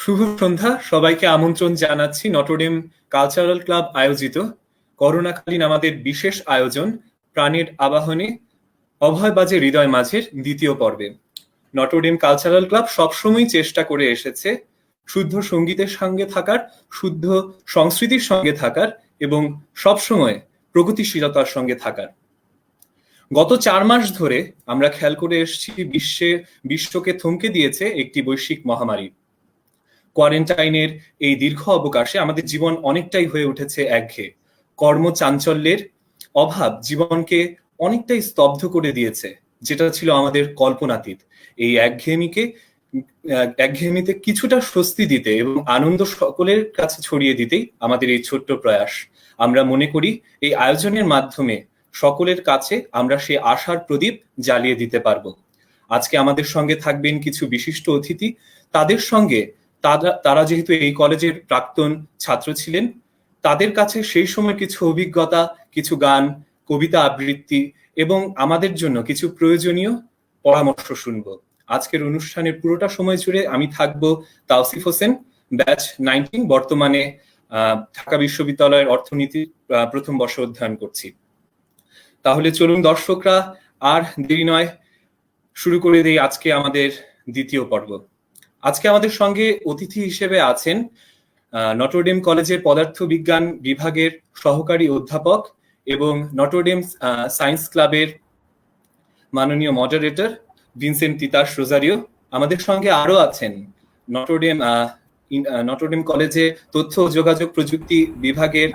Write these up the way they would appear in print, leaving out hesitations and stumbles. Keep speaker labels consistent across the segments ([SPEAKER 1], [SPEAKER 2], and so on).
[SPEAKER 1] শুভ সন্ধ্যা। সবাইকে আমন্ত্রণ জানাচ্ছি নটরডেম কালচারাল ক্লাব আয়োজিত করোনাকালীন আমাদের বিশেষ আয়োজন প্রাণের আবাহনে অভয় বাজে হৃদয় মাঝের দ্বিতীয় পর্বে। নটরডেম কালচারাল ক্লাব সবসময় চেষ্টা করে এসেছে শুদ্ধ সঙ্গীতের সঙ্গে থাকার, শুদ্ধ সংস্কৃতির সঙ্গে থাকার এবং সবসময় প্রগতিশীলতার সঙ্গে থাকার। গত 4 মাস ধরে আমরা খেয়াল করে এসেছি বিশ্বকে থমকে দিয়েছে একটি বৈশ্বিক মহামারী। কোয়ারেন্টাইনের এই দীর্ঘ অবকাশে আমাদের জীবন অনেকটাই হয়ে উঠেছে একঘেয়ে। কর্মচাঞ্চল্যের অভাব জীবনকে অনেকটাই স্তব্ধ করে দিয়েছে, যেটা ছিল আমাদের কল্পনাতীত। এই একঘেয়েমিতে কিছুটা স্বস্তি দিতে এবং আনন্দ সকলের কাছে ছড়িয়ে দিতেই আমাদের এই ছোট্ট প্রয়াস। আমরা মনে করি এই আয়োজনের মাধ্যমে সকলের কাছে আমরা সেই আশার প্রদীপ জ্বালিয়ে দিতে পারবো। আজকে আমাদের সঙ্গে থাকবেন কিছু বিশিষ্ট অতিথি। তাদের সঙ্গে তারা যেহেতু এই কলেজের প্রাক্তন ছাত্র ছিলেন, তাদের কাছে সেই সময় কিছু অভিজ্ঞতা, কিছু গান, কবিতা আবৃত্তি এবং আমাদের জন্য কিছু প্রয়োজনীয় পরামর্শ শুনবো। আজকের অনুষ্ঠানের পুরোটা সময় জুড়ে আমি থাকবো তাওসিফ হোসেন, ব্যাচ 19, বর্তমানে ঢাকা বিশ্ববিদ্যালয়ের অর্থনীতি প্রথম বর্ষে অধ্যয়ন করছি। তাহলে চলুন দর্শকরা, আর দেরি নয়, শুরু করে দেই আজকে আমাদের দ্বিতীয় পর্ব। আজকে আমাদের সঙ্গে অতিথি হিসেবে আছেন নটরডেম কলেজের পদার্থবিজ্ঞান বিভাগের সহকারী অধ্যাপক এবং নটরডেম সায়েন্স ক্লাবের মাননীয় মডারেটর ভিনসেন্ট তিতাস রোজারিও। আমাদের সঙ্গে আরো আছেন নটরডেম কলেজে তথ্য ও যোগাযোগ প্রযুক্তি বিভাগের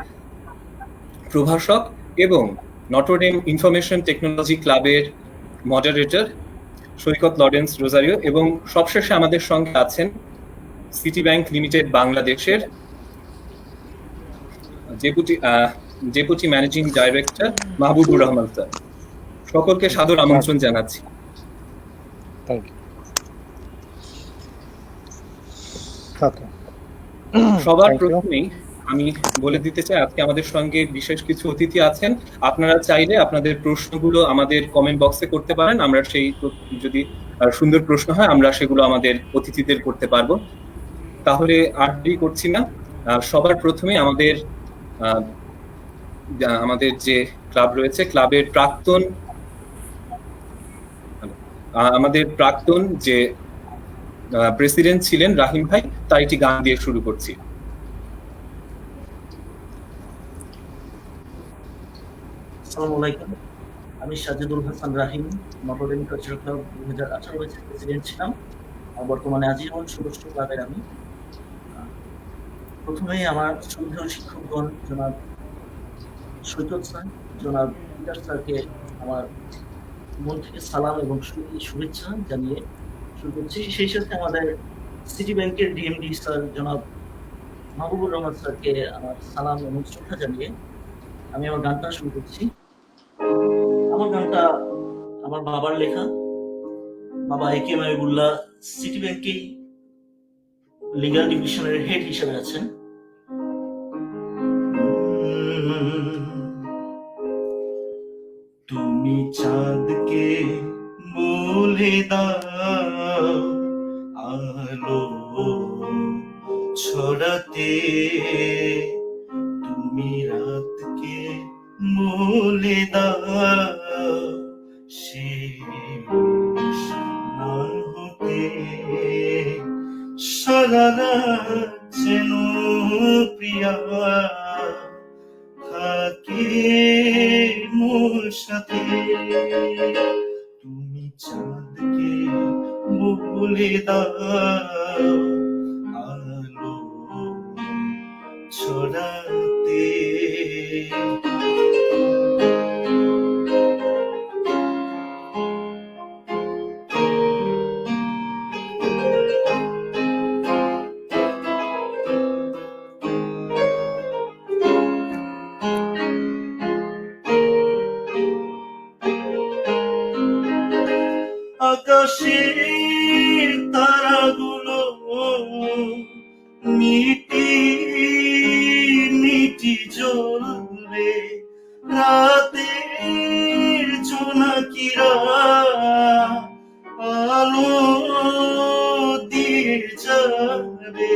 [SPEAKER 1] প্রভাষক এবং নটরডেম ইনফরমেশন টেকনোলজি ক্লাবের মডারেটর সৈকত লরেন্স রোজারিও, এবং সবশেষে আমাদের সঙ্গে আছেন সিটি ব্যাংক লিমিটেড বাংলাদেশের deputy managing director Mahbubur Rahman sir. সকলকে সাদর আমন্ত্রণ জানাচ্ছি। সবার প্রথমেই আমি বলে দিতে চাই, আজকে আমাদের সঙ্গে বিশেষ কিছু অতিথি আছেন। আপনারা চাইলে আপনাদের প্রশ্নগুলো আমাদের কমেন্ট বক্সে করতে পারেন। আমরা সেই, যদি সুন্দর প্রশ্ন হয়, আমরা সেগুলো আমাদের অতিথিদের করতে পারবো। তাহলে আর দেরি করছি না, সবার প্রথমে আমাদের যে ক্লাব রয়েছে, ক্লাবের প্রাক্তন যে প্রেসিডেন্ট ছিলেন রাহিম ভাই, তার একটি গান দিয়ে শুরু করছি।
[SPEAKER 2] আসসালামু আলাইকুম, আমি সাজিদুল হাসান রাহিম, নটরডেম কালচারাল ক্লাব 2018 ব্যাচের প্রেসিডেন্ট ছিলাম, বর্তমানে আজীবন সদস্য ক্লাবের আমি। প্রথমেই আমার শ্রদ্ধেয় শিক্ষকগণ জনাব সৈকত স্যার, জনাব তিতাস স্যারকে আমার মন থেকে সালাম এবং শুভেচ্ছা জানিয়ে শুরু করছি। সেই সাথে আমাদের সিটি ব্যাংকের ডিএমডি স্যার জনাব মাহবুবুর রহমান স্যারকে আমার সালাম এবং শ্রদ্ধা জানিয়ে আমি আমার গানটা শুরু করছি। আমার গানটা আমার বাবার লেখা। বাবা একে মাহবুবুল্লাহ সিটি ব্যাংকেই লিগ্যাল ডিভিশনের হেড হিসেবে আছেন। তুমি চাঁদকে বলে দাও আলো ছড়াতে, তুমি রাতকে বলে দাও শেষ না হতে, সারা রাত যেন প্রিয়া থাকে মোর সাথে। তুমি চাঁদকে বলে দাও আলো ছড়াতে। আকাশের তারাগুলো মিটি মিটি জ্বলবে, রাতের জোনাকিরা আলো দিয়ে যাবে।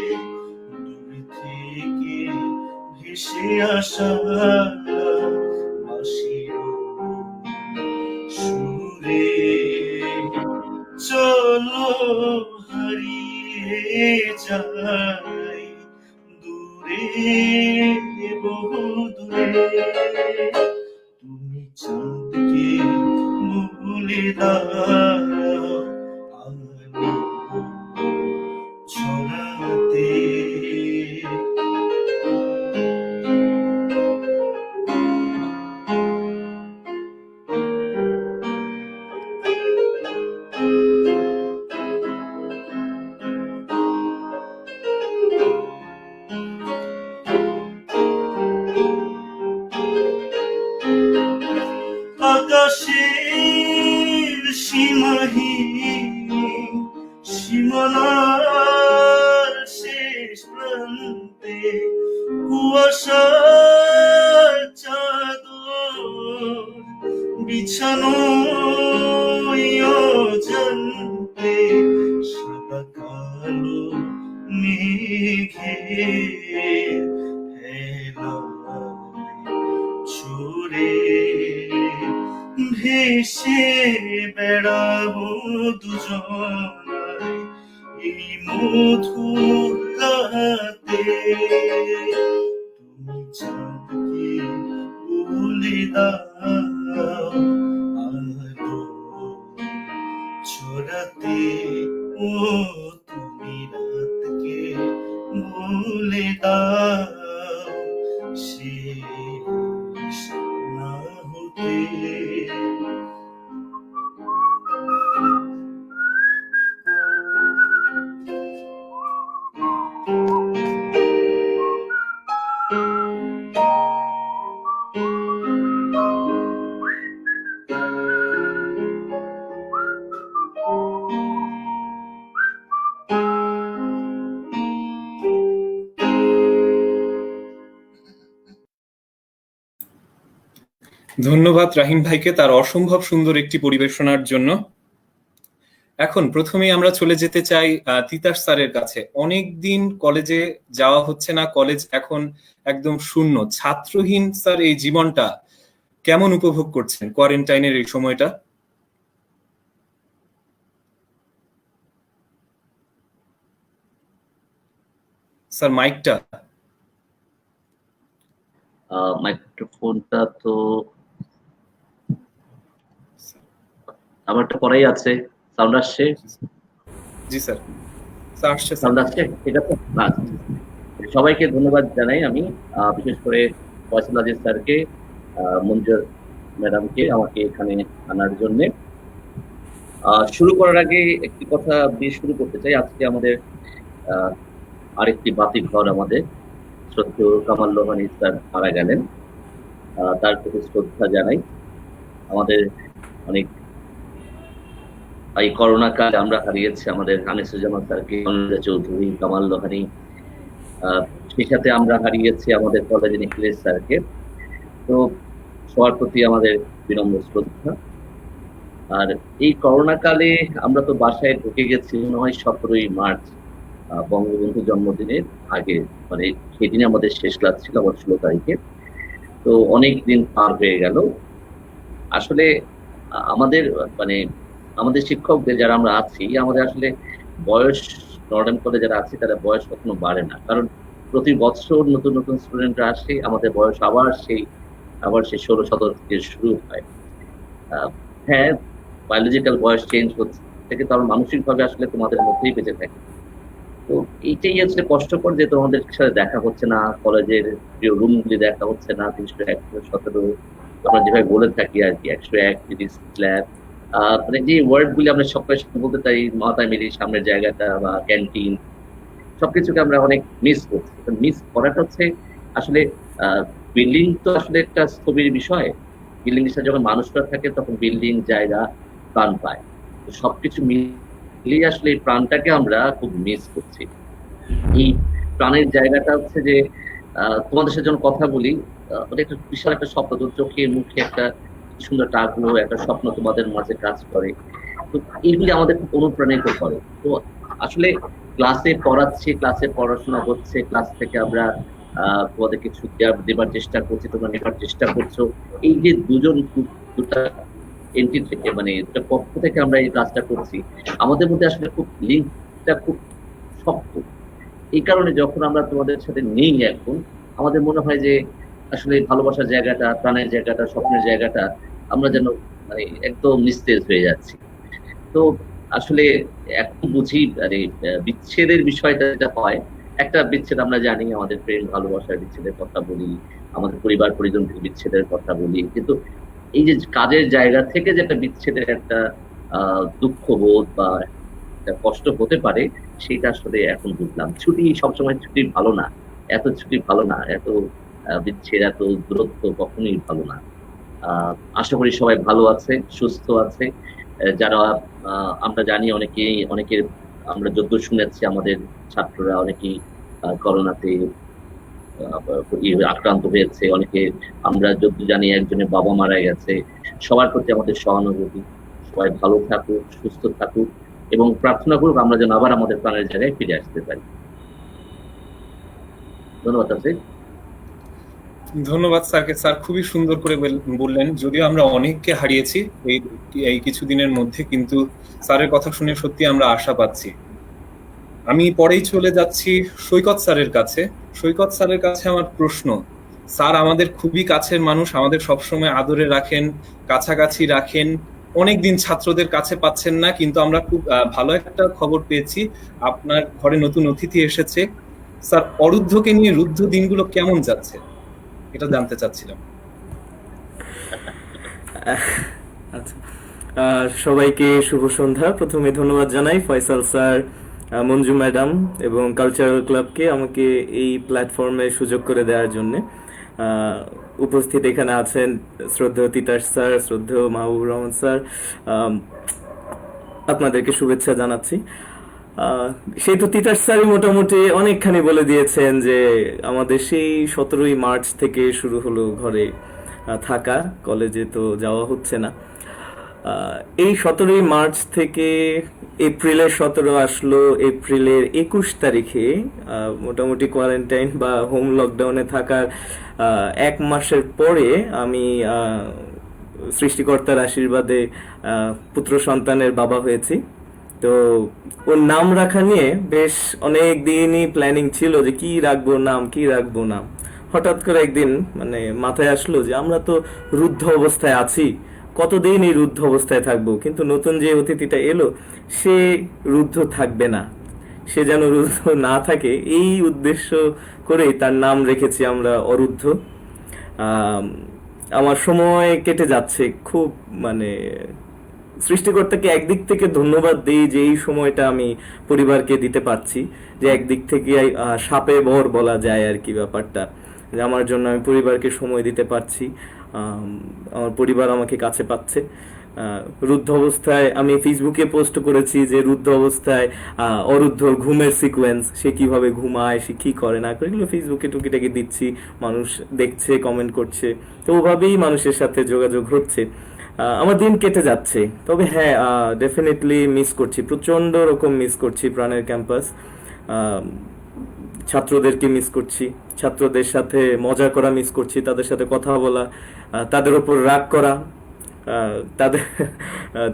[SPEAKER 3] হারিয়ে যাই দূরে, বহু দূরে। তুমি চাঁদকে ভুলে দাও আলো ছড়াতে। আকাশের সীমাহীন সীমানার শেষ প্রান্তে কুয়াশার চাদর বিছানো জানতে। সাদা কালো মেঘের হেলায় ছুড়ে ভেসে বেড়াবো দুজনায় এই মধুর রাতে। তুমি চাঁদকে ভুলে দাও আলো ছড়াতে। ও তুমি রাতকে ভুলে দাও শেষ না হতে।
[SPEAKER 1] ধন্যবাদ রাহিম ভাইকে তার অসম্ভব সুন্দর একটি পরিবেশনার জন্য। এখন প্রথমেই আমরা চলে যেতে চাই তিতাস স্যারের কাছে। অনেকদিন কলেজে যাওয়া হচ্ছে না, কলেজ এখন একদম শূন্য, ছাত্রহীন স্যার এই জীবনটা কেমন উপভোগ করছেন কোয়ারেন্টাইনের এই সময়টা? স্যার মাইকটা
[SPEAKER 4] মাইক্রোফোনটা তো আমারটা করাই আছে। সাউন্ড আসছে?
[SPEAKER 1] জি স্যার, স্যার আসছে।
[SPEAKER 4] সাউন্ড আসছে, ঠিক আছে। সবাইকে ধন্যবাদ জানাই আমি, বিশেষ করে ফয়সাল আজিজ স্যারকে, মঞ্জুর ম্যাডামকে আমাকে এখানে আনার জন্য। শুরু করার আগে একটি কথা দিয়ে শুরু করতে চাই। আজকে আমাদের আরেকটি বাতি ঘর, আমাদের শ্রদ্ধেয় কামাল লোহানী স্যার মারা গেলেন। তার প্রতি শ্রদ্ধা জানাই। আমাদের অনেক এই করোনা কালে আমরা হারিয়েছি আমাদের আনিসুজ্জামান স্যারকে, চৌধুরী, কামাল লোহানী, সেই সাথে আমরা হারিয়েছি আমাদের কলেজে নিখিলেশ স্যারকে। তো সবার প্রতি আমাদের বিনম্র শ্রদ্ধা। আর এই করোনা কালে আমরা তো বাসায় ঢুকে গেছি মনে হয় 17ই মার্চ, বঙ্গবন্ধু জন্মদিনের আগে, মানে সেদিনে আমাদের শেষ ক্লাস ছিল আমার 16 তারিখে। তো অনেক দিন পার হয়ে গেল। আসলে আমাদের মানে আমাদের শিক্ষকদের যারা আমরা আছি, আমাদের আসলে বয়স, নর্ডার্ন কলেজে যারা আছে তারা বয়স কখনো বাড়ে না, কারণ প্রতি বছর নতুন নতুন স্টুডেন্টরা আসে, আমাদের বয়স আবার সেই 16-17 থেকে শুরু হয়। হ্যাঁ, বায়োলজিক্যাল বয়স চেঞ্জ হচ্ছে, কিন্তু আমরা মানসিকভাবে আসলে তোমাদের মধ্যেই বেঁচে থাকি। তো এইটাই আসলে কষ্টকর যে তোমাদের সাথে দেখা হচ্ছে না, কলেজের প্রিয় রুমগুলি দেখা হচ্ছে না। 301, 117 আমরা যেভাবে বলে থাকি আর কি, 101 তিরিশ স্ল্যাব, মানে যে ওয়ার্ড গুলি আমরা সবসময় বলতে চাই, মাথায় মিলি সামনের জায়গাটা বা ক্যান্টিন, সবকিছুকে আমরা অনেক মিস করছি। মিস করাটা হচ্ছে আসলে বিল্ডিং তো আসলে একটা ছবির বিষয়। বিল্ডিং এর সাথে যখন মানুষরা থাকে তখন বিল্ডিং, জায়গা, প্রাণ পায়। তো সবকিছু মিলিয়ে আসলে এই প্রাণটাকে আমরা খুব মিস করছি। এই প্রাণের জায়গাটা হচ্ছে যে তোমাদের সাথে যখন কথা বলি, একটা বিশাল একটা স্বপ্ন, তোর চোখে মুখে একটা সুন্দর টাকলো একটা স্বপ্ন তোমাদের মাঝে কাজ করে। তো এইগুলি আমাদের খুব অনুপ্রাণিত করে। তো আসলে ক্লাসে পড়াচ্ছি, ক্লাসে পড়াশোনা হচ্ছে, ক্লাস থেকে আমরা তোমাদেরকে ছুটি দেবার চেষ্টা করছি, তোমরা নেবার চেষ্টা করছো। এই যে দুটা এন্ট্রি থেকে, মানে দুটো পক্ষ থেকে আমরা এই কাজটা করছি, আমাদের মধ্যে আসলে খুব লিঙ্কটা খুব শক্ত। এই কারণে যখন আমরা তোমাদের সাথে নেই এখন, আমাদের মনে হয় যে আসলে ভালোবাসার জায়গাটা, প্রাণের জায়গাটা, স্বপ্নের জায়গাটা আমরা যেন মানে একদম নিস্তেজ হয়ে যাচ্ছি। তো আসলে এখন বুঝি মানে বিচ্ছেদের বিষয়টা যেটা হয়, একটা বিচ্ছেদ আমরা জানি, আমাদের প্রেম ভালোবাসার বিচ্ছেদের কথা বলি, আমাদের পরিবার পরিজন থেকে বিচ্ছেদের কথা বলি, কিন্তু এই যে কাজের জায়গা থেকে যেটা বিচ্ছেদের একটা দুঃখ বোধ বা একটা কষ্ট হতে পারে, সেটা আসলে এখন বুঝলাম। ছুটি সবসময় ছুটি ভালো না, এত ছুটি ভালো না, এত বিচ্ছেদ, এত দূরত্ব কখনোই ভালো না। আশা করি সবাই ভালো আছে, সুস্থ আছে। যারা আমরা জানি অনেকের আমরা যদ্দূর শুনেছি আমাদের ছাত্ররা অনেকেই করোনাতে আক্রান্ত হয়েছে, অনেকে আমরা যদ্দূর জানি একজনের বাবা মারা গেছে। সবার প্রতি আমাদের সহানুভূতি। সবাই ভালো থাকুক, সুস্থ থাকুক এবং প্রার্থনা করুক আমরা যেন আবার আমাদের প্রাণের জায়গায় ফিরে আসতে পারি। ধন্যবাদ আছে।
[SPEAKER 1] ধন্যবাদ স্যারকে। স্যার খুবই সুন্দর করে বললেন। যদিও আমরা অনেককে হারিয়েছি এই কিছুদিনের মধ্যে, কিন্তু স্যারের কথা শুনে সত্যি আমরা আশা পাচ্ছি। আমি পরেই চলে যাচ্ছি সৈকত স্যারের কাছে। সৈকত স্যারের কাছে আমার প্রশ্ন, স্যার আমাদের খুবই কাছের মানুষ, আমাদের সবসময় আদরে রাখেন, কাছাকাছি রাখেন, অনেকদিন ছাত্রদের কাছে পাচ্ছেন না, কিন্তু আমরা খুব ভালো একটা খবর পেয়েছি, আপনার ঘরে নতুন অতিথি এসেছে। স্যার অরুদ্ধকে নিয়ে রুদ্ধ দিনগুলো কেমন যাচ্ছে এটা জানতে চাচ্ছিলাম।
[SPEAKER 5] আচ্ছা, সবাইকে শুভ সন্ধ্যা। প্রথমে ধন্যবাদ জানাই ফয়সাল স্যার, মঞ্জু ম্যাডাম এবং কালচারাল ক্লাবকে আমাকে এই প্ল্যাটফর্মে সুযোগ করে দেওয়ার জন্য। উপস্থিত এখানে আছেন শ্রদ্ধেয় তিতাস স্যার, শ্রদ্ধেয় মাহবুবুর রহমান স্যার, আপনাদেরকে শুভেচ্ছা জানাচ্ছি। সেই তো তিতাস স্যারই মোটামুটি অনেকখানি বলে দিয়েছেন যে আমাদের সেই 17ই মার্চ থেকে শুরু হলো ঘরে থাকা, কলেজে তো যাওয়া হচ্ছে না। এই 17ই মার্চ থেকে এপ্রিলের 17 আসলো, এপ্রিলের 21 তারিখে মোটামুটি কোয়ারেন্টাইন বা হোম লকডাউনে থাকার 1 মাসের পরে আমি সৃষ্টিকর্তার আশীর্বাদে পুত্র সন্তানের বাবা হয়েছি। তো ওর নাম রাখা নিয়ে বেশ অনেক দিনই প্ল্যানিং ছিল যে কি রাখবো নাম। হঠাৎ করে একদিন মানে মাথায় আসলো যে আমরা তো রুদ্ধ অবস্থায় আছি, কতদিন এই রুদ্ধ অবস্থায় থাকবো, কিন্তু নতুন যে অতিথিটা এলো সে রুদ্ধ থাকবে না, সে যেন রুদ্ধ না থাকে, এই উদ্দেশ্য করে তার নাম রেখেছি আমরা অরুদ্ধ। আমার সময় কেটে যাচ্ছে খুব, মানে সৃষ্টিকর্তাকে একদিক থেকে ধন্যবাদ দিই যে এই সময়টা আমি পরিবারকে দিতে পারছি, যে একদিক থেকে সাপে বর বলা যায় আর কি ব্যাপারটা, যে আমার জন্য আমি পরিবারকে সময় দিতে পারছি, আমার পরিবার আমাকে কাছে পাচ্ছে। রুদ্ধ অবস্থায় আমি ফেসবুকে পোস্ট করেছি যে রুদ্ধ অবস্থায় অরুদ্ধর ঘুমের সিকোয়েন্স, সে কিভাবে ঘুমায়, সে কি করে না করে, এগুলো ফেসবুকে টুকিটাকি দিচ্ছি, মানুষ দেখছে, কমেন্ট করছে, তো ওভাবেই মানুষের সাথে যোগাযোগ হচ্ছে। আমার দিন কেটে যাচ্ছে। তবে হ্যাঁ, ডেফিনেটলি মিস করছি, প্রচন্ড রকম মিস করছি প্রাণের ক্যাম্পাস, ছাত্রদেরকে মিস করছি, ছাত্রদের সাথে মজা করা মিস করছি, তাদের সাথে কথা বলা, তাদের ওপর রাগ করা, তাদের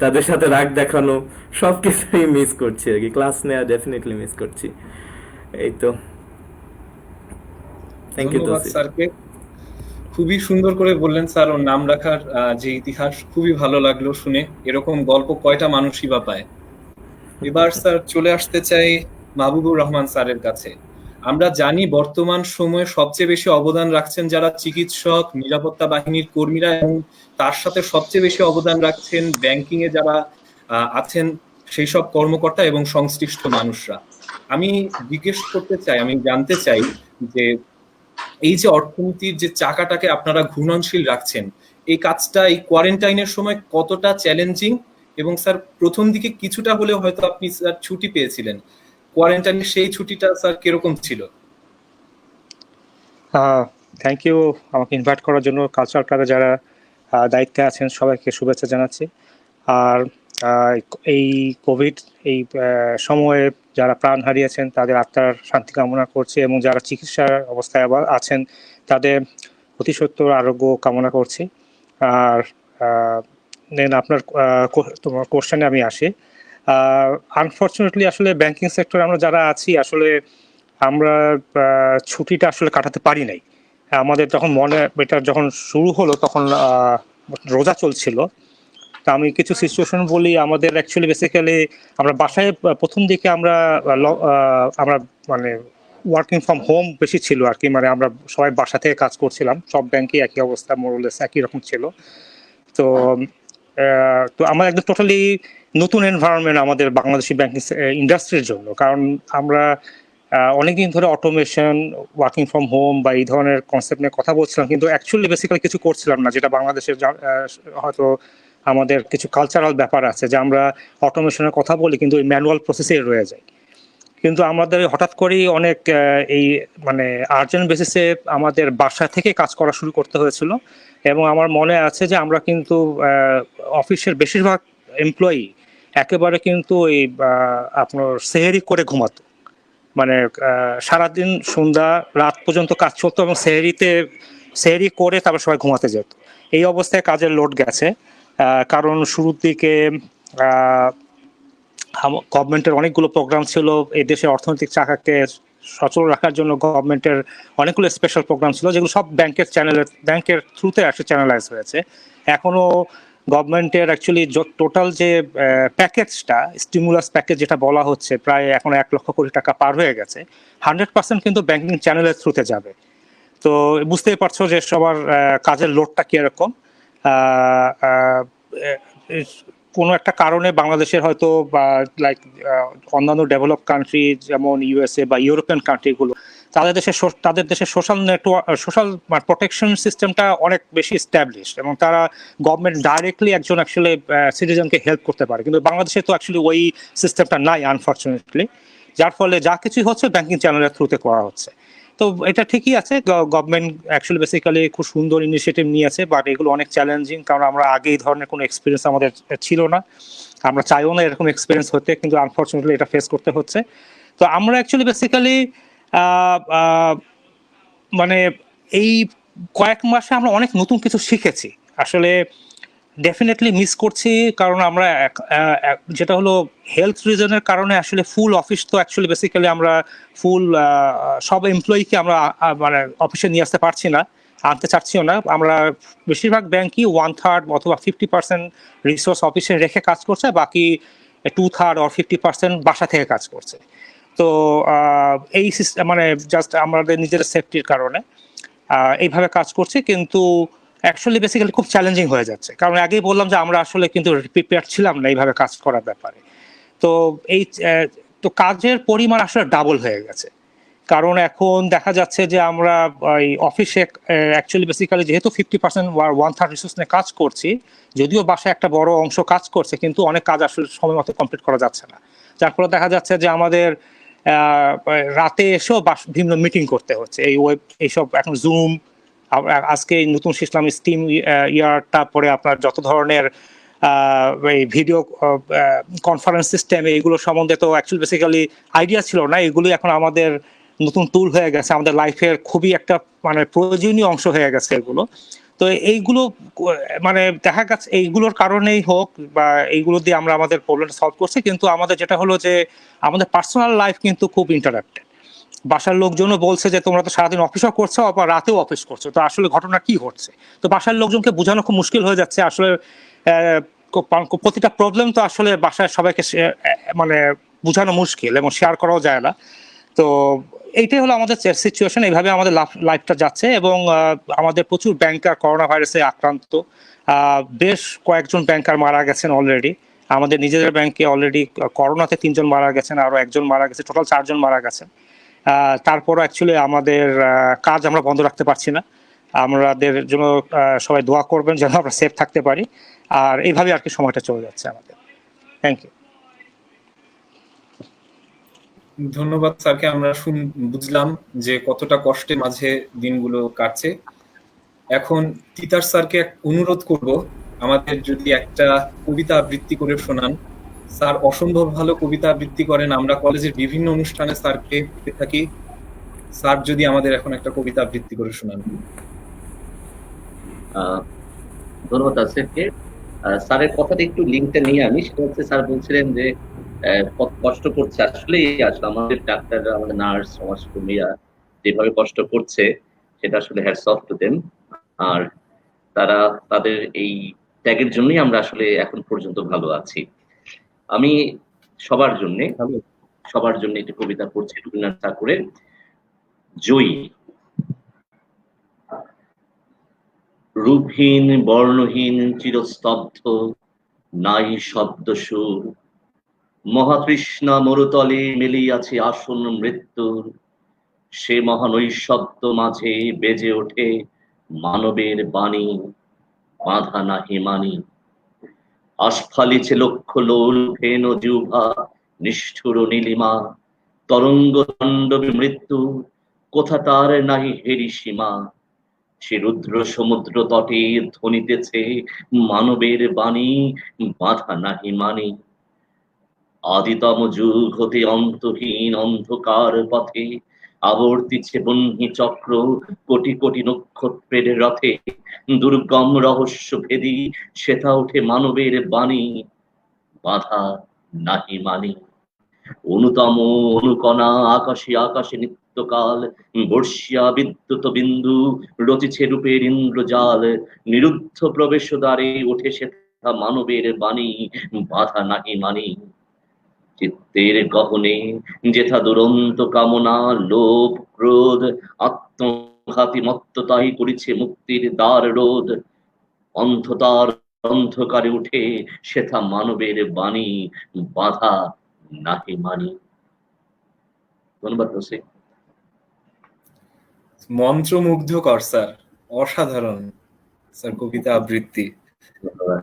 [SPEAKER 5] তাদের সাথে রাগ দেখানো, সব কিছুই মিস করছি আর কি। ক্লাস নেওয়া ডেফিনেটলি মিস করছি। এই তো, থ্যাংক ইউ
[SPEAKER 1] ধন্যবাদ স্যারকে। খুবই সুন্দর করে বললেন স্যার, ওর নাম রাখার যে ইতিহাস খুবই ভালো লাগলো শুনে। এরকম গল্প কয়টা মানুষই বা পায়। এবার স্যার চলে আসতে চাই মাহবুবুর রহমান স্যারের কাছে। আমরা জানি বর্তমান সময়ে সবচেয়ে বেশি অবদান রাখছেন যারা চিকিৎসক, নিরাপত্তা বাহিনীর কর্মীরা, এবং তার সাথে সবচেয়ে বেশি অবদান রাখছেন ব্যাংকিং এ যারা আছেন সেই সব কর্মকর্তা এবং সংশ্লিষ্ট মানুষরা। আমি জিজ্ঞেস করতে চাই, আমি জানতে চাই যে এই যে অর্থনীতির যে চাকাটাকে আপনারা ঘূর্ণনশীল রাখছেন, এই কাজটা এই কোয়ারেন্টাইনের সময় কতটা চ্যালেঞ্জিং? এবং স্যার প্রথম দিকে কিছুটা হলেও হয়তো আপনি স্যার ছুটি পেয়েছিলেন, কোয়ারেন্টাইনের সেই ছুটিটা স্যার কিরকম ছিল?
[SPEAKER 6] থ্যাংক ইউ আমাকে ইনভাইট করার জন্য। কালচারাল ক্লাবে যারা দায়িত্বে আছেন সবাইকে শুভেচ্ছা জানাচ্ছি। আর এই কোভিড এই সময়ে যারা প্রাণ হারিয়েছেন তাদের আত্মার শান্তি কামনা করছি, এবং যারা চিকিৎসার অবস্থায় আবার আছেন তাদের অতি সত্বর আরোগ্য কামনা করছি। আর দেন আপনার তোমার কোশ্চেনে আমি আসি। আনফর্চুনেটলি আসলে ব্যাংকিং সেক্টরে আমরা যারা আছি আসলে আমরা ছুটিটা আসলে কাটাতে পারি নাই। আমাদের যখন এটা যখন শুরু হলো তখন রোজা চলছিল। তা আমি কিছু সিচুয়েশন বলি। আমাদের অ্যাকচুয়ালি বেসিক্যালি আমরা বাসায় প্রথম দিকে আমরা আমরা মানে ওয়ার্কিং ফ্রম হোম বেশি ছিল আর কি, মানে আমরা সবাই বাসা থেকে কাজ করছিলাম, সব ব্যাংকে একই অবস্থা, মোরলেস একই রকম ছিল। তো তো আমার একদম টোটালি নতুন এনভায়রনমেন্ট আমাদের বাংলাদেশি ব্যাংকিং ইন্ডাস্ট্রির জন্য, কারণ আমরা অনেকদিন ধরে অটোমেশন, ওয়ার্কিং ফ্রম হোম বা এই ধরনের কনসেপ্ট নিয়ে কথা বলছিলাম, কিন্তু অ্যাকচুয়ালি বেসিক্যালি কিছু করছিলাম না, যেটা বাংলাদেশের হয়তো আমাদের কিছু কালচারাল ব্যাপার আছে যে আমরা অটোমেশনের কথা বলি কিন্তু ওই ম্যানুয়াল প্রসেসে রয়ে যায়। কিন্তু আমাদের হঠাৎ করেই অনেক এই মানে আর্জেন্ট বেসিসে আমাদের বাসা থেকে কাজ করা শুরু করতে হয়েছিল। এবং আমার মনে আছে যে আমরা কিন্তু অফিসের বেশিরভাগ এমপ্লয়ি একেবারে কিন্তু এই আপনার সেহেরি করে ঘুমাতো, মানে সারাদিন সন্ধ্যা রাত পর্যন্ত কাজ চলতো এবং সেহেরি করে তারপর সবাই ঘুমাতে যেত। এই অবস্থায় কাজের লোড গেছে, কারণ শুরুর দিকে গভর্নমেন্টের অনেকগুলো প্রোগ্রাম ছিল এই দেশের অর্থনৈতিক চাকাকে সচল রাখার জন্য। গভর্নমেন্টের অনেকগুলো স্পেশাল প্রোগ্রাম ছিল যেগুলো সব ব্যাংকের থ্রুতে আসলে চ্যানেলাইজ হয়েছে। এখনো গভর্নমেন্টের অ্যাকচুয়ালি টোটাল যে প্যাকেজটা, স্টিমুলাস প্যাকেজ যেটা বলা হচ্ছে, প্রায় এখন 1 লক্ষ কোটি টাকা পার হয়ে গেছে। 100% কিন্তু ব্যাংকিং চ্যানেলের থ্রুতে যাবে। তো বুঝতেই পারছো যে সবার কাজের লোডটা কিরকম। কোনো একটা কারণে বাংলাদেশের হয়তো বা লাইক অন্যান্য ডেভেলপ কান্ট্রি যেমন ইউএসএ বা ইউরোপিয়ান কান্ট্রিগুলো, তাদের দেশের সোশ্যাল প্রোটেকশন সিস্টেমটা অনেক বেশি এস্টাবলিশড এবং তারা গভর্নমেন্ট ডাইরেক্টলি একজন অ্যাকচুয়ালি সিটিজেনকে হেল্প করতে পারে, কিন্তু বাংলাদেশে তো অ্যাকচুয়ালি ওই সিস্টেমটা নাই আনফর্চুনেটলি, যার ফলে যা কিছুই হচ্ছে ব্যাংকিং চ্যানেলের থ্রুতে করা হচ্ছে। তো এটা ঠিকই আছে, গভর্নমেন্ট অ্যাকচুয়ালি বেসিক্যালি খুব সুন্দর ইনিশিয়েটিভ নিয়েছে, বাট এগুলো অনেক চ্যালেঞ্জিং, কারণ আমরা আগে এই ধরনের কোনো এক্সপিরিয়েন্স আমাদের ছিল না, আমরা চাইও না এরকম এক্সপিরিয়েন্স হতে, কিন্তু আনফর্চুনেটলি এটা ফেস করতে হচ্ছে। তো আমরা অ্যাকচুয়ালি বেসিক্যালি মানে এই কয়েক মাসে আমরা অনেক নতুন কিছু শিখেছি আসলে। ডেফিনেটলি মিস করছি, কারণ আমরা যেটা হলো হেলথ রিজনের কারণে আসলে ফুল অফিস তো অ্যাকচুয়ালি বেসিক্যালি আমরা ফুল সব এমপ্লয়িকে আমরা মানে অফিসে নিয়ে আসতে পারছি না, আনতে চাচ্ছিও না। আমরা বেশিরভাগ ব্যাংকই 1/3 অথবা 50% রিসোর্স অফিসে রেখে কাজ করছে, বাকি 2/3 or 50% বাসা থেকে কাজ করছে। তো এই সিস্টেম মানে জাস্ট আমাদের নিজের সেফটির কারণে এইভাবে কাজ করছে, কিন্তু অ্যাকচুয়ালি বেসিক্যালি খুব চ্যালেঞ্জিং হয়ে যাচ্ছে, কারণ আগেই বললাম যে আমরা আসলে কিন্তু প্রিপেয়ার ছিলাম না এইভাবে কাজ করার ব্যাপারে। তো তো কাজের পরিমাণ আসলে ডাবল হয়ে গেছে, কারণ এখন দেখা যাচ্ছে যে আমরা এই অফিসে অ্যাকচুয়ালি বেসিক্যালি যেহেতু 50% 1/3 রিসোর্স নিয়ে কাজ করছি, যদিও বাসায় একটা বড় অংশ কাজ করছে, কিন্তু অনেক কাজ আসলে সময় মতো কমপ্লিট করা যাচ্ছে না, যার ফলে দেখা যাচ্ছে যে আমাদের রাতে এসেও বিভিন্ন মিটিং করতে হচ্ছে, এইসব এখন জুম, আজকে নতুন শিখলাম স্টিম ইয়ারটা পরে আপনার যত ধরনের এই ভিডিও কনফারেন্স সিস্টেম, এইগুলো সম্বন্ধে তো অ্যাকচুয়ালি বেসিক্যালি আইডিয়া ছিল না, এগুলো এখন আমাদের নতুন টুল হয়ে গেছে, আমাদের লাইফের খুবই একটা মানে প্রয়োজনীয় অংশ হয়ে গেছে এগুলো। তো এইগুলো মানে দেখা গেছে এইগুলোর কারণেই হোক বা এইগুলো দিয়ে আমরা আমাদের প্রবলেমটা সলভ করছি, কিন্তু আমাদের যেটা হলো যে আমাদের পার্সোনাল লাইফ কিন্তু খুব ইন্টারাপ্টেড। বাসার লোকজনও বলছে যে তোমরা তো সারাদিন অফিসও করছো আবার রাতেও অফিস করছো, তো আসলে ঘটনা কি হচ্ছে। তো বাসার লোকজনকে বোঝানো খুব মুশকিল হয়ে যাচ্ছে আসলে। প্রতিটা প্রবলেম তো আসলে বাসায় সবাইকে মানে বোঝানো মুশকিল এবং শেয়ার করাও যায় না। তো এইটাই হলো আমাদের সিচুয়েশন, এইভাবে আমাদের লাইফটা যাচ্ছে। এবং আমাদের প্রচুর ব্যাংকার করোনা ভাইরাসে আক্রান্ত, বেশ কয়েকজন ব্যাংকার মারা গেছেন অলরেডি। আমাদের নিজেদের ব্যাংকে অলরেডি করোনাতে 3 জন মারা গেছেন, আরো 1 জন মারা গেছে, টোটাল 4 জন মারা গেছেন। তারপরও অ্যাকচুয়ালি আমাদের কাজ আমরা বন্ধ রাখতে পারছি না। আমাদের জন্য সবাই দোয়া করবেন যেন আমরা সেফ থাকতে পারি, আর এইভাবে আর কি সময়টা চলে যাচ্ছে আমাদের। Thank you.
[SPEAKER 1] ধন্যবাদ স্যারকে। আমরা বুঝলাম যে কতটা কষ্টের মাঝে দিনগুলো কাটছে। এখন তিতাস স্যারকে অনুরোধ করব, আমাদের যদি একটা কবিতা আবৃত্তি করে শোনান। স্যার অসম্ভব ভালো কবিতা আবৃত্তি করেন, আমরা কলেজের বিভিন্ন অনুষ্ঠানে স্যারকে পেয়ে থাকি। স্যার যদি আমাদের এখন একটা কবিতা আবৃত্তি করে শোনান।
[SPEAKER 4] ধন্যবাদ আসিফকে। স্যারের কথাটা একটু লিঙ্কটা নিয়ে আমি, সেটা হচ্ছে স্যার বলছিলেন যে কত কষ্ট করছে আসলে আমাদের ডাক্তাররা, আমাদের নার্স, সমাজকর্মীরা যেভাবে কষ্ট করছে সেটা আসলে হ্যাটস অফ টু দেম। আর তারা তাদের এই ত্যাগের জন্যই আমরা আসলে এখন পর্যন্ত ভালো আছি। আমি সবার জন্য একটি কবিতা পড়ছি রবীন্দ্রনাথ ঠাকুরের, জয়ী। রূপহীন বর্ণহীন চিরস্তব্ধ, নাই শব্দ সুর, মহাতৃষ্ণা মরুতলে মেলিয়াছে আসন মৃত্যুর। সে মহানৈশব্দ মাঝে বেজে ওঠে মানবের বাণী, বাঁধা নাহি মানি। আস্ফালিছে লক্ষ লোল ফেন জিহ্বা, নিষ্ঠুর নীলিমা, তরঙ্গ তাণ্ডবে মৃত্যু, কোথা তার নাহি হেরি সীমা। সে রুদ্র সমুদ্র তটে ধ্বনিতেছে মানবের বাণী, বাঁধা নাহি মানি। আদিতম যুগ হতে অন্তহীন অন্ধকার পথে আবর্তিছে বহ্নি চক্র, কোটি কোটি নক্ষত্রের রথে। দুর্গম রহস্য ভেদি সেথা ওঠে মানবের বাণী, বাধা নাহি মানি। অনুতম অনুকণা আকাশে আকাশে নিত্যকাল, বর্ষিয়া বিদ্যুৎ বিন্দু রচিছে রূপের ইন্দ্রজাল। নিরুদ্ধ প্রবেশ দ্বারে ওঠে সেথা মানবের বাণী, বাধা নাহি মানি। চিত্তের গহনে যেথা দুরন্ত কামনা, লোভ ক্রোধ আত্মঘাতী মত্ততাই করিছে মুক্তির দ্বার রোধ। অন্ধতার অন্ধকারে উঠে সেথা মানবের বাণী, বাধা নাহি মানি। ধন্যবাদ রসিক।
[SPEAKER 1] মন্ত্রমুগ্ধকর স্যার, অসাধারণ স্যার কবিতা আবৃত্তি।
[SPEAKER 4] ধন্যবাদ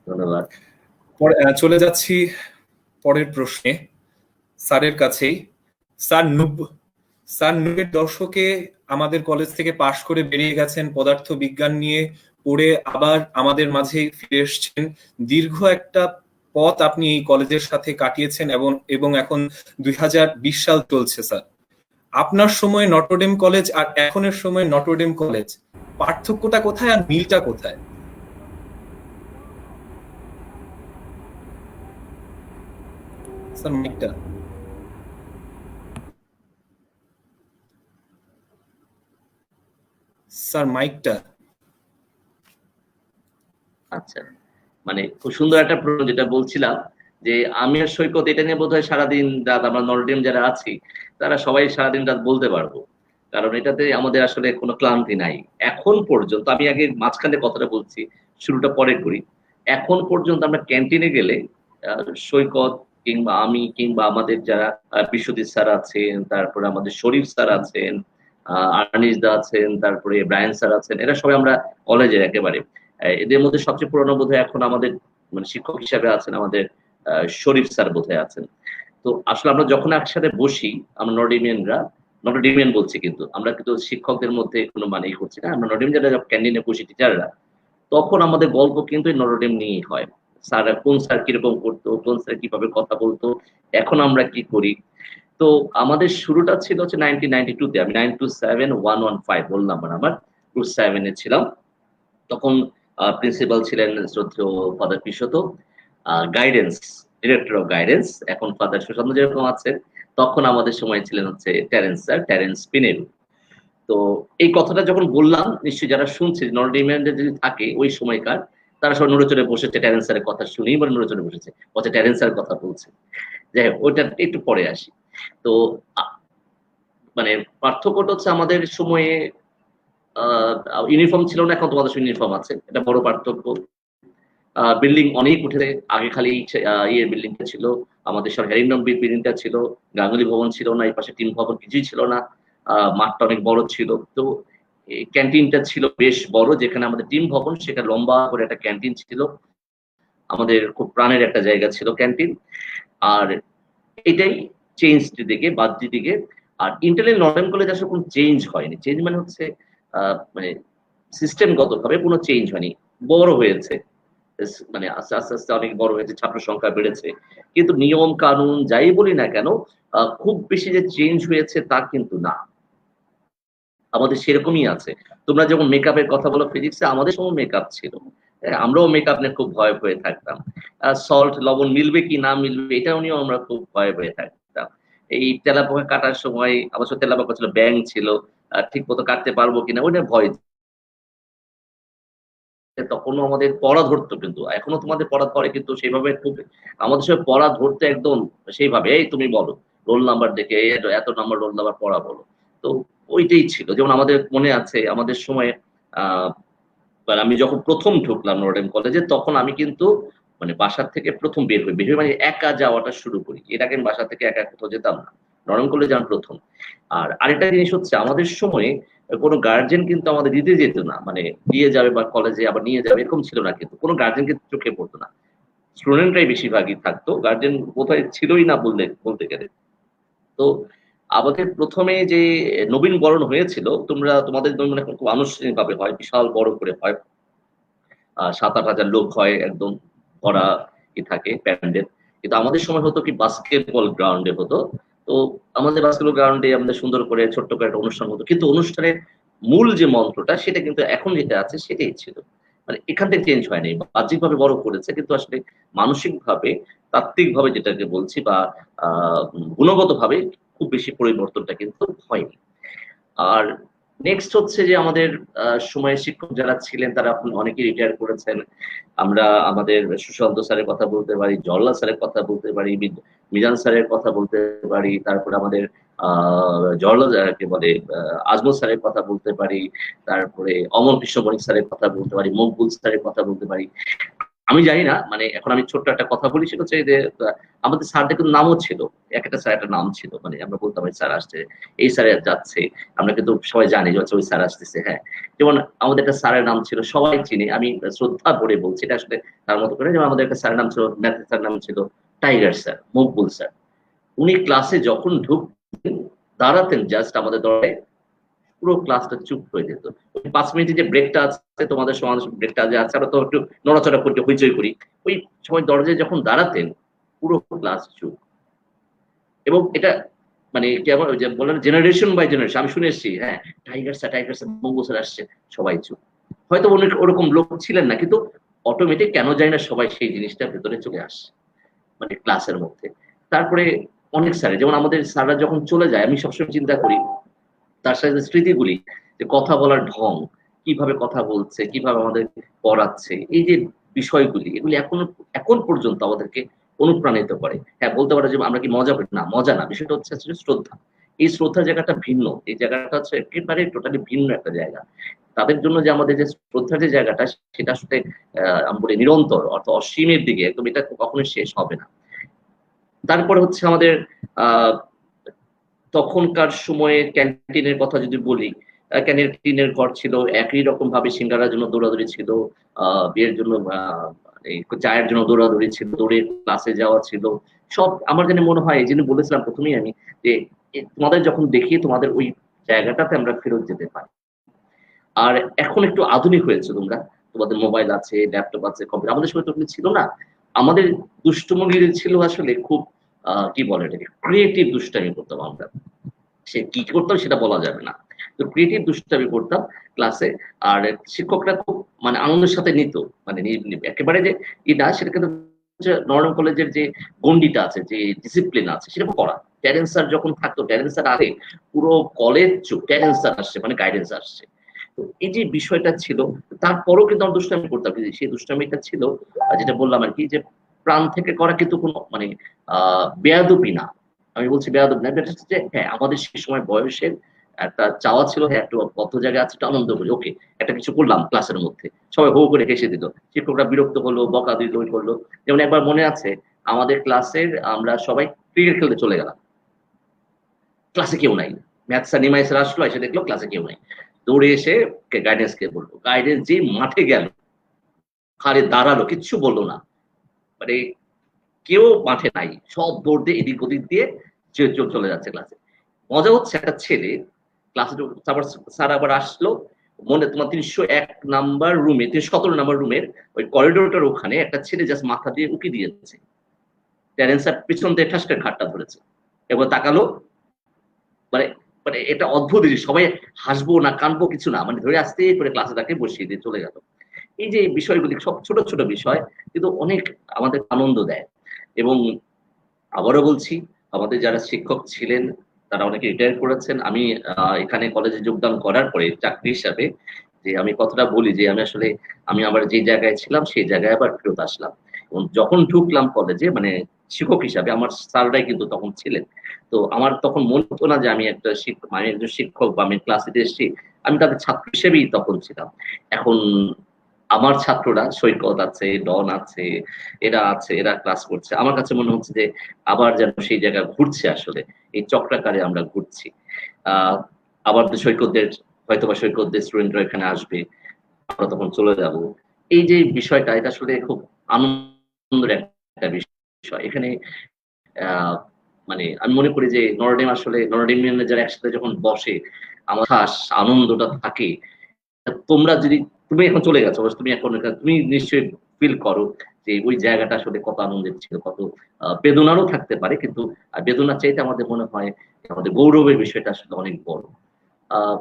[SPEAKER 4] ধন্যবাদ।
[SPEAKER 1] চলে যাচ্ছি পরের প্রশ্নে স্যারের কাছেই। স্যার 90-এর দশকে আমাদের কলেজ থেকে পাশ করে বেরিয়ে গেছেন, পদার্থ বিজ্ঞান নিয়ে পড়ে আবার আমাদের মাঝে ফিরে এসেছেন। দীর্ঘ একটা পথ আপনি এই কলেজের সাথে কাটিয়েছেন এবং এখন 2020 সাল চলছে। স্যার, আপনার সময় নটরডেম কলেজ আর এখনের সময় নটরডেম কলেজ, পার্থক্যটা কোথায় আর মিলটা কোথায়? স্যার মাইকটা। স্যার মাইকটা।
[SPEAKER 4] আচ্ছা, মানে খুব সুন্দর একটা প্রশ্ন যেটা বলছিলাম যে আমি আর সৈকত এটা নিয়ে বোধহয় সারাদিন রাত, আমরা নটরডেম যারা আছি তারা সবাই সারাদিন রাত বলতে পারবো, কারণ এটাতে আমাদের আসলে কোনো ক্লান্তি নাই এখন পর্যন্ত। আমি আগে মাঝখানে কথাটা বলছি, শুরুটা পরে করি। এখন পর্যন্ত আমরা ক্যান্টিনে গেলে সৈকত কিংবা আমি কিংবা আমাদের যারা বিশ্বজিৎ স্যার আছেন, তারপরে আমাদের শরীফ স্যার আছেন, আনিস দা আছেন, তারপরে ব্রায়ান স্যার আছেন, এরা সবাই আমরা কলেজের একেবারে। এদের মধ্যে সবচেয়ে পুরনো বোধহয় এখন আমাদের মানে শিক্ষক হিসাবে আছেন আমাদের শরীফ স্যার বোধহয় আছেন। তো আসলে আমরা যখন একসাথে বসি, আমরা নটরডেমিয়ান বলছি, কিন্তু আমরা কিন্তু শিক্ষকদের মধ্যে কোনো মানেই করছি না, আমরা নটরডেম যারা ক্যান্টিনে বসি টিচাররা, তখন আমাদের গল্প কিন্তু নটরডেম নিয়েই হয়। স্যার কোন স্যার কিরকম করতো, কোন স্যার কিভাবে কথা বলতো, এখন আমরা কি করি। তো আমাদের শুরুটা ছিল হচ্ছে 1992-তে, আমি 927-115 রোল নাম্বার আমার, গ্রুপ 7-এ ছিলাম। তখন প্রিন্সিপাল ছিলেন শ্রদ্ধেয় ফাদার পিশত, গাইডেন্স ডিরেক্টর অফ গাইডেন্স এখন ফাদার সুশান্ত যেরকম আছেন, তখন আমাদের সময় ছিলেন হচ্ছে টেরেন্স স্যার, টেরেন্স পিনেরু। তো এই কথাটা যখন বললাম, নিশ্চয়ই যারা শুনছে নটরডেমিয়ানদের যদি থাকে ওই সময়কার, তারা সব নড়েচড়ে বসেছে, টেরেন্স স্যারের কথা শুনেই বলে নড়েচড়ে বসেছে, বলছে টেরেন্স স্যারের কথা বলছে। যাই হোক, ওইটা একটু পরে আসি। তো মানে পার্থক্যটা হচ্ছে আমাদের সময়ে ইউনিফর্ম ছিল না, এখন তোমাদের ইউনিফর্ম আছে, এটা বড় পার্থক্য। বিল্ডিং অনেক উঠে, আগে খালি ইয়ে বিল্ডিংটা ছিল, আমাদের সরকারি বিল্ডিংটা ছিল, গাঙ্গুলি ভবন ছিল না, এই পাশে টিম ভবন কিছুই ছিল না, মাঠটা অনেক বড় ছিল। তো ক্যান্টিনটা ছিল বেশ বড়, যেখানে আমাদের টিম ভবন সেখানে লম্বা করে একটা ক্যান্টিন ছিল, আমাদের খুব প্রাণের একটা জায়গা ছিল ক্যান্টিন। আর এটাই চেঞ্জ দিকে বাদ দিকে। আর ইন্টারনাল নটরডেম কলেজ আসলে কোনো চেঞ্জ হয়নি। চেঞ্জ মানে হচ্ছে মানে সিস্টেমগত ভাবে কোনো চেঞ্জ হয়নি, বড় হয়েছে, মানে আস্তে আস্তে আস্তে অনেক বড় হয়েছে, ছাত্র সংখ্যা বেড়েছে, কিন্তু নিয়ম কানুন যাই বলি না কেন খুব বেশি যে চেঞ্জ হয়েছে তা কিন্তু না, আমাদের সেরকমই আছে। তোমরা যেমন মেকআপের কথা বলো ফিজিক্সে, আমাদের সময় মেকআপ ছিল, আমরাও মেকআপ নিয়ে খুব ভয় পেয়ে থাকতাম। সল্ট লবণ মিলবে কি না মিলবে এটাও নিয়েও আমরা খুব ভয় পেয়ে থাকতাম। এই তেলাপোকা কাটার সময় অবশ্য তেলাপোকা ছিল, ব্যাঙ ছিল, ঠিক মতো কাটতে পারবো কিনা ওইটা ভয়। তখনও আমাদের পড়া ধরতো, কিন্তু এখনো তোমাদের পড়া ধরে, কিন্তু সেইভাবে খুব আমাদের সময় পড়া ধরতে একদম সেইভাবে, এই তুমি বলো রোল নাম্বার দেখে এত নাম্বার রোল নাম্বার পড়া বলো। তো ওইটাই ছিল। যেমন আমাদের মনে আছে আমাদের সময় মানে আমি যখন প্রথম ঢুকলাম নটরডেম কলেজে, তখন আমি কিন্তু মানে বাসার থেকে প্রথম বের হই মানে একা যাওয়াটা শুরু করি। এর আগে আমি বাসা থেকে একা কোথাও যেতাম না, নটরডেম কলেজে আমি প্রথম। আর আরেকটা জিনিস হচ্ছে আমাদের সময়ে কোনো গার্জেন কিন্তু আমাদের দিতে যেত না, মানে দিয়ে যাবে বা কলেজে আবার নিয়ে যাবে এরকম ছিল না, কিন্তু কোনো গার্জেন কিন্তু চোখে পড়তো না, স্টুডেন্টরাই বেশিরভাগই থাকতো, গার্জেন কোথায় ছিলই না বলতে গেলে। তো আমাদের প্রথমে যে নবীন বরণ হয়েছিল, তোমাদের নবীন এখন খুব আনুষ্ঠানিক ভাবে হয়, বিশাল বড় করে হয়, 7-8 হাজার লোক হয়, একদম ভরা থাকে প্যান্ডেল। কিন্তু আমাদের সময় হতো কি বাস্কেটবল গ্রাউন্ডে হতো। তো আমাদের বাস্কেটবল গ্রাউন্ডে আমাদের সুন্দর করে ছোট্ট করে একটা অনুষ্ঠান হতো, কিন্তু অনুষ্ঠানের মূল যে মন্ত্রটা সেটা কিন্তু এখন যেটা আছে সেটাই ছিল, মানে এখান থেকে চেঞ্জ হয়নি। বাহ্যিকভাবে বড় করেছে, কিন্তু আসলে মানসিকভাবে তাত্ত্বিকভাবে যেটাকে বলছি বা গুণগতভাবে খুব বেশি পরিবর্তনটা কিন্তু হয়নি। আর নেক্সট হচ্ছে যে আমাদের সময়ের শিক্ষক যারা ছিলেন তারা এখন অনেকেই রিটায়ার করেছেন। আমরা আমাদের সুশান্ত স্যারের কথা বলতে পারি, জল্লা স্যারের কথা বলতে পারি, মিজান স্যারের কথা বলতে পারি, তারপরে আমাদের জল্লা কে বলে আজমল স্যারের কথা বলতে পারি, তারপরে অমর কৃষ্ণ বণিক স্যারের কথা বলতে পারি, মকবুল স্যারের কথা বলতে পারি। আমি জানি না, মানে এখন আমি ছোট্ট একটা কথা বলি, সেটা হচ্ছে যে আমাদের স্যারদের কিন্তু নামও ছিল, একটা স্যার একটা নাম ছিল, মানে আমরা বলতাম এই স্যার আসছে, এই স্যার যাচ্ছে, আমরা কিন্তু সবাই জানি যে ওই স্যার আসতেছে। হ্যাঁ, যেমন আমাদের একটা স্যারের নাম ছিল, সবাই চিনি, আমি শ্রদ্ধা করে বলছি এটা আসলে তার মতো করে, যেমন আমাদের একটা স্যারের নাম ছিল, ম্যাথের স্যার নাম ছিল টাইগার স্যার, মকবুল স্যার। উনি ক্লাসে যখন ঢুকতেন, দাঁড়াতেন জাস্ট আমাদের দলে, পুরো ক্লাসটা চুপ হয়ে যেত। 5 মিনিটের যে ব্রেকটা আছে, তোমাদের সমাজ ব্রেকটা যে আছে, আমরা তো একটু নড়াচড়া করতে হইচই করি, ওই সময় দরজায় যখন দাঁড়াতেন পুরো ক্লাস চুপ। এবং এটা মানে কেমন ওই যে বললেন জেনারেশন বাই জেনারেশন, আমি শুনে এসেছি, হ্যাঁ টাইগার স্যার মঙ্গল স্যার আসছে, সবাই চুপ। হয়তো অনেক ওরকম লোক ছিলেন না, কিন্তু অটোমেটিক কেন যায় না সবাই সেই জিনিসটা ভেতরে চলে আসে মানে ক্লাসের মধ্যে। তারপরে অনেক স্যার, যেমন আমাদের স্যাররা যখন চলে যায়, আমি সবসময় চিন্তা করি তার সাথে স্মৃতিগুলি, যে কথা বলার ঢং, কিভাবে কথা বলছে, কিভাবে আমাদের পড়াচ্ছে, এই যে বিষয়গুলি, এগুলি এখন পর্যন্ত আমাদেরকে অনুপ্রাণিত করে। হ্যাঁ, বলতে পারো যে আমরা কি মজা পাই না, মজা না, বিষয়টা হচ্ছে আসলে শ্রদ্ধা। এই শ্রদ্ধা জায়গাটা ভিন্ন, এই জায়গাটা হচ্ছে একেবারে টোটালি ভিন্ন একটা জায়গা। তাদের জন্য যে আমাদের যে শ্রদ্ধার যে জায়গাটা, সেটা আসলে আমরা বলি নিরন্তর, অর্থাৎ অসীমের দিকে একদম, এটা কখনোই শেষ হবে না। তারপরে হচ্ছে আমাদের আহ তখনকার সময়ে ক্যান্টিনের কথা যদি বলি, ক্যান্টিনের ঘর ছিল, একই রকম ভাবে সিঙ্গারার জন্য দৌড়াদৌড়ি ছিল, বিয়ের জন্য চায়ের জন্য দৌড়াদৌড়ি ছিল, দৌড়ে ক্লাসে যাওয়া ছিল, সব আমার জানি মনে হয়, এই জন্য বলেছিলাম প্রথমেই আমি যে তোমাদের যখন দেখি তোমাদের ওই জায়গাটাতে আমরা ফেরত যেতে পারি। আর এখন একটু আধুনিক হয়েছে তোমরা, তোমাদের মোবাইল আছে, ল্যাপটপ আছে, কম্পিউটার, আমাদের সময় তো ছিল না। আমাদের দুষ্টুমগিরি ছিল আসলে খুব কি বলে এটাকে, ক্রিয়েটিভ দুষ্টামি করতাম আমরা, সে কি করতাম সেটা বলা যাবে না, তো ক্রিয়েটিভ দুষ্টামি করতাম ক্লাসে। আর শিক্ষকরা খুব মানে আনন্দের সাথে নিত, মানে একেবারে যে না, সেটা কিন্তু নর্মাল কলেজের যে গন্ডিটা আছে, যে ডিসিপ্লিন আছে, সেটা করা। ট্যালেন্ট স্যার যখন থাকতো, ট্যালেন্ট স্যার আগে পুরো কলেজ চুপ, ট্যালেন্ট স্যার আসছে মানে গাইডেন্স আসছে। তো এই যে বিষয়টা ছিল, তারপরও কিন্তু আমরা দুষ্টামি করতাম, কিন্তু সেই দুষ্টামিটা ছিল যেটা বললাম আর কি, যে প্রাণ থেকে করা, কিন্তু কোনো মানে বেয়াদবি না। আমি বলছি বেয়াদব না, যে হ্যাঁ আমাদের সেই সময় বয়সের একটা চাওয়া ছিল, হ্যাঁ একটু বদ্ধ জায়গায় আছে, একটু আনন্দ করি, ওকে একটা কিছু করলাম ক্লাসের মধ্যে, সবাই হো করে হেসে দিল, শিক্ষকরা বিরক্ত হলো, বকা দিল, ওই করলো। যেমন একবার মনে আছে, আমাদের ক্লাসের আমরা সবাই ক্রিকেট খেলতে চলে গেলাম, ক্লাসে কেউ নাই, ম্যাথ স্যার নিমাই স্যার আসলো, এসে দেখলো ক্লাসে কেউ নাই, দৌড়ে এসে গাইডেন্স কে বললো, গাইডেন্স যে মাঠে গেল, খালি দাঁড়ালো, কিচ্ছু বললো না, মানে কেউ মাঠে নাই, সব দৌড় দিয়ে এদিক ওদিক দিয়ে চলে যাচ্ছে ক্লাসে। মজা হচ্ছে, একটা ছেলে ক্লাসে, তারপর স্যার আবার আসলো, মনে তোমার 301 নাম্বার রুমে, 317 নাম্বার রুমের ওই করিডোরটার ওখানে একটা ছেলে জাস্ট মাথা দিয়ে উকি দিয়েছে, ট্যালেন্ট স্যার পিছন দিয়ে ঠাস করে ঘাটটা ধরেছে, এবার তাকালো, মানে মানে এটা অদ্ভুত জিনিস, সবাই হাসবো না কানবো কিছু না, মানে ধরে আসতে করে ক্লাসে তাকে বসিয়ে দিয়ে চলে গেল। এই যে বিষয়গুলি সব ছোট ছোট বিষয় কিন্তু অনেক আমাদের আনন্দ দেয়। এবং আবারও বলছি, আমাদের যারা শিক্ষক ছিলেন তারা অনেকে রিটায়ার করেছেন। আমি এখানে কলেজে যোগদান করার পরে চাকরি হিসাবে যে আমি কথাটা বলি যে আমি আবার যে জায়গায় ছিলাম সেই জায়গায় আবার ফেরত আসলাম। এবং যখন ঢুকলাম কলেজে মানে শিক্ষক হিসাবে আমার স্যাররাই কিন্তু তখন ছিলেন। তো আমার তখন মনে হতো না যে আমি আমি একজন শিক্ষক বা আমি ক্লাস নিতে এসেছি। আমি তাদের ছাত্র হিসেবেই তখন ছিলাম। এখন আমার ছাত্ররা সৈকত আছে, ডন আছে, এরা ক্লাস করছে। আমার কাছে মনে হচ্ছে যে আবার যেন সেই জায়গায় ঘুরছে আসলে। এই চক্রাকারে আমরা ঘুরছি। আহ আবার তো সৈকতদের স্টুডেন্টরা এখানে আসবে। আমরা তখন চলে যাব। এই যে বিষয়টা এটা আসলে খুব আনন্দের একটা বিষয়। এখানে আহ মানে আমি মনে করি যে নরডেমিয়ানরা যারা একসাথে যখন বসে আমার আনন্দটা থাকে। তুমি এখন চলে গেছো, তুমি নিশ্চয়ই ফিল করো যে ওই জায়গাটা আসলে কত আনন্দের ছিল, কত বেদনারও থাকতে পারে, কিন্তু বেদনার চাইতে আমাদের মনে হয় আমাদের গৌরবের বিষয়টা আসলে অনেক বড়। আহ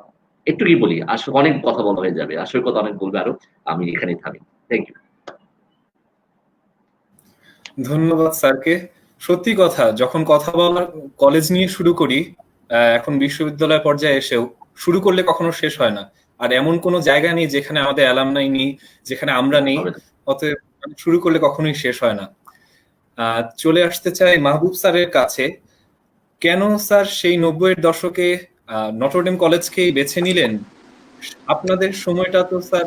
[SPEAKER 4] একটু কি বলি, আসলে অনেক কথা বলা হয়ে যাবে, আসলে কথা অনেক বলবে আরো। আমি এখানেই থামি। Thank you.
[SPEAKER 1] ধন্যবাদ স্যারকে। সত্যি কথা, যখন কথা বলার কলেজ নিয়ে শুরু করি, এখন বিশ্ববিদ্যালয় পর্যায়ে এসেও শুরু করলে কখনো শেষ হয় না। আর এমন কোনো জায়গা নেই যেখানে আমাদের অ্যালামনাই নেই, যেখানে আমরা নেই। অতএব শুরু করলে কখনোই শেষ হয় না। চলে আসতে চাই মাহবুব স্যারের কাছে। কেন স্যার সেই 90-এর দশকে নটরডেম কলেজকেই বেছে নিলেন? আপনাদের সময়টা তো স্যার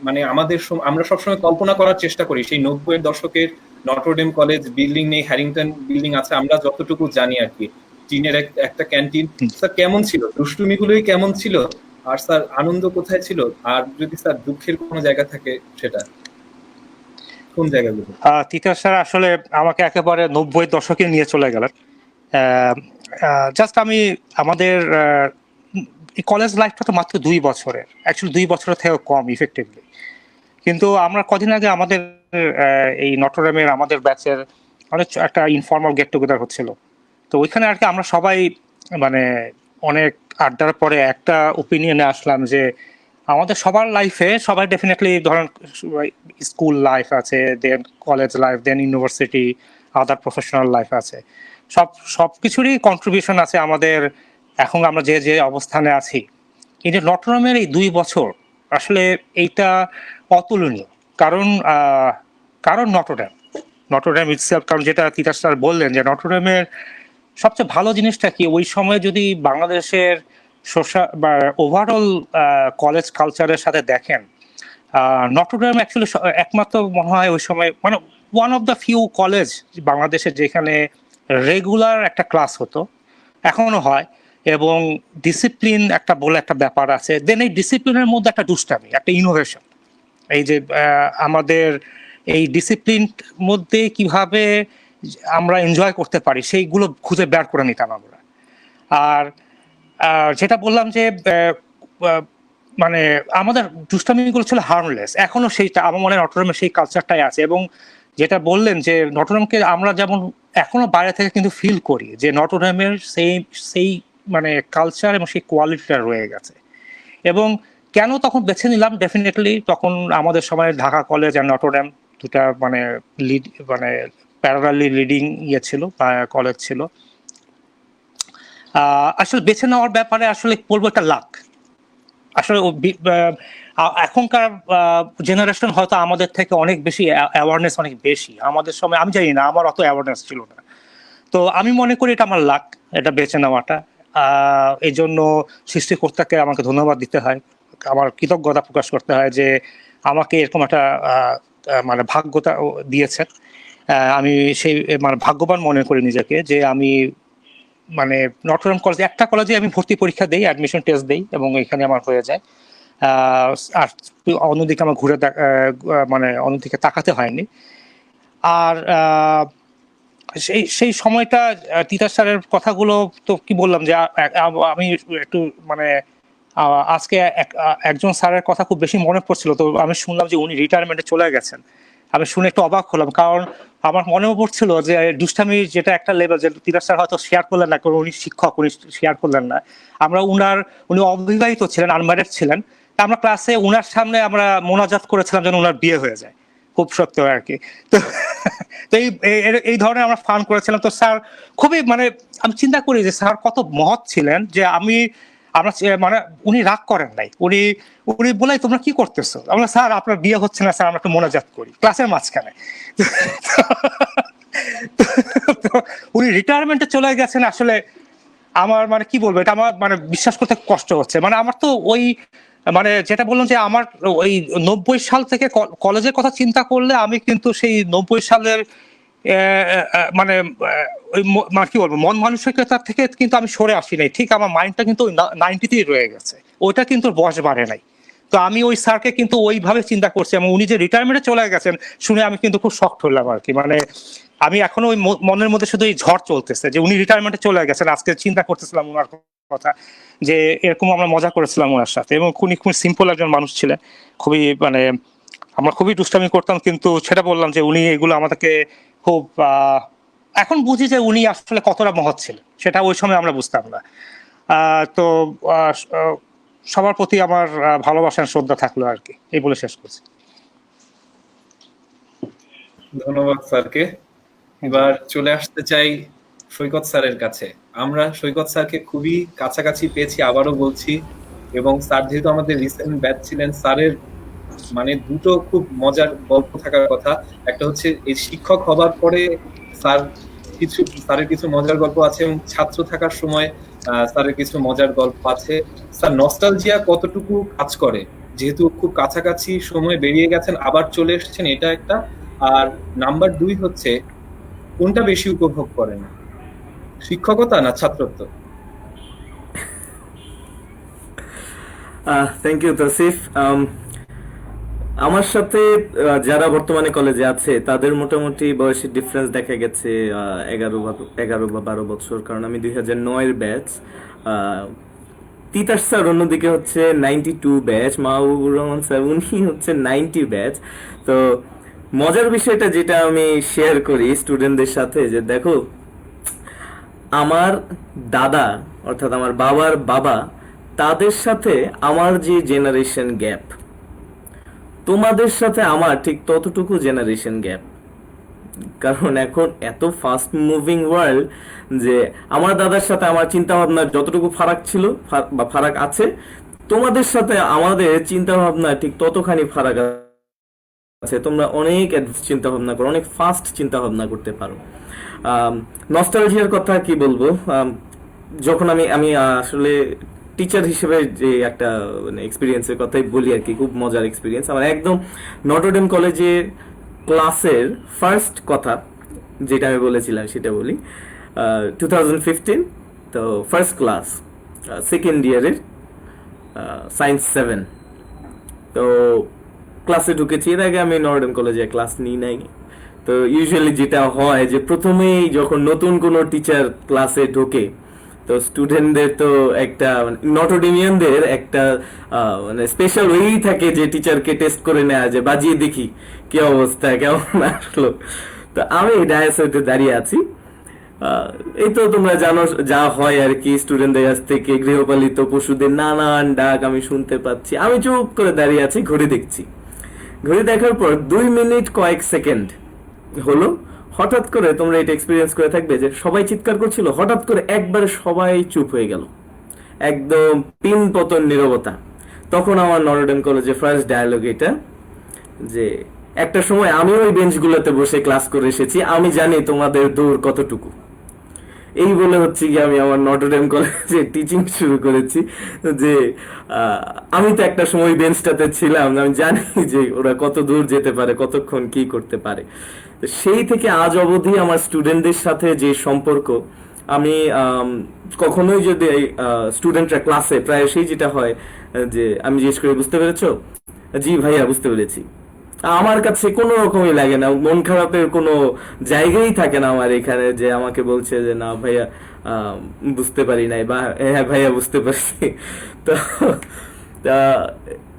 [SPEAKER 1] মানে আমরা সবসময় কল্পনা করার চেষ্টা করি সেই 90-এর দশকের নটরডেম কলেজ বিল্ডিং নেই, হ্যারিংটন বিল্ডিং আছে, আমরা যতটুকু জানি আর কি। টিনের একটা ক্যান্টিন। স্যার কেমন ছিল? দুষ্টুমিগুলোই কেমন ছিল? আর স্যার আনন্দ কোথায় ছিল? আর যদি স্যার দুঃখের কোনো জায়গা থাকে সেটা কোন জায়গাগুলো?
[SPEAKER 6] তিতাস স্যার আসলে আমাকে একেবারে 90-এর দশকে নিয়ে চলে গেলেন। জাস্ট আমাদের কলেজ লাইফটা তো মাত্র 2 বছরের, অ্যাকচুয়ালি 2 বছরের থেকেও কম ইফেক্টিভলি। কিন্তু আমরা কদিন আগে আমাদের এই নটরডেমের আমাদের ব্যাচের অনেক একটা ইনফর্মাল গেট টুগেদার হচ্ছিল। তো ওইখানে আর কি আমরা সবাই মানে অনেক আড্ডার পরে একটা ওপিনিয়নে আসলাম যে আমাদের সবার লাইফে সবাই ডেফিনেটলি ধরেন স্কুল লাইফ আছে, দেন কলেজ লাইফ, দেন ইউনিভার্সিটি, আদার প্রফেশনাল লাইফ আছে, সব কিছুরই কন্ট্রিবিউশন আছে আমাদের এখন আমরা যে অবস্থানে আছি। কিন্তু নটরডেমের এই 2 বছর আসলে এইটা অতুলনীয়। কারণ নটরডেম ইটসেলফ, কারণ যেটা তিতাস স্যার বললেন যে নটরডেমের সবচেয়ে ভালো জিনিসটা কি, ওই সময় যদি বাংলাদেশের সোশ্যাল বা ওভারঅল কলেজ কালচারের সাথে দেখেন, নটরডেম অ্যাকচুয়ালি একমাত্র মনে হয় ওই সময় মানে one of the few college বাংলাদেশে যেখানে রেগুলার একটা ক্লাস হতো, এখনো হয়, এবং ডিসিপ্লিন একটা ব্যাপার আছে। দেন এই ডিসিপ্লিনের মধ্যে একটা দুষ্টামি, একটা ইনোভেশন, এই যে আমাদের এই ডিসিপ্লিন মধ্যে কিভাবে আমরা এনজয় করতে পারি সেইগুলো খুঁজে বের করে নিতাম আমরা। আর যেটা বললাম যে মানে আমাদের দুষ্টামিগুলো ছিল হার্মলেস, এখনো সেইটা আমার মনে হয় নটরডেমের সেই কালচারটাই আছে। এবং যেটা বললেন যে নটরডেমকে আমরা যেমন এখনো বাইরে থেকে কিন্তু ফিল করি যে নটরডেমের সেই মানে কালচার এবং সেই কোয়ালিটিটা রয়ে গেছে। এবং কেন তখন বেছে নিলাম, ডেফিনেটলি তখন আমাদের সময় ঢাকা কলেজ আর নটরডেম দুটা মানে প্যারালালি লিডিং ছিল, কলেজ ছিল। আসলে বেছে নেওয়ার ব্যাপারে আসলে বলবো একটা লাক। আসলে এখনকার জেনারেশন হয়তো আমাদের থেকে অনেক বেশি অ্যাওয়ারনেস, অনেক বেশি। আমাদের সময় আমি জানি না, আমার অত অ্যাওয়ারনেস ছিল না। তো আমি মনে করি এটা আমার লাক, এটা বেছে নেওয়াটা। এই জন্য সৃষ্টিকর্তাকে আমাকে ধন্যবাদ দিতে হয়, আমার কৃতজ্ঞতা প্রকাশ করতে হয় যে আমাকে এরকম একটা মানে ভাগ্যতা দিয়েছেন। আমি সেই মানে ভাগ্যবান মনে করি নিজেকে যে আমি মানে নটরডেম কলেজে একটা কলেজে আমি ভর্তি পরীক্ষা দেই, অ্যাডমিশন টেস্ট দেই এবং এখানে আমার হয়ে যায়। আর অন্যদিকে আমার মানে অন্যদিকে তাকাতে হয়নি। আর সেই সময়টা তিতাস স্যারের কথাগুলো তো কি বললাম যে আমি একটু মানে আজকে একজন স্যারের কথা খুব বেশি মনে পড়ছিল, তো আমি শুনলাম যে উনি রিটায়ারমেন্টে চলে গেছেন। আমি শুনে একটু অবাক হলাম, কারণ আমার মনেও পড়ছিল যে দুষ্টামি যেটা একটা লেভেল, যে তিতাস স্যার হয়তো শেয়ার করলেন না, কারণ উনি শিক্ষক, উনি শেয়ার করলেন না। উনি অবিবাহিত ছিলেন, আনম্যারিড ছিলেন, তা আমরা ক্লাসে উনার সামনে আমরা মোনাজাত করেছিলাম যেন উনার বিয়ে হয়ে যায়, খুব সত্য আর কি। তো তো এই ধরনের আমরা ফান করেছিলাম। তো স্যার খুবই মানে আমি চিন্তা করি যে স্যার কত মহৎ ছিলেন, যে আমরা মানে উনি রাগ করেন নাই, উনি উনি বলে তোমরা কি করতেছো, আমরা স্যার আপনার বিয়ে হচ্ছে না স্যার, আমরা একটু মোনাজাত করি ক্লাসের মাঝখানে। তো উনি রিটায়ারমেন্টে চলে গেছেন, আসলে আমার মানে কি বলবো, এটা আমার মানে বিশ্বাস করতে কষ্ট হচ্ছে। মানে আমার তো ওই মানে যেটা বললাম যে আমার ওই 90 সাল থেকে কলেজের কথা চিন্তা করলে আমি কিন্তু সেই 90 সালের মানে ওই মানে কি বলবো মন মানসিকতা থেকে কিন্তু আমি সরে আসি নাই, ঠিক আমার মাইন্ডটা কিন্তু ওই 90তেই রয়ে গেছে, ওইটা কিন্তু বয়স বাড়ে নাই। তো আমি ওই স্যারকে কিন্তু ওইভাবে চিন্তা করছি, এবং উনি যে রিটায়ারমেন্টে চলে গেছেন শুনে আমি কিন্তু খুব শকড হলাম আর কি। মানে আমি এখনো ওই মনের মধ্যে শুধু এই ঝড় চলতেছে যে উনি রিটায়ারমেন্টে চলে গেছেন। আজকে চিন্তা করতেছিলাম ওনার কথা, যে এরকম আমরা মজা করেছিলাম ওনার সাথে, এবং উনি খুব সিম্পল একজন মানুষ ছিলেন, খুবই মানে আমরা খুবই দুষ্টামি করতাম, কিন্তু সেটা বললাম যে উনি এগুলো আমাদেরকে খুব এখন বুঝি যে উনি আসলে কতটা মহৎ ছিলেন, সেটা ওই সময় আমরা বুঝতাম না। তো সবার প্রতি আমার ভালোবাসা শ্রদ্ধা থাকলো আর কি, এই বলে শেষ করছি।
[SPEAKER 1] ধন্যবাদ স্যারকে। এবার চলে আসতে চাই সৈকত স্যারের কাছে। আমরা সৈকত স্যারকে খুবই কাছাকাছি পেয়েছি, আবারও বলছি, এবং স্যার যেহেতু আমাদের রিসেন্ট ব্যাচ ছিলেন, স্যারের মানে দুটো খুব মজার গল্প থাকার কথা। একটা হচ্ছে এই শিক্ষক হবার পরে স্যারের কিছু মজার গল্প আছে, এবং ছাত্র থাকার সময় স্যারের কিছু মজার গল্প আছে। স্যার নস্টালজিয়া কতটুকু কাজ করে, যেহেতু খুব কাছাকাছি সময় বেরিয়ে গেছেন আবার চলে এসেছেন, এটা একটা। আর নাম্বার 2 হচ্ছে কোনটা বেশি উপভোগ করেন, শিক্ষকতা না ছাত্রত্ব?
[SPEAKER 5] Thank you Tausif. আমার সাথে যারা বর্তমানে কলেজে আছে তাদের মোটামুটি বয়সের ডিফারেন্স দেখা গেছে 11 বা 12 বছর, কারণ আমি 2009-এর ব্যাচ। তিতাস স্যার অন্যদিকে হচ্ছে 92 ব্যাচ, মাহবুবুর রহমান স্যার উনি হচ্ছে 90 ব্যাচ। তো মজার বিষয়টা যেটা আমি শেয়ার করি স্টুডেন্টদের সাথে, যে দেখো আমার দাদা অর্থাৎ আমার বাবার বাবা, তাদের সাথে আমার যে জেনারেশন গ্যাপ, তোমাদের সাথে আমার ঠিক ততটুকু জেনারেশন গ্যাপ। কারণ এখন এত ফাস্ট মুভিং ওয়ার্ল্ড যে আমার দাদার সাথে আমার চিন্তা ভাবনার যতটুকু ফারাক ছিল বা ফারাক আছে, তোমাদের সাথে আমাদের চিন্তা ভাবনা ঠিক ততখানি ফারাক আছে। তোমরা অনেক চিন্তা ভাবনা করো, অনেক ফাস্ট চিন্তা ভাবনা করতে পারো। নস্টালজিয়ার কথা কি বলবো, যখন আমি আসলে টিচার হিসেবে যে একটা মানে এক্সপিরিয়েন্সের কথাই বলি আর কি, খুব মজার এক্সপিরিয়েন্স আমার। একদম নটরডেম কলেজে ক্লাসের ফার্স্ট কথা যেটা আমি বলেছিলাম সেটা বলি। 2015, তো ফার্স্ট ক্লাস, সেকেন্ড ইয়ারের সায়েন্স 7। তো ক্লাসে ঢুকেছি, এর আগে আমি নটরডেম কলেজে ক্লাস নিই নাই। তো ইউজুয়ালি যেটা হয় যে প্রথমেই যখন নতুন কোনো টিচার ক্লাসে ঢোকে, তো স্টুডেন্টদের তো একটা নটরডেমিয়ানদের একটা মানে স্পেশাল ওয়েই থাকে যে টিচারকে টেস্ট করে নেওয়া, যে বাজিয়ে দেখি কি অবস্থা, কেমন আসলো। তো আমি ডায়াসে দাঁড়িয়ে আছি, এই তো তোমরা জানো যা হয় আর কি, স্টুডেন্টদের কাছ থেকে গৃহপালিত পশুদের নানান ডাক আমি শুনতে পাচ্ছি। আমি চুপ করে দাঁড়িয়ে আছি, ঘড়ি দেখছি। ঘড়ি দেখার পর 2 মিনিট কয়েক সেকেন্ড হলো, হঠাৎ করে তোমরা এটা এক্সপিরিয়েন্স করে থাকবে যে সবাই চিৎকার করছিল, হঠাৎ করে একবারে সবাই চুপ হয়ে গেল, একদম পিন পতন নীরবতা। তখন আমার নটরডেম কলেজে ফার্স্ট ডায়ালগ এটা, যে একটা সময় আমি ওই বেঞ্চগুলোতে বসে ক্লাস করে এসেছি, আমি জানি তোমাদের দৌড় কতটুকু। এই বলে হচ্ছে কি আমি আমার নটরডেম কলেজে টিচিং শুরু করেছি, যে আমি তো একটা সময় বেঞ্চটাতে ছিলাম, আমি জানি যে ওরা কত দূর যেতে পারে, কতক্ষণ কি করতে পারে। সেই থেকে আজ অবধি আমার স্টুডেন্টদের সাথে যে সম্পর্ক, আমি কখনোই যদি স্টুডেন্টরা ক্লাসে প্রায়শই যেটা হয় যে আমি জিজ্ঞেস করি বুঝতে পেরেছো, জি ভাইয়া বুঝতে পেরেছি, আমার কাছে কোনো রকমই লাগে না, মন খারাপের কোনো জায়গাই থাকে না আমার এখানে, যে আমাকে বলছে যে না ভাইয়া বুঝতে পারি নাই, বা হ্যাঁ ভাইয়া বুঝতে পারছি। তো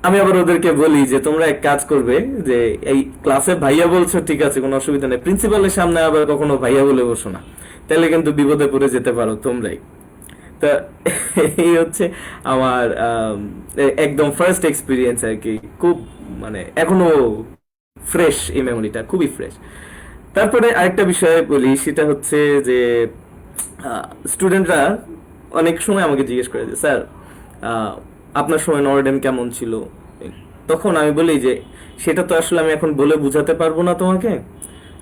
[SPEAKER 5] আমি আবার ওদেরকে বলি যে তোমরা এক কাজ করবে, যে এই ক্লাসে ভাইয়া বলছো ঠিক আছে কোনো অসুবিধা নেই, প্রিন্সিপালের সামনে আবার কখনো ভাইয়া বলে বসো না, তাহলে কিন্তু বিপদে পড়ে যেতে পারো তোমরাই। তা এই হচ্ছে আমার একদম ফার্স্ট এক্সপিরিয়েন্স আর কি। খুব মানে এখনো ফ্রেশ, এই মেমোরিটা খুবই ফ্রেশ। তারপরে আরেকটা বিষয় বলি, সেটা হচ্ছে যে স্টুডেন্টরা অনেক সময় আমাকে জিজ্ঞেস করে যে স্যার আপনার সময় নরডেম কেমন ছিল। তখন আমি বলি যে সেটা তো আসলে আমি এখন বলে বুঝাতে পারবো না তোমাকে,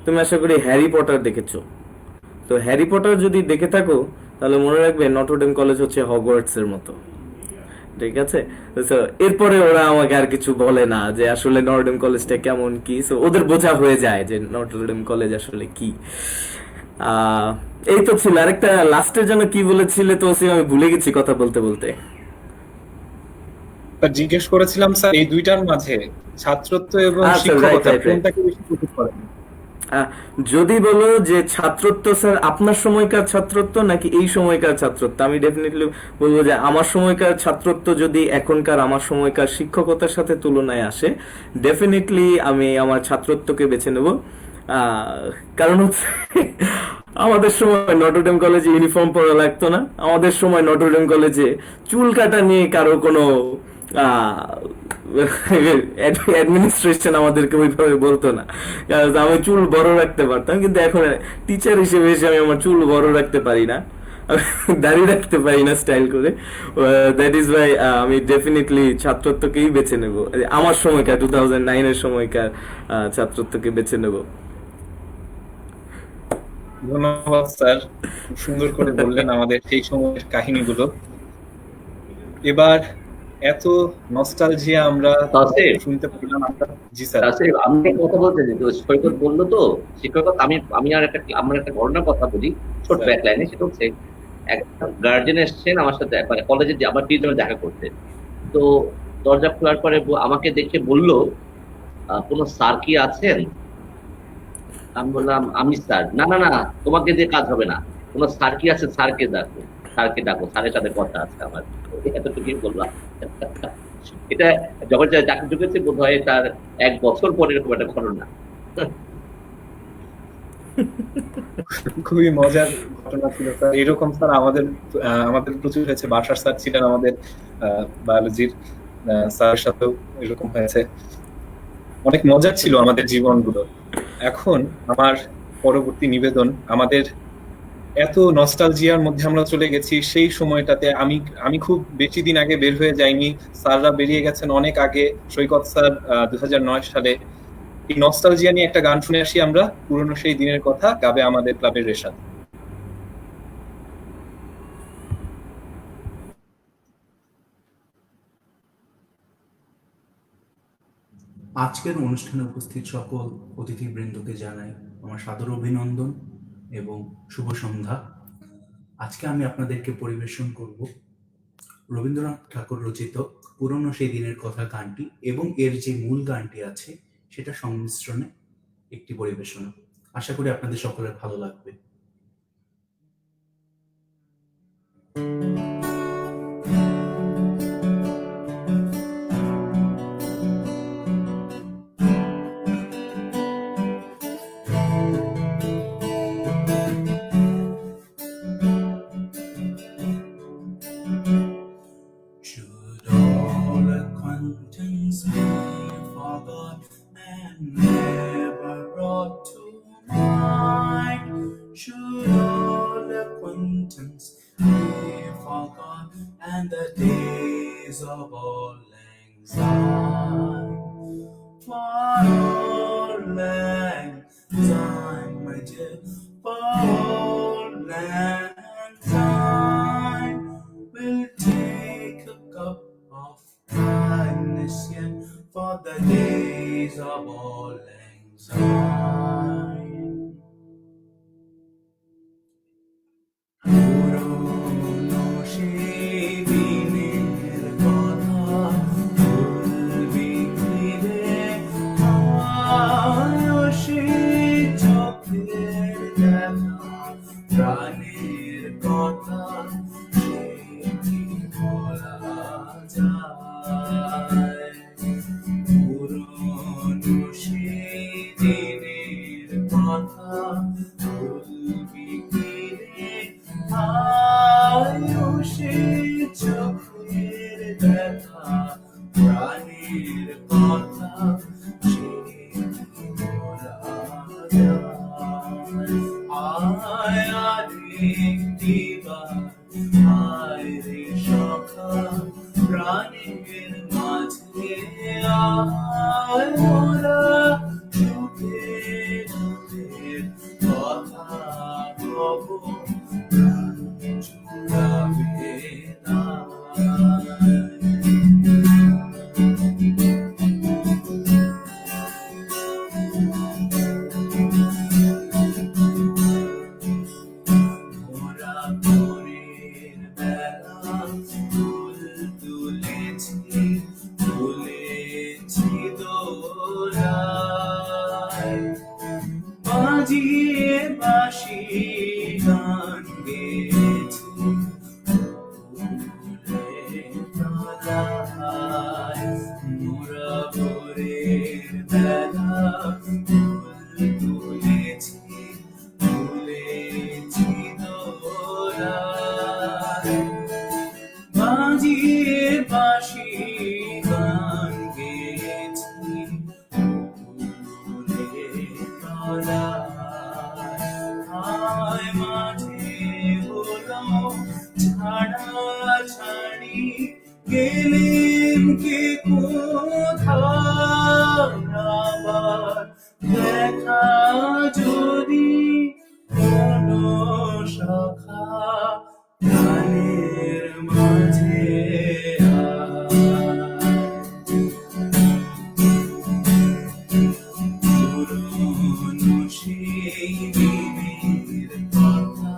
[SPEAKER 5] তুমি আশা করি হ্যারি পটার দেখেছো। তো হ্যারি পটার যদি দেখে থাকো তাহলে মনে রাখবে নটরডেম কলেজ হচ্ছে হগওয়ার্টস এর মতো, ঠিক আছে। তো এরপরে ওরা আমাকে আর কিছু বলে না যে আসলে নটরডেম কলেজটা কেমন কি, সো ওদের বোঝা হয়ে যায় যে নটরডেম কলেজ আসলে কি। এই তো ছিল। আরেকটা লাস্টের জন্য কি বলেছিলে তো ওসিম, আমি ভুলে গেছি কথা বলতে বলতে।
[SPEAKER 1] জিজ্ঞেস করেছিলাম স্যার এই দুইটার মাঝে ছাত্রত্ব এবং
[SPEAKER 5] আচ্ছা, রাইট
[SPEAKER 1] শিক্ষকতা
[SPEAKER 5] রাইট রাইট।
[SPEAKER 1] কোনটাকে বেশি উপভোগ করেন?
[SPEAKER 5] যদি বলো যে ছাত্রত্ব স্যার আপনার সময়কার ছাত্রত্ব নাকি এই সময়কার ছাত্রত্ব, আমি ডেফিনেটলি বলবো যে আমার সময়কার ছাত্রত্ব যদি এখনকার আমার সময়কার শিক্ষকতার সাথে তুলনায় আসে, ডেফিনেটলি আমি আমার ছাত্রত্বকে বেছে নেব। কারণ হচ্ছে আমাদের সময় নটরডেম কলেজে ইউনিফর্ম পরা লাগতো না। আমাদের সময় নটরডেম কলেজে চুল কাটা নিয়ে কারো কোনো অ্যাডমিনিস্ট্রেশন আমাদেরকে ওইভাবে বলতো না, কারণ আমি চুল বড় রাখতে পারতাম। কিন্তু এখন টিচার হিসেবে এসে আমি আমার চুল বড় রাখতে পারি না, দাড়ি রাখতে পারি না স্টাইল করে। দ্যাট ইজ ওয়াই আমি ডেফিনেটলি ছাত্রত্বকেই বেছে নেব, আমার সময়কার 2009 এর সময়কার ছাত্রত্বকে বেছে নেব।
[SPEAKER 1] ধন্যবাদ স্যার, খুব সুন্দর করে বললেন আমাদের সেই সময়ের কাহিনীগুলো। এবার এত নস্টালজিয়া আমরা
[SPEAKER 4] তাসিফ,
[SPEAKER 1] শুনতে পেলাম আমরা। জি স্যার।
[SPEAKER 4] তাসিফ, আমি একটা কথা বলতে চাই, তো সৈকত বললো তো শিক্ষকতা, আমি আর একটা আমার একটা ঘটনার কথা বলি ছোট্ট এক লাইনে। সেটা হচ্ছে একটা গার্জেন এসছেন আমার সাথে, মানে কলেজে আমার টিচার দেখা করতে। তো দরজা খোলার পরে আমাকে দেখে বলল কোনো স্যার কি আছেন? আমি বললাম আমি স্যার। না না না, তোমাকে দিয়ে কাজ হবে না, কোনো স্যার কি আছে, স্যারকে ডাকো, স্যারকে ডাকো, স্যারের সাথে কথা আছে আমার। এতটুকুই বললাম। এটা যখন চাকরি ঢুকেছে বোধ হয় তার 1 বছর পরে এরকম একটা ঘটনা।
[SPEAKER 1] খুবই মজার ঘটনা ছিল স্যার। এরকম স্যার আমাদের আমাদের প্রচুর হয়েছে। বাসার স্যার ছিলেন আমাদের, বায়োলজির স্যারের সাথেও এরকম হয়েছে। অনেক মজার ছিল আমাদের জীবনগুলো। এখন আমার পরবর্তী নিবেদন, আমাদের এত নস্টালজিয়ার মধ্যে আমরা চলে গেছি সেই সময়টাতে। আমি খুব বেশি দিন আগে বের হয়ে যাইনি, স্যাররা বেরিয়ে গেছেন অনেক আগে। সৈকত স্যার 2009 সালে। এই নস্টালজিয়া নিয়ে একটা গান শুনে আসি আমরা, পুরনো সেই দিনের কথা গাবে আমাদের ক্লাবের রেশাদ।
[SPEAKER 3] আজকের অনুষ্ঠানে উপস্থিত সকল অতিথিবৃন্দকে জানাই আমার সাদর অভিনন্দন এবং শুভ সন্ধ্যা। আজকে আমি আপনাদেরকে পরিবেশন করব রবীন্দ্রনাথ ঠাকুর রচিত পুরনো সেই দিনের কথা গানটি এবং এর যে মূল গানটি আছে সেটা সংমিশ্রণে একটি পরিবেশনা। আশা করি আপনাদের সকলের ভালো লাগবে। Should all acquaintance be forgot and never brought to mind? Should all acquaintance be forgot and the days of all lang syne? For all lang syne, my dear, for all lang syne, we'll take a cup of kindness yet for the days of all lang syne. পুরনো সেই দিনের কথা ভুলবি কি রে, আয়ো সেই চোখের দেখা প্রাণের কথা, সে কি বলা যায়? পুরনো সেই দিনের কথা ভুলবি কি রে, আয়ুষ আয় আরেকটিবার, আয় রে সখা প্রাণের মাঝে আয়, মোরা সুখে দুঃখের কথা কব, প্রাণ জুড়াবে না। মোরা ভোরের বেলা ফুল তুলেছি, তুলেছি দোলায়, বাজিয়ে বাঁশি গান গেয়েছি ফুলের তলায়। মোরা ভোরের বেলা ফুল তুলেছি, তুলেছি দোলায়, বাজিয়ে বাঁশি গান গেয়েছি ফুলের তলায়। আয় মাঠে হলো ছাড়াছাড়ি, গেলেন কে কোথায়, আবার দেখা যদি কোনো সখা প্রাণের মাঝে পুরনো সেই দিনের কথা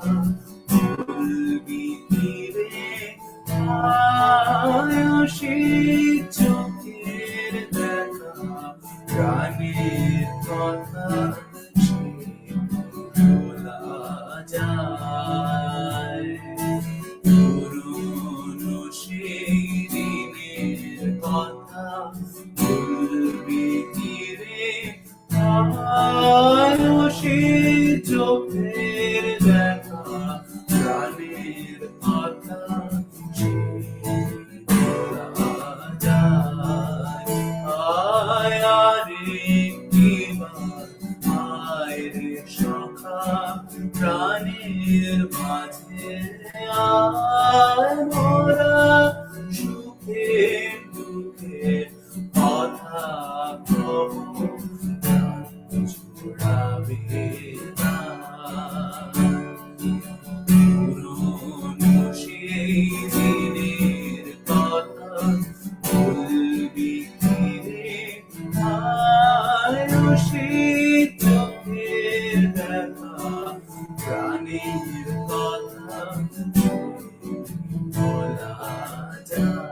[SPEAKER 3] ভুলবি কি রে, আয় সেই চোখের দেখা প্রাণের কথা সে ভোলা যায়। পুরনো সেই দিনের কথা ভুলবি কি রে, আয় সেই চোখের দেখা প্রাণের কথা সে ভোলা যায়। আয় আরেকটিবার, আয় রে সখা প্রাণের মাঝে আয়, মোরা সুখে দুঃখে কথা কব, প্রাণ জুড়াবে না। পুরনো সেই দিনের কথা ভুলবি কি রে, আয় সেই চোখের দেখা প্রাণের কথা বলা যায়।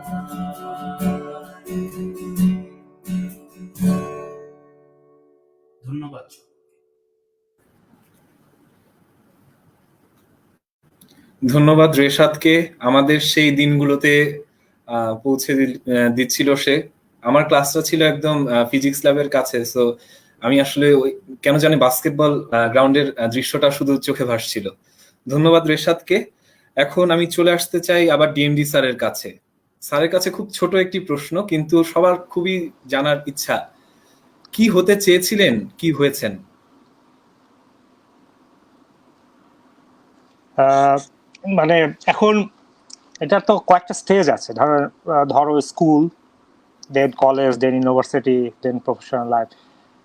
[SPEAKER 3] ধন্যবাদ।
[SPEAKER 1] ধন্যবাদ রেশাদকে, আমাদের সেই দিনগুলোতে পৌঁছে দিচ্ছিল সে। আমার ক্লাসটা ছিল একদম ফিজিক্স ল্যাবের কাছে, সো আমি আসলে কেন জানি বাস্কেটবল গ্রাউন্ডের দৃশ্যটা শুধু চোখে ভাসছিল। ধন্যবাদ রেশাদকে। এখন আমি চলে আসতে চাই আবার ডিএমডি স্যারের কাছে। স্যারের কাছে খুব ছোট একটি প্রশ্ন, কিন্তু সবার খুবই জানার ইচ্ছা, কি হতে চেয়েছিলেন, কি হয়েছেন?
[SPEAKER 6] মানে এখন এটা তো কয়েকটা স্টেজ আছে, ধরো স্কুল, দেন কলেজ, দেন ইউনিভার্সিটি, দেন প্রফেশনাল লাইফ।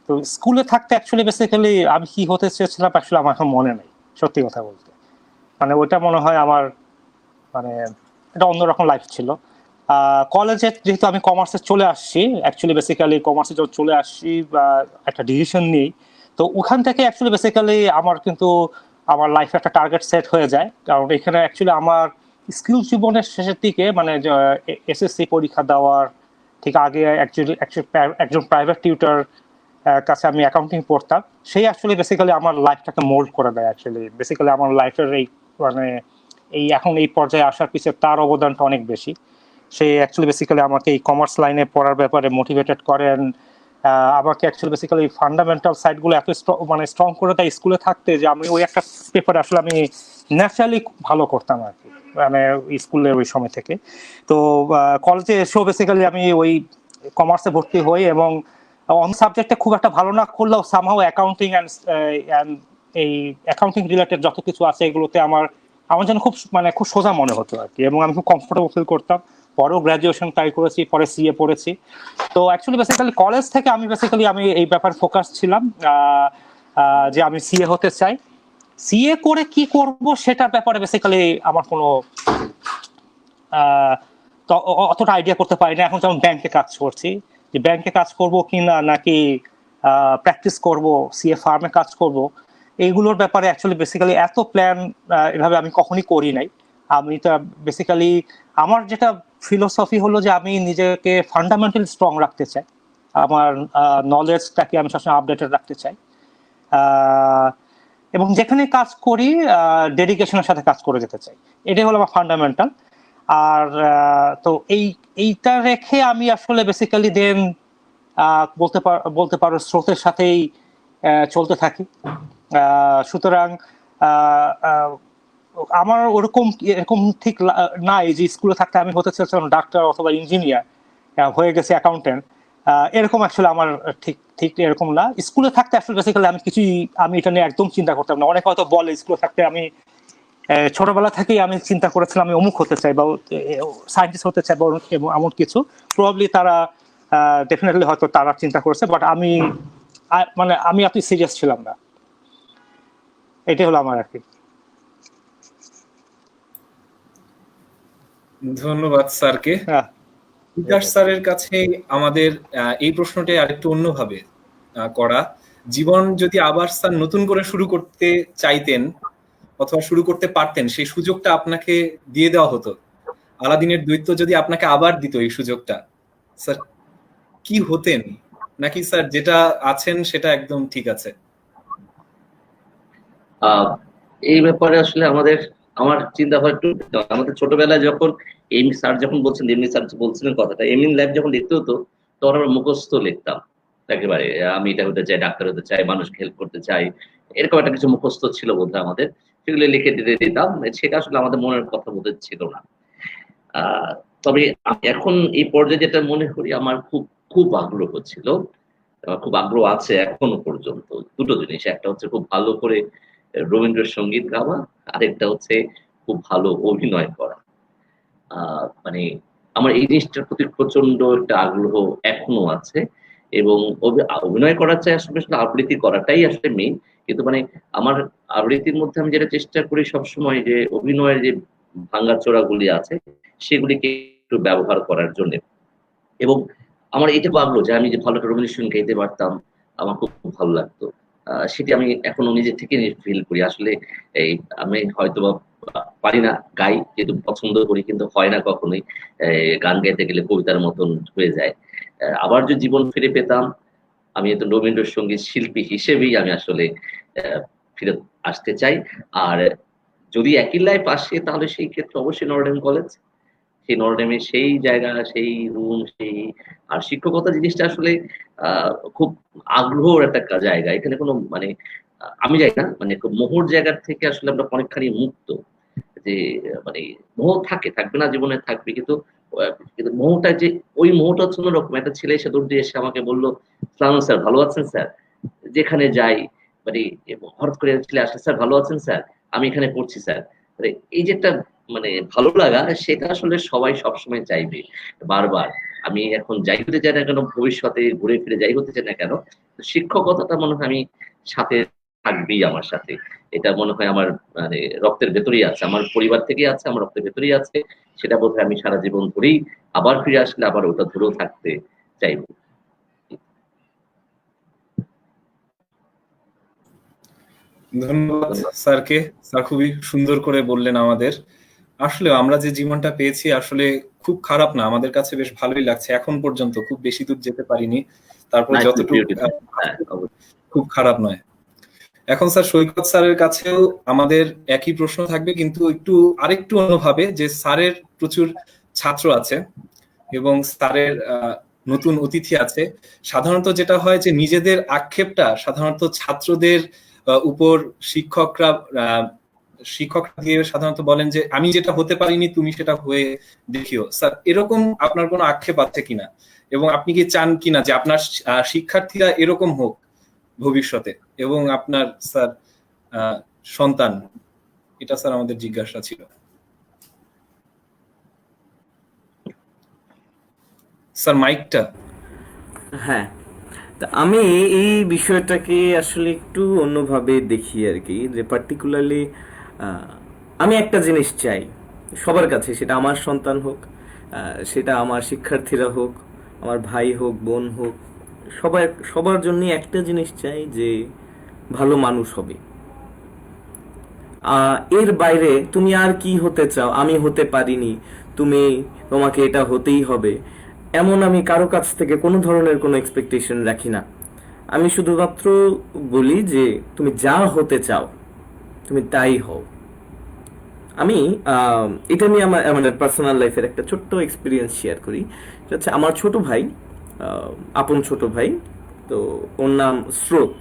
[SPEAKER 6] তো স্কুলে থাকতে অ্যাকচুয়ালি বেসিক্যালি আমি কি হতে চেয়েছিলাম আসলে আমার এখন মনে নেই, সত্যি কথা বলতে। মানে ওইটা মনে হয় আমার মানে এটা অন্যরকম লাইফ ছিল। কলেজে যেহেতু আমি কমার্সে চলে আসছি, অ্যাকচুয়ালি বেসিক্যালি কমার্সে যখন চলে আসছি একটা ডিসিশন নিই, তো ওখান থেকে অ্যাকচুয়ালি বেসিক্যালি আমার কিন্তু আমার লাইফে একটা টার্গেট সেট হয়ে যায়। কারণ এখানে অ্যাকচুয়ালি আমার স্কিল জীবনের শেষের দিকে, মানে এসএসসি পরীক্ষা দেওয়ার ঠিক আগে অ্যাকচুয়ালি একজন প্রাইভেট টিউটর কাছে আমি অ্যাকাউন্টিং পড়তাম। সেই অ্যাকচুয়ালি বেসিক্যালি আমার লাইফটাকে মোল্ড করে দেয়। অ্যাকচুয়ালি বেসিক্যালি আমার লাইফের এই মানে এই এখন এই পর্যায়ে আসার পিছনে তার অবদানটা অনেক বেশি। সে অ্যাকচুয়ালি বেসিক্যালি আমাকে এই কমার্স লাইনে পড়ার ব্যাপারে মোটিভেটেড করেন, আমাকে অ্যাকচুয়ালি বেসিক্যালি ফান্ডামেন্টাল সাইডগুলো এত স্ট্রং করে দেয় স্কুলে থাকতে, যে আমি ওই একটা পেপারে আসলে আমি ন্যাচারালি ভালো করতাম আর কি, মানে স্কুলের ওই সময় থেকে। তো কলেজে এসেও বেসিক্যালি আমি ওই কমার্সে ভর্তি হই এবং অন সাবজেক্টে খুব একটা ভালো না করলেও সামহাও অ্যাকাউন্টিং অ্যান্ড এই অ্যাকাউন্টিং রিলেটেড যত কিছু আছে এগুলোতে আমার যেন খুব সোজা মনে হতো আর কি, এবং আমি খুব কমফোর্টেবল ফিল করতাম। পরেও গ্রাজুয়েশন ট্রাই করেছি, পরে সিএ পড়েছি। তো অ্যাকচুয়ালি বেসিক্যালি কলেজ থেকে আমি এই ব্যাপারে ফোকাস ছিলাম যে আমি সিএ হতে চাই। সিএ করে কি করব সেটার ব্যাপারে বেসিক্যালি আমার কোনো অতটা আইডিয়া করতে পারি না। এখন যেমন ব্যাংকে কাজ করছি, যে ব্যাংকে কাজ করব কিনা নাকি প্র্যাকটিস করব, সিএ ফার্মে কাজ করব, এইগুলোর ব্যাপারে অ্যাকচুয়ালি বেসিক্যালি এত প্ল্যান এভাবে আমি কখনই করি নাই। আমি তো বেসিক্যালি আমার যেটা ফিলোসফি হলো যে আমি নিজেকে ফান্ডামেন্টালি স্ট্রং রাখতে চাই, আমার নলেজটাকে আমি সবসময় আপডেটেড রাখতে চাই, এবং যেখানে কাজ করি ডেডিকেশনের সাথে কাজ করে যেতে চাই। এটাই হলো আমার ফান্ডামেন্টাল। আর তো এইটা রেখে আমি আসলে বেসিক্যালি দেন বলতে পারো স্রোতের সাথেই চলতে থাকি। সুতরাং আমার এরকম ঠিক নাই যে স্কুলে থাকতে আমি হতে চাইছিলাম ডাক্তার অথবা ইঞ্জিনিয়ার, হয়ে গেছে অ্যাকাউন্টেন্ট, এরকম আসলে আমার ঠিক এরকম না। স্কুলে থাকতে আসলে বেসিক্যালি আমি এটা নিয়ে একদম চিন্তা করতাম না। অনেকে হয়তো বলে স্কুলে থাকতে আমি ছোটবেলা থেকেই আমি চিন্তা করেছিলাম আমি অমুক হতে চাই বা সায়েন্টিস্ট হতে চাই বা এমন কিছু। প্রবাবলি তারা ডেফিনেটলি হয়তো তারা চিন্তা করেছে, বাট আমি এত সিরিয়াস ছিলাম না। এটাই হলো আমার আর কি।
[SPEAKER 1] ধন্যবাদ স্যারকে। বিকাশ স্যারের কাছে আমাদের এই প্রশ্নটা আরেকটু অন্যভাবে করা, জীবন যদি আবার স্যার নতুন করে শুরু করতে চাইতেন অথবা শুরু করতে পারতেন, সেই সুযোগটা আপনাকে দিয়ে দেওয়া হতো, আলাদিনের দৈত্য যদি আপনাকে আবার দিত এই সুযোগটা, স্যার কি হতেন? নাকি স্যার যেটা আছেন সেটা একদম ঠিক আছে?
[SPEAKER 4] এই ব্যাপারে আসলে আমার চিন্তা হয় একটু, আমাদের ছোটবেলায় যখন এমনি স্যার যখন বলছেন, এমনি স্যার বলছিলেন কথাটা, এমনি লাইফ যখন লিখতে হতো তখন আমরা মুখস্থ লিখতাম একেবারে, আমি এটা হতে চাই, ডাক্তার হতে চাই, মানুষকে হেল্প করতে চাই, এরকম একটা কিছু মুখস্থ ছিল বোধহয় আমাদের, সেগুলো লিখে দিতাম। সেটা আসলে আমাদের মনের কথা বোধহয় ছিল না। তবে এখন এই পর্যায়ে যেটা মনে করি, আমার খুব আগ্রহ ছিল, খুব আগ্রহ আছে এখনো পর্যন্ত দুটো জিনিস। একটা হচ্ছে খুব ভালো করে রবীন্দ্রসঙ্গীত গাওয়া, আরেকটা হচ্ছে খুব ভালো অভিনয় করা। মানে আমার এই জিনিসটার প্রতি প্রচন্ড একটা আগ্রহ এখনো আছে, এবং অভিনয় করার চাই আসলে আবৃত্তি করাটাই আসলে মেইন। কিন্তু মানে আমার আবৃত্তির মধ্যে আমি যেটা চেষ্টা করি সবসময়, যে অভিনয়ের যে ভাঙ্গাচোরা গুলি আছে সেগুলিকে একটু ব্যবহার করার জন্য। এবং আমার এটা আগ্রহ যে আমি যে ভালো একটা রবীন্দ্রসঙ্গীত গাইতে পারতাম, আমার খুব ভালো লাগতো। সেটি আমি এখনো নিজের থেকে ফিল করি। আসলে আমি হয়তো পারি না, গাই যেহেতু পছন্দ করি, কিন্তু হয় না কখনোই। গান গাইতে গেলে কবিতার মতন হয়ে যায়। আবার যদি জীবন ফিরে পেতাম, আমি তো রবীন্দ্রসঙ্গীত শিল্পী হিসেবেই আমি আসলে ফিরে আসতে চাই। আর যদি একই লাইফ আসে, তাহলে সেই ক্ষেত্রে অবশ্যই নটরডেম কলেজ, সেই নটরডেমের সেই জায়গা, সেই রুম, সেই আর শিক্ষকতা জিনিসটা আসলে খুব আগ্রহের একটা জায়গা। এখানে কোনো মানে আমি যাই না, মানে মোহর জায়গার থেকে আসলে আমরা অনেকখানি মুক্ত। যে মানে মোহ থাকবে না, জীবনে থাকবে, কিন্তু মোহটা যে ওই মোহটা হচ্ছে অন্যরকম। একটা ছেলে এসে দৌড় দিয়ে এসে আমাকে বললো, সালাম স্যার, ভালো আছেন স্যার? যেখানে যাই মানে হঠাৎ করে ছেলে আসলে, স্যার ভালো আছেন স্যার, আমি এখানে পড়ছি স্যার। এই যে একটা মানে ভালো লাগা, সেটা আসলে সবাই সবসময় চাইবে বারবার। আমি এখন যাই হতে চাই না কেন, ভবিষ্যতে ঘুরে ফিরে যাই হতে চাই না কেন, শিক্ষকতাটা মনে হয় আমি সাথে থাকবেই আমার সাথে। এটা মনে হয় আমার মানে রক্তের ভেতরেই আছে, আমার পরিবার থেকেই আছে, আমার রক্তের ভেতরেই আছে। সেটা বোধহয় আমি সারা জীবন ধরেই আবার ফিরে আসলে আবার ওটা ধরেও থাকতে চাইবো।
[SPEAKER 1] ধন্যবাদ স্যারকে। স্যার খুবই সুন্দর করে বললেন আমাদের। আসলে আমরা যে জীবনটা পেয়েছি আসলে খুব খারাপ না, আমাদের কাছে বেশ ভালোই লাগছে এখন পর্যন্ত। খুব বেশি দূর যেতে পারিনি, তারপর যতটুকু খুব খারাপ নয়। এখন স্যার সৈকত স্যারের কাছেও আমাদের একই প্রশ্ন থাকবে, কিন্তু আরেকটু অন্যভাবে, যে স্যারের প্রচুর ছাত্র আছে এবং স্যারের নতুন অতিথি আছে। সাধারণত যেটা হয় যে নিজেদের আক্ষেপটা সাধারণত ছাত্রদের উপর শিক্ষকরা দিয়ে সাধারণত বলেন যে আমি যেটা হতে পারিনি তুমি সেটা হয়ে দেখিও। স্যার এরকম আপনার কোনো আক্ষেপ আছে কিনা? এবং আপনি কি চান কিনা যে আপনার শিক্ষার্থীরা এরকম হোক ভবিষ্যতে, এবং আপনার স্যার সন্তান? এটা স্যার আমাদের জিজ্ঞাসা ছিল। স্যার মাইকটা।
[SPEAKER 5] হ্যাঁ, তা আমি এই বিষয়টাকে আসলে একটু অন্যভাবে দেখি আর কি, যে পার্টিকুলারলি আমি একটা জিনিস চাই সবার কাছে, সেটা আমার সন্তান হোক, সেটা আমার শিক্ষার্থীরা হোক, আমার ভাই হোক, বোন হোক, সবার জন্যই একটা জিনিস চাই, যে ভালো মানুষ হবে। এর বাইরে তুমি আর কি হতে চাও, আমি হতে পারিনি, তোমাকে এটা হতেই হবে, এমন আমি কারো কাছ থেকে কোনো ধরনের কোনো এক্সপেকটেশন রাখি না। আমি শুধুমাত্র বলি যে তুমি যা হতে চাও তুমি তাই হও। আমি এটা নিয়ে আমার পার্সোনাল লাইফের একটা ছোট্ট এক্সপিরিয়েন্স শেয়ার করি। সেটা হচ্ছে আমার ছোট ভাই, আপন ছোট ভাই, তো ওর নাম স্রোত।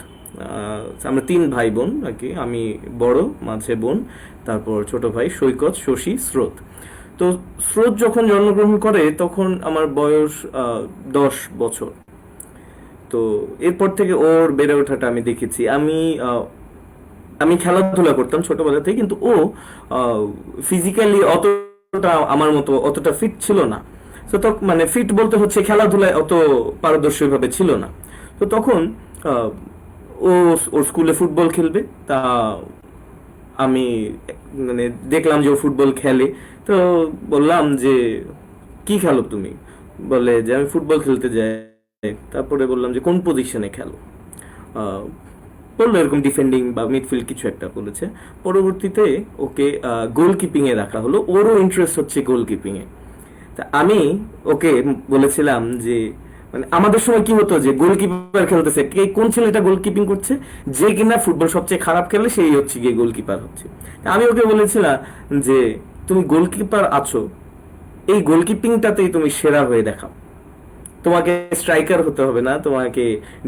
[SPEAKER 5] আমরা 3 ভাই বোন আর কি, আমি বড়, মাঝে বোন, তারপর ছোট ভাই সৈকত, শশী, স্রোত। তো স্রোত যখন জন্মগ্রহণ করে তখন আমার বয়স 10 বছর। তো এরপর থেকে ওর বেড়ে ওঠাটা আমি দেখেছি। আমি খেলাধুলা করতাম ছোটবেলাতেই, কিন্তু ও ফিজিক্যালি অতটা আমার মতো অতটা ফিট ছিল না। তো মানে ফিট বলতে হচ্ছে খেলাধুলায় অত পারদর্শী ভাবে ছিল না। তো তখন ও ওর স্কুলে ফুটবল খেলবে, তা আমি মানে দেখলাম যে ও ফুটবল খেলে। তো বললাম যে কি খেলো তুমি? বলে যে আমি ফুটবল খেলতে যাই। তারপরে বললাম যে কোন পজিশনে খেলো? বললো এরকম ডিফেন্ডিং বা মিডফিল্ড কিছু একটা বলেছে। পরবর্তীতে ওকে গোলকিপিং এ রাখা হলো, ওরও ইন্টারেস্ট হচ্ছে গোলকিপিং এ। তা আমি ওকে বলেছিলাম যে মানে আমাদের সময় কি হতো যে গোলকিপার খেলতেছে, কোন ছেলেটা গোলকিপিং করছে, যে কিনা ফুটবল সবচেয়ে খারাপ খেলে সেই হচ্ছে গিয়ে গোলকিপার হচ্ছে। আমি ওকে বলেছিলাম যে তুমি গোলকিপার আছো, এই গোলকিপিংটাতেই তুমি সেরা হয়ে দেখাও। তোমাকে স্ট্রাইকার হতে হবে না, তোমাকে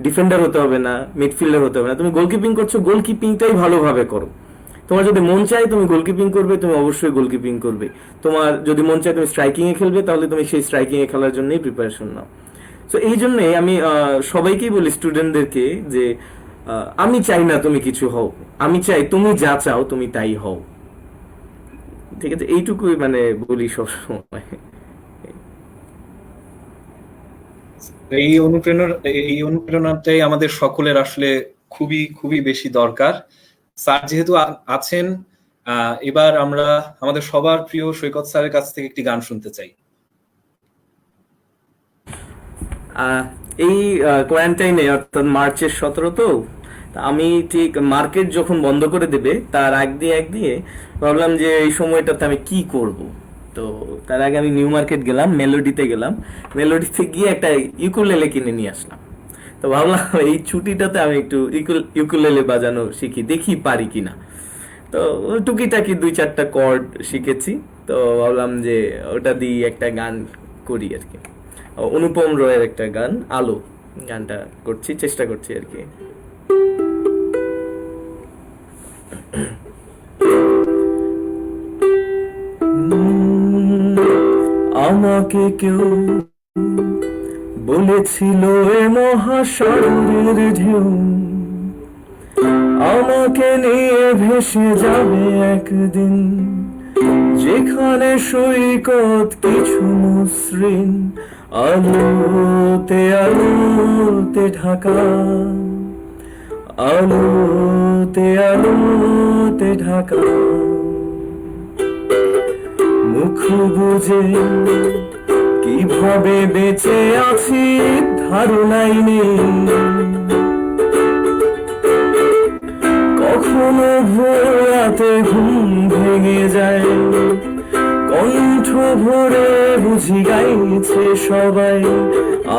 [SPEAKER 5] ডিফেন্ডার হতে হবে না, মিডফিল্ডার হতে হবে না, তুমি গোলকিপিং করছো, গোলকিপিংটাই ভালোভাবে করো। তোমার যদি মন চায় তুমি গোলকিপিং করবে, তুমি অবশ্যই গোলকিপিং করবে। তোমার যদি মন চায় তুমি স্ট্রাইকিং এ খেলবে, তাহলে তুমি সেই স্ট্রাইকিং এ খেলার জন্যই প্রিপারেশন নাও। তো এই জন্যই আমি সবাইকেই বলি, স্টুডেন্টদেরকে, যে আমি চাই না তুমি কিছু হও, আমি চাই তুমি যা চাও তুমি তাই হও। ঠিক আছে, এইটুকুই মানে বলি সবসময়।
[SPEAKER 1] এই অনুপ্রেরণাটাই আমাদের সকলের আসলে খুবই খুবই বেশি দরকার। স্যার যেহেতু আছেন, এবার আমরা আমাদের সবার প্রিয় সৈকত স্যারের কাছ থেকে একটি গান শুনতে চাই।
[SPEAKER 5] এই কোয়ারেন্টাইনে অর্থাৎ মার্চের 17, তো আমি ঠিক মার্কেট যখন বন্ধ করে দেবে তার আগ দিয়ে ভাবলাম যে এই সময়টাতে আমি কি করব। তো তার আগে আমি নিউ মার্কেট গেলাম, মেলোডিতে গেলাম, মেলোডিতে গিয়ে একটা ইউকুলেলে কিনে নিয়ে আসলাম। তো ভাবলাম এই ছুটিটাতে আমি একটু ইউকুলেলে বাজানো শিখি, দেখি পারি কিনা। তো টুকিটাকি 2-4টা কর্ড শিখেছি। তো ভাবলাম যে ওটা দিয়ে একটা গান করি আর কি। অনুপম রয়ের একটা গান আলো, গানটা চেষ্টা করছি আর কি। আমাকে কেউ বলেছিল এ মহাসাগরের ঢেউ আমাকে নিয়ে ভেসে যাবে একদিন, যেখানে সৈকত কিছু মসৃণ আলোতে আলোতে ঢাকা, আলোতে আলোতে ঢাকা। মুখ বুঝে কিভাবে বেঁচে আছি ধারণাই নেই, কখনো ভোর রাতে ঘুম ভেঙে যায়, কণ্ঠ ভরে বুঝি গাইছে সবাই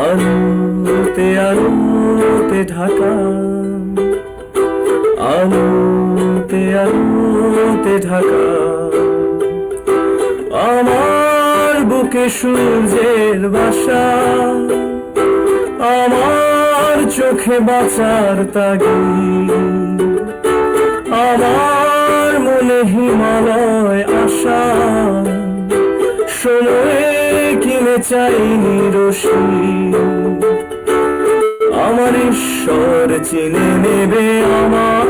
[SPEAKER 5] আলোতে আলোতে ঢাকা, আলোতে আলোতে ঢাকা। আমার বুকে সূর্যের বাসা, আমার চোখে বাঁচার তাগিদ, আমার মনে হিমালয় আশা, সময়ে কিনেছি চাইনি রশিদ, আমার ঈশ্বর চিনে নেবে আমার,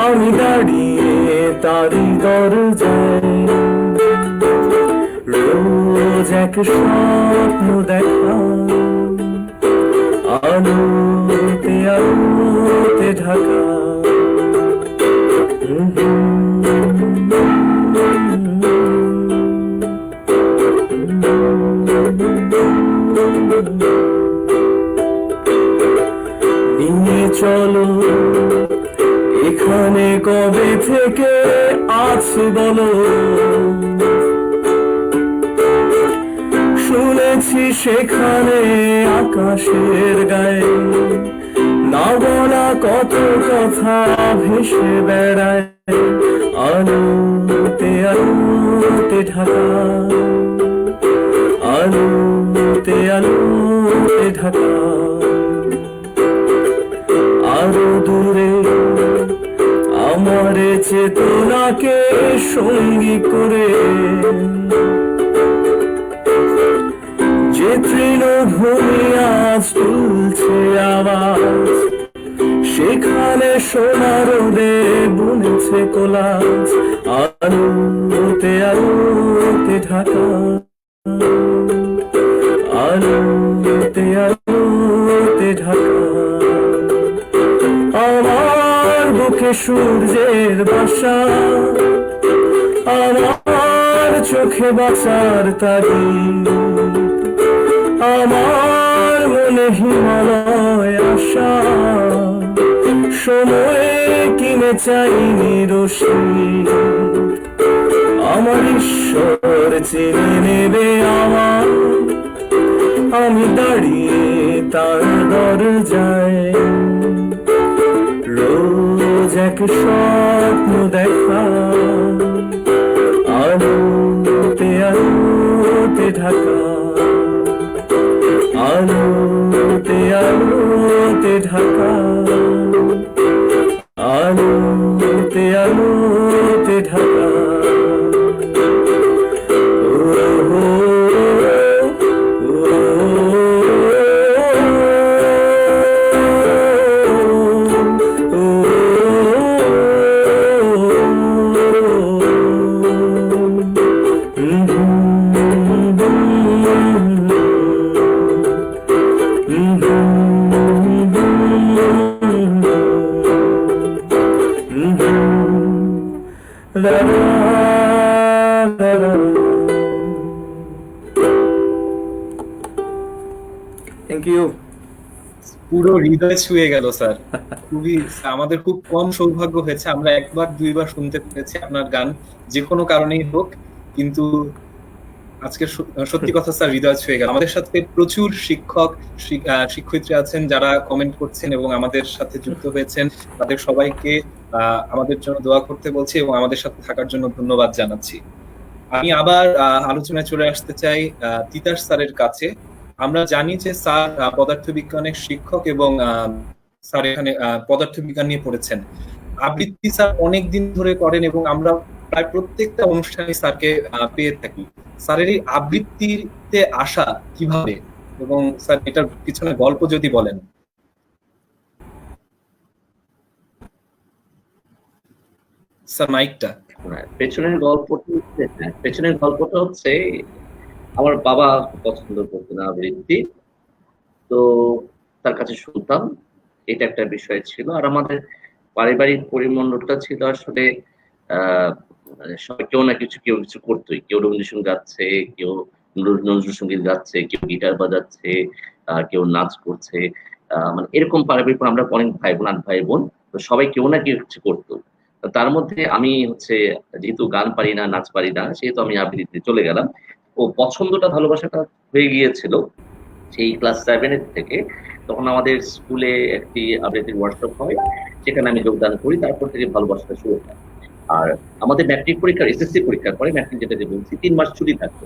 [SPEAKER 5] আমি দাঁড়িয়ে তারি দরজায়। রোজ এক স্বপ্ন দেখা, আলোতে আলোতে ঢাকা। নিয়ে চলো এখানে কবে থেকে আছে বলো, শুনেছি সেখানে আকাশের গায়ে না বলা কত কথা ভেসে বেড়ায়। আলোতে আলোতে ঢাকা, আলোতে আলোতে ঢাকা। আরো দূরে আমার চেতনাকে সঙ্গী করে যে তৃণভূমি আজ তুলছে আওয়াজ, সেখানে সোনার রোদে বুনেছে কোলাজ। আলোতে আলোতে ঢাকা, আলোতে আলোতে ঢাকা। আমার বুকে সূর্যের বাসা, আমার চোখে বাঁচার তাগিদ, আমার মনে হিমালয় আশা। সময় কিনে চাইনি রশিদ, আমার ঈশ্বর চিনে নেবে আমার, আমি দাঁড়িয়ে তার দরজায়। রোজ এক স্বপ্ন দেখা, আলোতে আলোতে ঢাকা, আলোতে আলোতে ঢাকা, আলোতে আলোতে ঢাকা। Thank you.
[SPEAKER 1] পুরো হৃদয় ছুঁয়ে গেল স্যার। খুবই, আমাদের খুব কম সৌভাগ্য হয়েছে, আমরা একবার দুইবার শুনতে পেরেছি আপনার গান, যে কোনো কারণেই হোক, কিন্তু আজকে সত্যি কথা স্যার হৃদয় ছুঁয়ে গেল। আমাদের সাথে প্রচুর শিক্ষক শিক্ষয়িত্রী আছেন যারা কমেন্ট করছেন এবং আমাদের সাথে যুক্ত হয়েছেন, তাদের সবাইকে আমাদের জন্য দোয়া করতে বলছি এবং আমাদের সাথে থাকার জন্য ধন্যবাদ জানাচ্ছি। আমি আবার আলোচনায় চলে আসতে চাই তিতাস স্যারের কাছে। আমরা জানি যে স্যার পদার্থবিজ্ঞানের শিক্ষক এবং স্যার এখানে পদার্থবিজ্ঞান নিয়ে পড়েছেন। আবৃত্তি স্যার অনেকদিন ধরে করেন এবং আমরা প্রায় প্রত্যেকটা অনুষ্ঠানে স্যারকে পেয়ে থাকি। স্যারের এই আবৃত্তিতে আসা কিভাবে, এবং স্যার এটার পিছনে গল্প যদি বলেন। স্যার মাইকটা।
[SPEAKER 4] পেছনের গল্পটা হচ্ছে আমার বাবা পছন্দ করতেন আবৃত্তি, তো তার কাছে শুনতাম, এটা একটা বিষয় ছিল। আর আমাদের পারিবারিক পরিমণ্ডলটা ছিল আসলে সবাই কেউ না কিছু কেউ কিছু করতোই। কেউ রবীন্দ্রসঙ্গীত গাচ্ছে, কেউ নজরুল সঙ্গীত গাচ্ছে, কেউ গিটার বাজাচ্ছে, কেউ নাচ করছে। মানে এরকম পারিবারিক, আমরা অনেক ভাই বোন, 8 ভাই বোন, তো সবাই কেউ না কেউ কিছু করতো। তার মধ্যে আমি হচ্ছে যেহেতু গান পারি না, নাচ পারি না, সেহেতু আমি আবৃত্তিতে চলে গেলাম। ও পছন্দটা, ভালোবাসাটা হয়ে গিয়েছিল সেই ক্লাস 7 থেকে। তখন আমাদের স্কুলে একটি আবৃত্তির ওয়ার্কশপ হয়, সেখানে আমি যোগদান করি। তারপর থেকে ভালোবাসাটা শুরু হয়। আর আমাদের ম্যাট্রিক পরীক্ষার, এসএসসি পরীক্ষার পরে, ম্যাট্রিক যেটা যে বলছি, 3 মাস ছুটি থাকতো।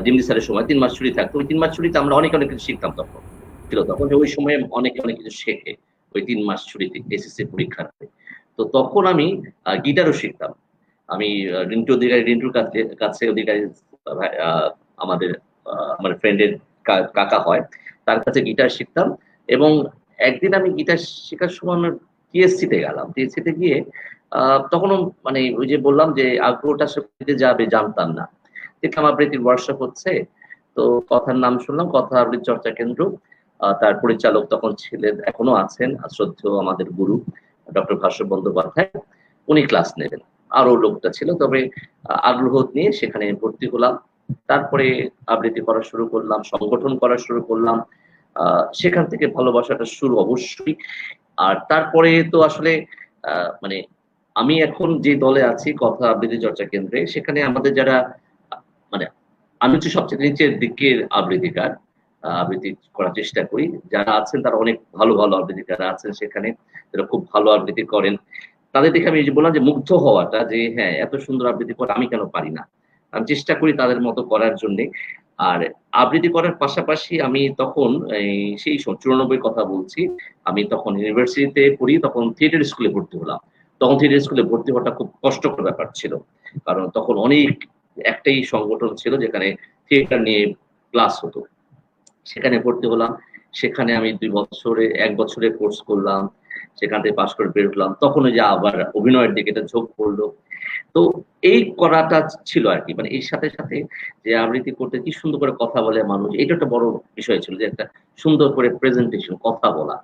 [SPEAKER 4] জিমনি স্যারের সময় 3 মাস ছুটি থাকতো। ওই 3 মাস ছুটিতে আমরা অনেক কিছু শিখতাম। তখন ছিল তখন যে ওই সময়ে অনেক কিছু শেখে ওই 3 মাস ছুটিতে এসএসসি পরীক্ষাতে। তো তখন আমি গিটারও শিখতাম। আমি রিন্টুর কাছে, অধিকারী আমাদের আমার ফ্রেন্ডের কাকা হয়, তার কাছে গিটার শিখতাম। এবং একদিন আমি গিটার শেখার সময় আমার টিএসসি তে গেলাম। টিএসসি তে গিয়ে তখনও মানে ওই যে বললাম যে আগ্রহটা আসলে যাবে জানতাম না। দেখলাম আবৃত্তির ওয়ার্কশপ হচ্ছে, তো কথার নাম শুনলাম, কথা আবৃত্তি চর্চা কেন্দ্র। তার পরিচালক তখন ছিলেন, এখনো আছেন, শ্রদ্ধেয় আমাদের গুরু ডক্টর ভাস্বর বন্দ্যোপাধ্যায়। উনি ক্লাস নেবেন, আরো লোকটা ছিল। তবে আগ্রহ নিয়ে সেখানে ভর্তি হলাম। তারপরে আবৃত্তি করা শুরু করলাম, সংগঠন করা শুরু করলাম। সেখান থেকে ভালোবাসাটা শুরু অবশ্যই। আর তারপরে তো আসলে মানে আমি এখন যে দলে আছি কথা আবৃত্তি চর্চা কেন্দ্রে, সেখানে আমাদের যারা মানে আমি হচ্ছে সবচেয়ে নিচের দিকের আবৃত্তিকার, আবৃত্তি করার চেষ্টা করি। যারা আছেন তারা অনেক ভালো ভালো আবৃত্তিকার আছেন সেখানে, যারা খুব ভালো আবৃত্তি করেন। তাদের দেখে আমি এই যে বললাম যে মুগ্ধ হওয়াটা, যে হ্যাঁ এত সুন্দর আবৃত্তি করে আমি কেন পারি না। আমি চেষ্টা করি তাদের মতো করার জন্য। আর আবৃত্তি করার পাশাপাশি আমি তখন সেই 94 কথা বলছি, আমি তখন ইউনিভার্সিটিতে পড়ি, তখন থিয়েটার স্কুলে ভর্তি হলাম। তখন থিয়েটার স্কুলে ভর্তি হওয়াটা খুব কষ্টকর ব্যাপার ছিল, কারণ তখন অনেক একটাই সংগঠন ছিল যেখানে থিয়েটার নিয়ে ক্লাস হতো। সেখানে ভর্তি হলাম। সেখানে আমি 1 বছরের কোর্স করলাম। সেখান থেকে পাশ করে বের হলাম। তখন ওই যে আবার অভিনয়ের দিকে একটা ঝোঁক পড়লো। তো এই করাটা ছিল আরকি। মানে এর সাথে, সাথে যে আবৃত্তি করতে কি সুন্দর করে কথা বলে মানুষ, এটা একটা বড় বিষয় ছিল, যে একটা সুন্দর করে প্রেজেন্টেশন, কথা বলা।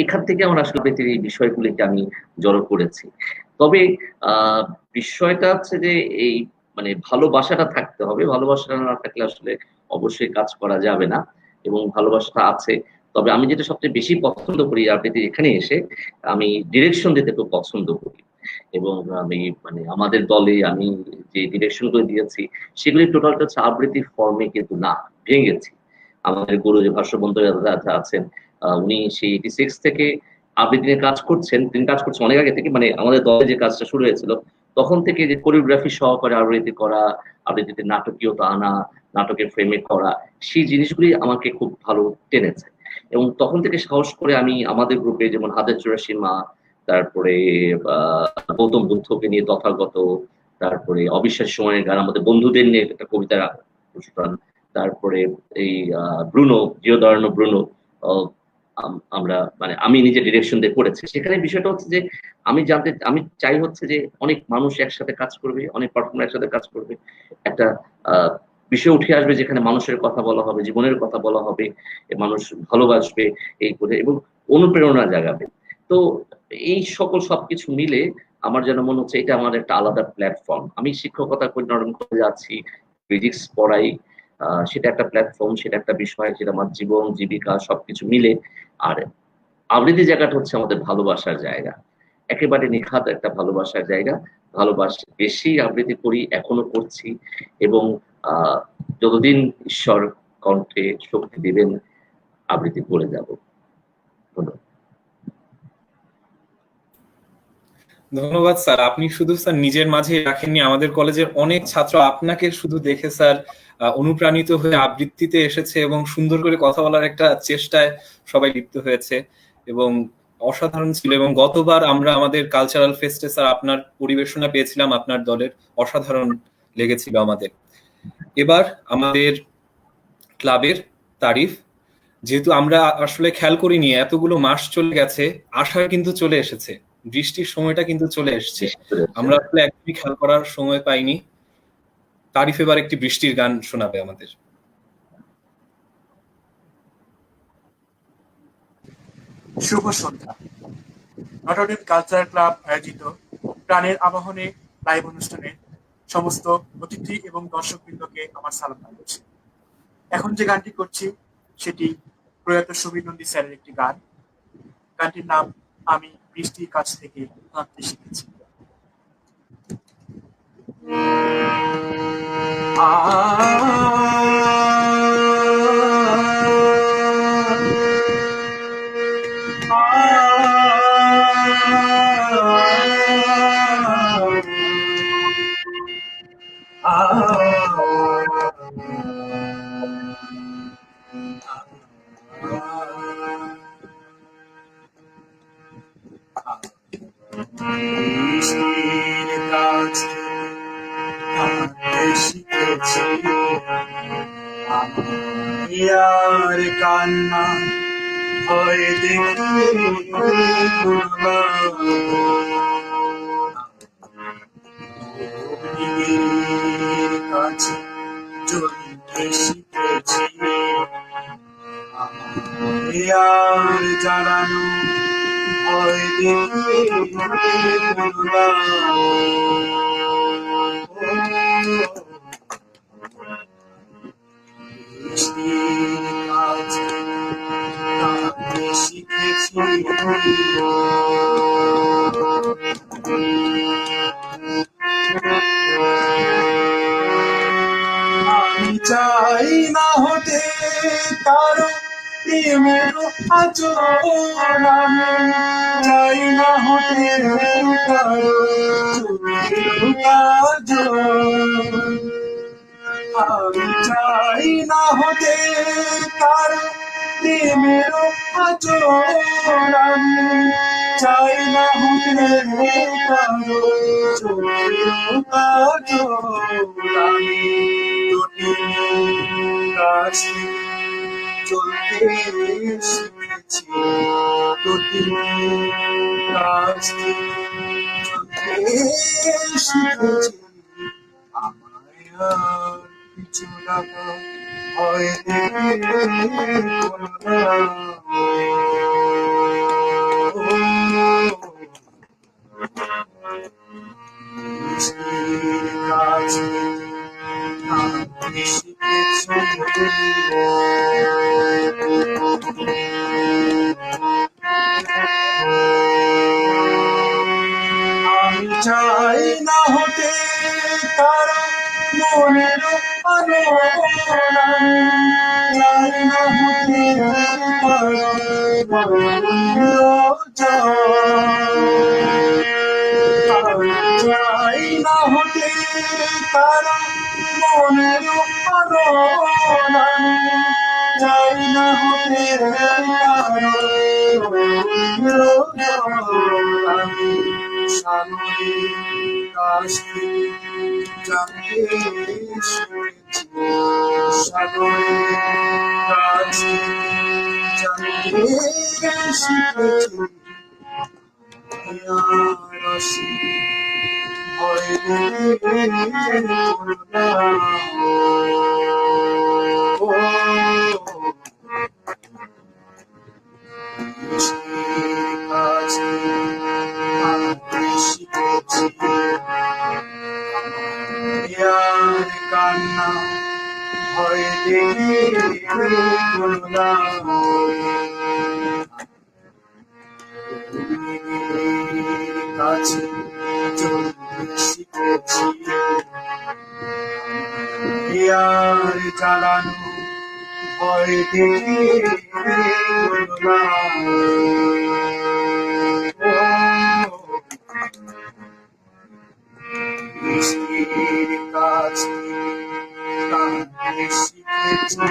[SPEAKER 4] এখান থেকে আমার আসলে আবৃত্তির এই বিষয়গুলিকে আমি জড়ো করেছি। তবে আ বিষয়টা হচ্ছে যে এই মানে ভালোবাসাটা থাকতে হবে। ভালোবাসাটা না থাকলে আসলে অবশ্যই কাজ করা যাবে না, এবং ভালোবাসাটা আছে। তবে আমি যেটা সবচেয়ে বেশি পছন্দ করি আবৃত্তির এখানে এসে, আমি ডিরেকশন দিতে খুব পছন্দ করি। এবং আমি মানে আমাদের দলে আমি যে ডিরেকশন গুলো দিয়েছি, সেগুলি টোটালটা হচ্ছে আবৃত্তির ফর্মে কিন্তু না, ভেঙেছি। আমাদের গুরু যে ভাস্বর বন্দ্যোপাধ্যায় আছেন, উনি সেই 86 থেকে আবৃত্তি নিয়ে কাজ করছেন। তিনি কাজ করছেন অনেক আগে থেকে, মানে আমাদের দলে যে কাজটা শুরু হয়েছিল তখন থেকে, যে কোরিওগ্রাফি সহকারে আবৃত্তি করা, আবৃত্তিতে নাটকীয়তা আনা, নাটকের ফ্রেমে করা, সেই জিনিসগুলি আমাকে খুব ভালো টেনেছে। এবং তখন থেকে সাহস করে আমি আমাদের গ্রুপে যেমন হাজার চুরাশি মা, তারপরে গৌতম বুদ্ধকে নিয়ে তথাগত, তারপরে অবিশ্বাস সময়ের গান, আমাদের বন্ধুদের নিয়ে একটা কবিতা অনুষ্ঠান, তারপরে এই ব্রুনো, জিওদার্নো ব্রুনো, আমরা মানে আমি নিজে ডিরেকশন দিয়ে করেছি। সেখানে বিষয়টা হচ্ছে যে আমি চাই হচ্ছে যে অনেক মানুষ একসাথে কাজ করবে, অনেক পারফর্মার একসাথে কাজ করবে, একটা বিষয় উঠে আসবে যেখানে মানুষের কথা বলা হবে, জীবনের কথা বলা হবে, মানুষ ভালোবাসবে এই করে, এবং অনুপ্রেরণা জাগাবে। তো এই সকল সবকিছু মিলে আমার যেন মনে হচ্ছে এটা আমার একটা আলাদা প্ল্যাটফর্ম। আমি শিক্ষকতা করে যাচ্ছি, ফিজিক্স পড়াই, সেটা একটা প্ল্যাটফর্ম, সেটা একটা বিষয়, সেটা আমার জীবন জীবিকা সবকিছু মিলে। আর আবৃত্তি জায়গাটা হচ্ছে আমাদের ভালোবাসার জায়গা, একেবারে নিখাত একটা ভালোবাসার জায়গা। ভালোবাসি বেশি, আবৃত্তি করি, এখনো করছি, এবং যতদিন ঈশ্বর কণ্ঠে শক্তি দিবেন আবৃত্তি করে যাব। ধন্যবাদ।
[SPEAKER 1] ধন্যবাদ স্যার। আপনি শুধু স্যার নিজের মাঝে রাখেননি, আমাদের কলেজের অনেক ছাত্র আপনাকে শুধু দেখে স্যার অনুপ্রাণিত হয়ে আবৃত্তিতে এসেছে এবং সুন্দর করে কথা বলার একটা চেষ্টায় সবাই লিপ্ত হয়েছে, এবং অসাধারণ ছিল। এবং গতবার আমরা আমাদের কালচারাল ফেস্টে স্যার আপনার পরিবেশনা পেয়েছিলাম, আপনার দলের অসাধারণ লেগেছিল আমাদের। এবার আমাদের ক্লাবের তারিফ, যেহেতু আমরা আসলে খেয়াল করিনি এতগুলো মাস চলে গেছে, আশা কিন্তু চলে এসেছে, বৃষ্টির সময়টা কিন্তু চলে এসেছে, আমরা আসলে একদমই খেয়াল করার সময় পাইনি। তারিফ এবার একটি বৃষ্টির গান শোনাবে আমাদের।
[SPEAKER 7] শুভ সন্ধ্যা। নটরডেম কালচারাল ক্লাব আয়োজিত প্রাণের আবাহনে লাইভ অনুষ্ঠানে সমস্ত অতিথি এবং দর্শকবৃন্দকে আমার সালাম জানাচ্ছি। এখন যে গানটি করছি সেটি প্রয়াত সুবীর নন্দী স্যারের একটি গান। গানটির নাম আমি বৃষ্টির কাছ থেকে আঁকতে শিখেছি। বৃষ্টির কাছ থেকে আঁকতে শিখেছি ইয়ার কান্না ভয় দেখি অগ্নির কাছে চলতে শিখেছি ইয়ার জ্বালানো ভয় দেখি শিখেছি আমি চাই না হতে কারো প্রেমের আচরণ আমি চাই না হতে কারো চোখের কাজল আমি চাই না হতে কারো প্রেমের আচরণ আমি চাই না হতে কারো চোখের কাজল আমি কাছ চলতে শিখেছি কাছ চলতে শিখেছি আমায় আর কিছু লাগা হয় কাছ আমি চাই না হতে তারা মনের চাই না হতে চাই না হতে তারা মনের চাই না হতে আমি সাগরের কাছ থেকে জানতে শিখেছি সাগরের কাছ থেকে জানতে শিখেছি রসি ভয় কান্না ভয় কাছে শিখেছি ইয়ার জ্বালানো ভয় কাছে শিখেছি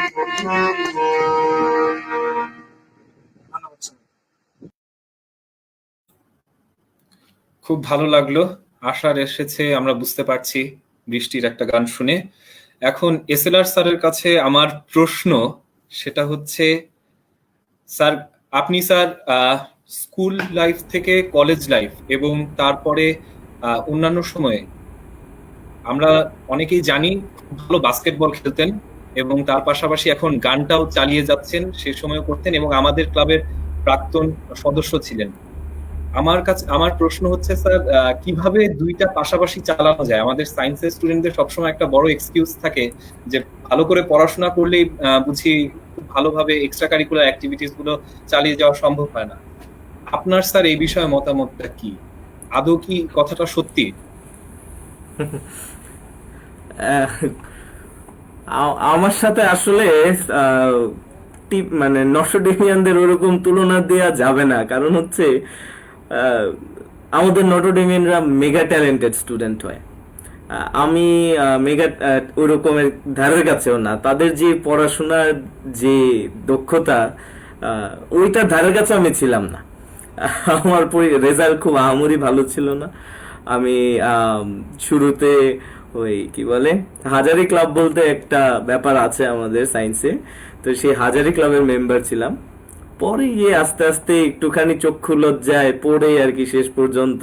[SPEAKER 1] খুব ভালো লাগলো। আশার এসেছে আমরা বুঝতে পারছি বৃষ্টির একটা গান শুনে। এখন এসএলআর স্যারের কাছে আমার প্রশ্ন, সেটা হচ্ছে স্যার আপনি স্যার স্কুল লাইফ থেকে কলেজ লাইফ এবং তারপরে অন্যান্য সময়ে আমরা অনেকেই জানি ভালো বাস্কেটবল খেলতেন এবং তার পাশাপাশি এখন গানটাও চালিয়ে যাচ্ছেন, সে সময়ও করতেন এবং আমাদের ক্লাবের প্রাক্তন সদস্য ছিলেন। আমার প্রশ্ন হচ্ছে স্যার কিভাবে দুইটা পাশাপাশি চালানো যায়? আমাদের সায়েন্সের স্টুডেন্টদের সবসময় একটা বড় এক্সকিউজ থাকে যে ভালো করে পড়াশোনা করলেই বুঝি ভালোভাবে এক্সট্রা কারিকুলার অ্যাক্টিভিটিস গুলো চালিয়ে যাওয়া সম্ভব হয় না। আপনার স্যার এই বিষয়ে মতামতটা কি? আদৌ কি কথাটা সত্যি?
[SPEAKER 5] আমার সাথে আসলে মানে নটরডেমিয়ানদের ওরকম তুলনা দেওয়া যাবে না, কারণ হচ্ছে আমাদের নটরডেমিয়ানরা মেগা ট্যালেন্টেড স্টুডেন্ট হয়। আমি মেগা ওরকমের ধারের কাছেও না। তাদের যে পড়াশোনার যে দক্ষতা ওইটার ধারের কাছে আমি ছিলাম না। আমার রেজাল্ট খুব আহামরি ভালো ছিল না। আমি শুরুতে ওই কি বলে হাজারি ক্লাব বলতে একটা ব্যাপার আছে আমাদের সায়েন্সে, তো তো সেই হাজারি ক্লাবের মেম্বার ছিলাম। পরে গিয়ে আস্তে আস্তে একটুখানি চক্ষু লজ্জায় পড়ে আর কি শেষ পর্যন্ত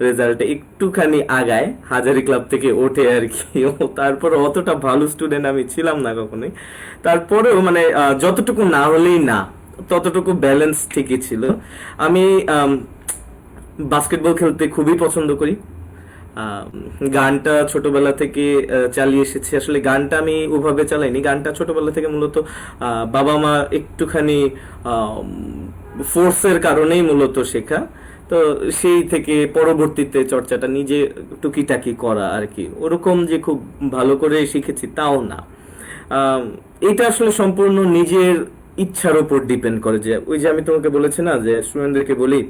[SPEAKER 5] রেজাল্টে একটুখানি আগায় হাজারি ক্লাব থেকে ওঠে আর কি। তারপর অতটা ভালো স্টুডেন্ট আমি ছিলাম না কখনোই। তারপরেও মানে যতটুকু না হলেই না, ততটুকু ব্যালেন্স ঠিকই ছিল। আমি বাস্কেটবল খেলতে খুবই পছন্দ করি। গানটা ছোটবেলা থেকে চালিয়ে এসেছি। আসলে গানটা আমি ওভাবে চালাইনি, গানটা ছোটবেলা থেকে মূলত বাবা মা একটুখানি ফোর্সের কারণেই মূলত শেখা। তো সেই থেকে পরবর্তীতে চর্চাটা নিজে টুকিটাকি করা আর কি, ওরকম যে খুব ভালো করে শিখেছি তাও না। এটা আসলে সম্পূর্ণ নিজের ইচ্ছার উপর ডিপেন্ড করে। যে ওই যে আমি তোমাকে বলেছি না যে স্টুডেন্টদেরকে বলি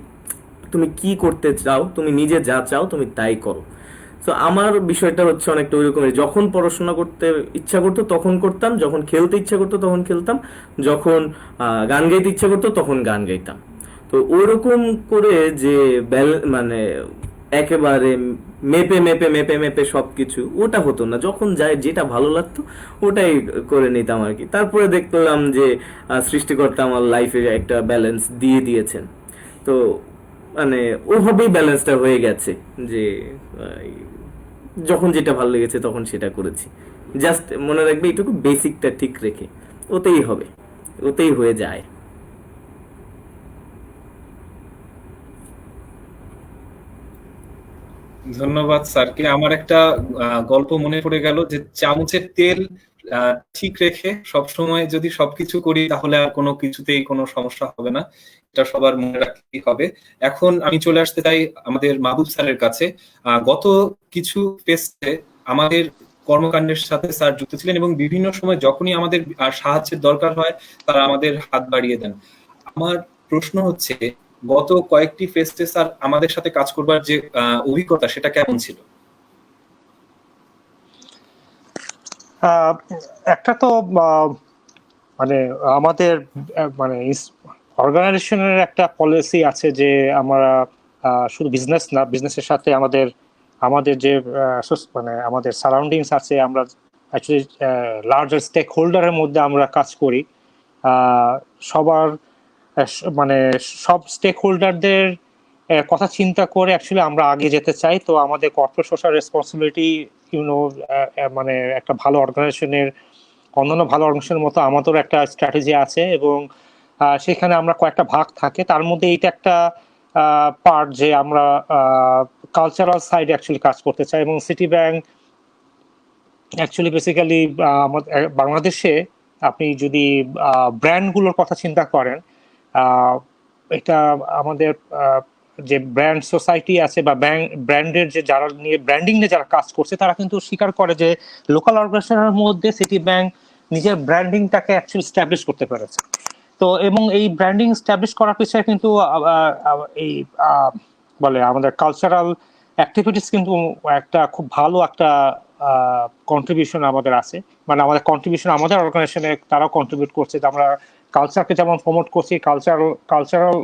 [SPEAKER 5] তুমি কি করতে চাও, তুমি নিজে যা চাও তুমি তাই করো। তো আমার বিষয়টা হচ্ছে অনেকটা ওই রকমের, যখন পড়াশোনা করতে ইচ্ছা করতো তখন করতাম, যখন খেলতে ইচ্ছা করতো তখন খেলতাম, যখন গান গাইতে ইচ্ছা করতো তখন গান গাইতাম। তো ওরকম করে যে মানে একেবারে মেপে মেপে মেপে মেপে সবকিছু ওটা হতো না। যখন যায় যেটা ভালো লাগতো ওটাই করে নিতাম আর কি। তারপরে দেখলাম যে সৃষ্টিকর্তা আমার লাইফে একটা ব্যালেন্স দিয়ে দিয়েছেন। তো মানে ওভাবেই ব্যালেন্সটা হয়ে গেছে যে যখন যেটা ভালো লেগেছে তখন সেটা করেছি। জাস্ট মনে রাখবে এইটুকু বেসিকটা ঠিক রেখে, ওতেই হবে, ওতেই হয়ে যায়।
[SPEAKER 1] ধন্যবাদ স্যারকে। আমার একটা গল্প মনে পড়ে গেল যে চামচের তেল ঠিক রেখে সবসময় যদি সবকিছু করি তাহলে আর কোনো কিছুতেই কোনো সমস্যা হবে না, এটা সবার মনে রাখতেই হবে। এখন আমি চলে আসতে চাই আমাদের মাহবুব স্যারের কাছে। গত কিছু ফেস্টে আমাদের কর্মকাণ্ডের সাথে স্যার যুক্ত ছিলেন এবং বিভিন্ন সময় যখনই আমাদের সাহায্যের দরকার হয় তারা আমাদের হাত বাড়িয়ে দেন। আমার প্রশ্ন হচ্ছে, গত কয়েকটি ফেস্টে স্যার আমাদের সাথে কাজ করবার যে অভিজ্ঞতা সেটা কেমন ছিল?
[SPEAKER 6] একটা তো মানে আমাদের মানে অর্গানাইজেশনের একটা পলিসি আছে যে আমরা শুধু বিজনেস না, বিজনেসের সাথে আমাদের আমাদের যে মানে আমাদের সারাউন্ডিংস আছে, আমরা অ্যাকচুয়ালি লার্জার স্টেক হোল্ডারের মধ্যে আমরা কাজ করি। সবার মানে সব স্টেক হোল্ডারদের কথা চিন্তা করে অ্যাকচুয়ালি আমরা আগে যেতে চাই। তো আমাদের কর্পোরেট সোশ্যাল রেসপন্সিবিলিটি মানে একটা ভালো অর্গানাইজেশনের, অন্যান্য ভালো অর্গানাইজেশনের মতো আমাদেরও একটা স্ট্র্যাটেজি আছে এবং সেখানে আমরা কয়েকটা ভাগ থাকে। তার মধ্যে এইটা একটা পার্ট যে আমরা কালচারাল সাইডে অ্যাকচুয়ালি কাজ করতে চাই। এবং সিটি ব্যাংক অ্যাকচুয়ালি বেসিক্যালি আমাদের বাংলাদেশে আপনি যদি ব্র্যান্ডগুলোর কথা চিন্তা করেন, এটা আমাদের যে ব্র্যান্ড সোসাইটি আছে বা ব্র্যান্ডের যে যারা নিয়ে ব্র্যান্ডিং নিয়ে যারা কাজ করছে তারা কিন্তু স্বীকার করে যে লোকাল অর্গানাইজেশনের মধ্যে সিটি ব্যাংক নিজের ব্র্যান্ডিংটাকে অ্যাকচুয়ালি স্ট্যাবলিশ করতে পেরেছে। তো এবং এই ব্র্যান্ডিং স্ট্যাবলিশ করার পিছনে কিন্তু এই বলে আমাদের কালচারাল অ্যাক্টিভিটিস কিন্তু একটা খুব ভালো একটা কন্ট্রিবিউশন আমাদের আছে। মানে আমাদের কন্ট্রিবিউশন আমাদের অর্গানাইজেশনে তারাও কন্ট্রিবিউট করছে। আমরা কালচারকে যেমন প্রমোট করছি, কালচারাল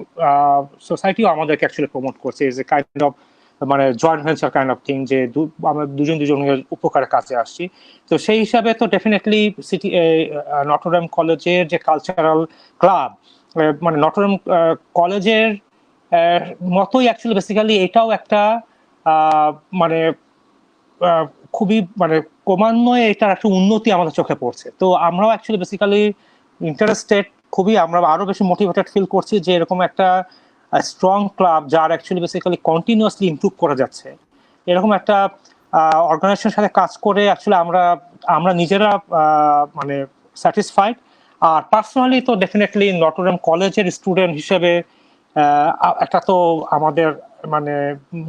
[SPEAKER 6] সোসাইটিও আমাদেরকে অ্যাকচুয়ালি প্রমোট করছে। ইজ এ কাইন্ড অফ মানে joint venture kind of thing, যে আমরা দুজনের উপকারে কাজে আসছি। তো সেই হিসাবে তো ডেফিনেটলি সিটি নটরডেম কলেজের যে কালচারাল ক্লাব, মানে নটরডেম কলেজের মতোই অ্যাকচুয়ালি বেসিক্যালি এটাও একটা মানে খুবই মানে ক্রমান্বয়ে এটার একটা উন্নতি আমাদের চোখে পড়ছে। তো আমরাও অ্যাকচুয়ালি বেসিক্যালি ইন্টারেস্টেড, খুবই আমরা আরো বেশি মোটিভেটেড ফিল করছি যে এরকম একটা স্ট্রং ক্লাব যার অ্যাকচুয়ালি বেসিক্যালি কন্টিনিউয়াসলি ইমপ্রুভ করা যাচ্ছে, এরকম একটা অর্গানাইজেশনের সাথে কাজ করে অ্যাকচুয়ালি আমরা নিজেরা মানে স্যাটিসফাইড। আর পার্সোনালি তো ডেফিনেটলি নটরডেম কলেজের স্টুডেন্ট হিসেবে একটা তো আমাদের মানে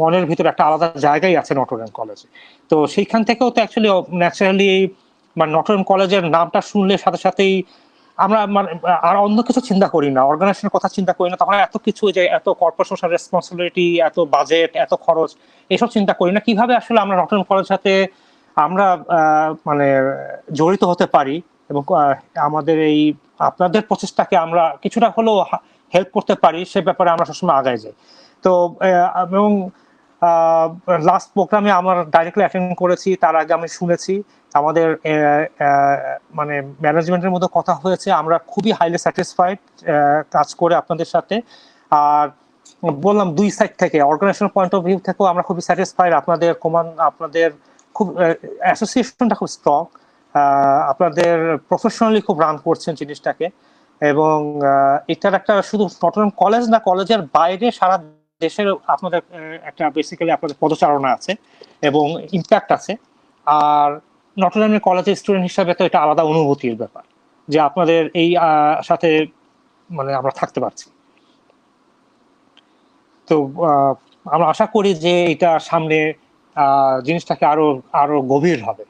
[SPEAKER 6] মনের ভিতরে একটা আলাদা জায়গাই আছে নটরডেম কলেজে। তো সেইখান থেকেও তো অ্যাকচুয়ালি ন্যাচারালি মানে নটরডেম কলেজের নামটা শুনলে সাথে সাথেই আমরা মানে আর অন্য কিছু চিন্তা করি না, অর্গানাইজেশনের কথা চিন্তা করি না, তখন এত কিছু যে এত কর্পোরেট সোশ্যাল রেসপন্সিবিলিটি, এত বাজেট, এত খরচ, এসব চিন্তা করি না। কিভাবে আসলে আমরা নটরডেম কলেজের সাথে আমরা মানে জড়িত হতে পারি এবং আমাদের এই আপনাদের প্রচেষ্টাকে আমরা কিছুটা হলেও হেল্প করতে পারি সে ব্যাপারে আমরা সবসময় আগায় যাই। তো এবং লাস্ট প্রোগ্রামে আমার ডাইরেক্টলি অ্যাটেন্ড করেছি, তার আগে আমি শুনেছি। আমাদের মানে ম্যানেজমেন্টের মধ্যে কথা হয়েছে, আমরা খুবই হাইলি স্যাটিসফাইড কাজ করে আপনাদের সাথে। আর বললাম দুই সাইড থেকে, অর্গানাইজেশনাল পয়েন্ট অফ ভিউ থেকেও আমরা খুবই স্যাটিসফাইড। আপনাদের আপনাদের খুব অ্যাসোসিয়েশনটা খুব স্ট্রং, আপনাদের প্রফেশনালি খুব রান করছেন জিনিসটাকে। এবং এটার একটা শুধু নটরডেম কলেজ না, কলেজের বাইরে সারা দেশের আপনাদের একটা বেসিক্যালি আপনাদের পদচারণা আছে এবং ইম্প্যাক্ট আছে। আর নটরডেমের কলেজের স্টুডেন্ট হিসাবে তো এটা আলাদা অনুভূতির ব্যাপার যে আপনাদের এই সাথে মানে আমরা থাকতে পারছি। তো আমরা আশা করি যে এটা সামনে জিনিসটাকে আরো গভীর হবে।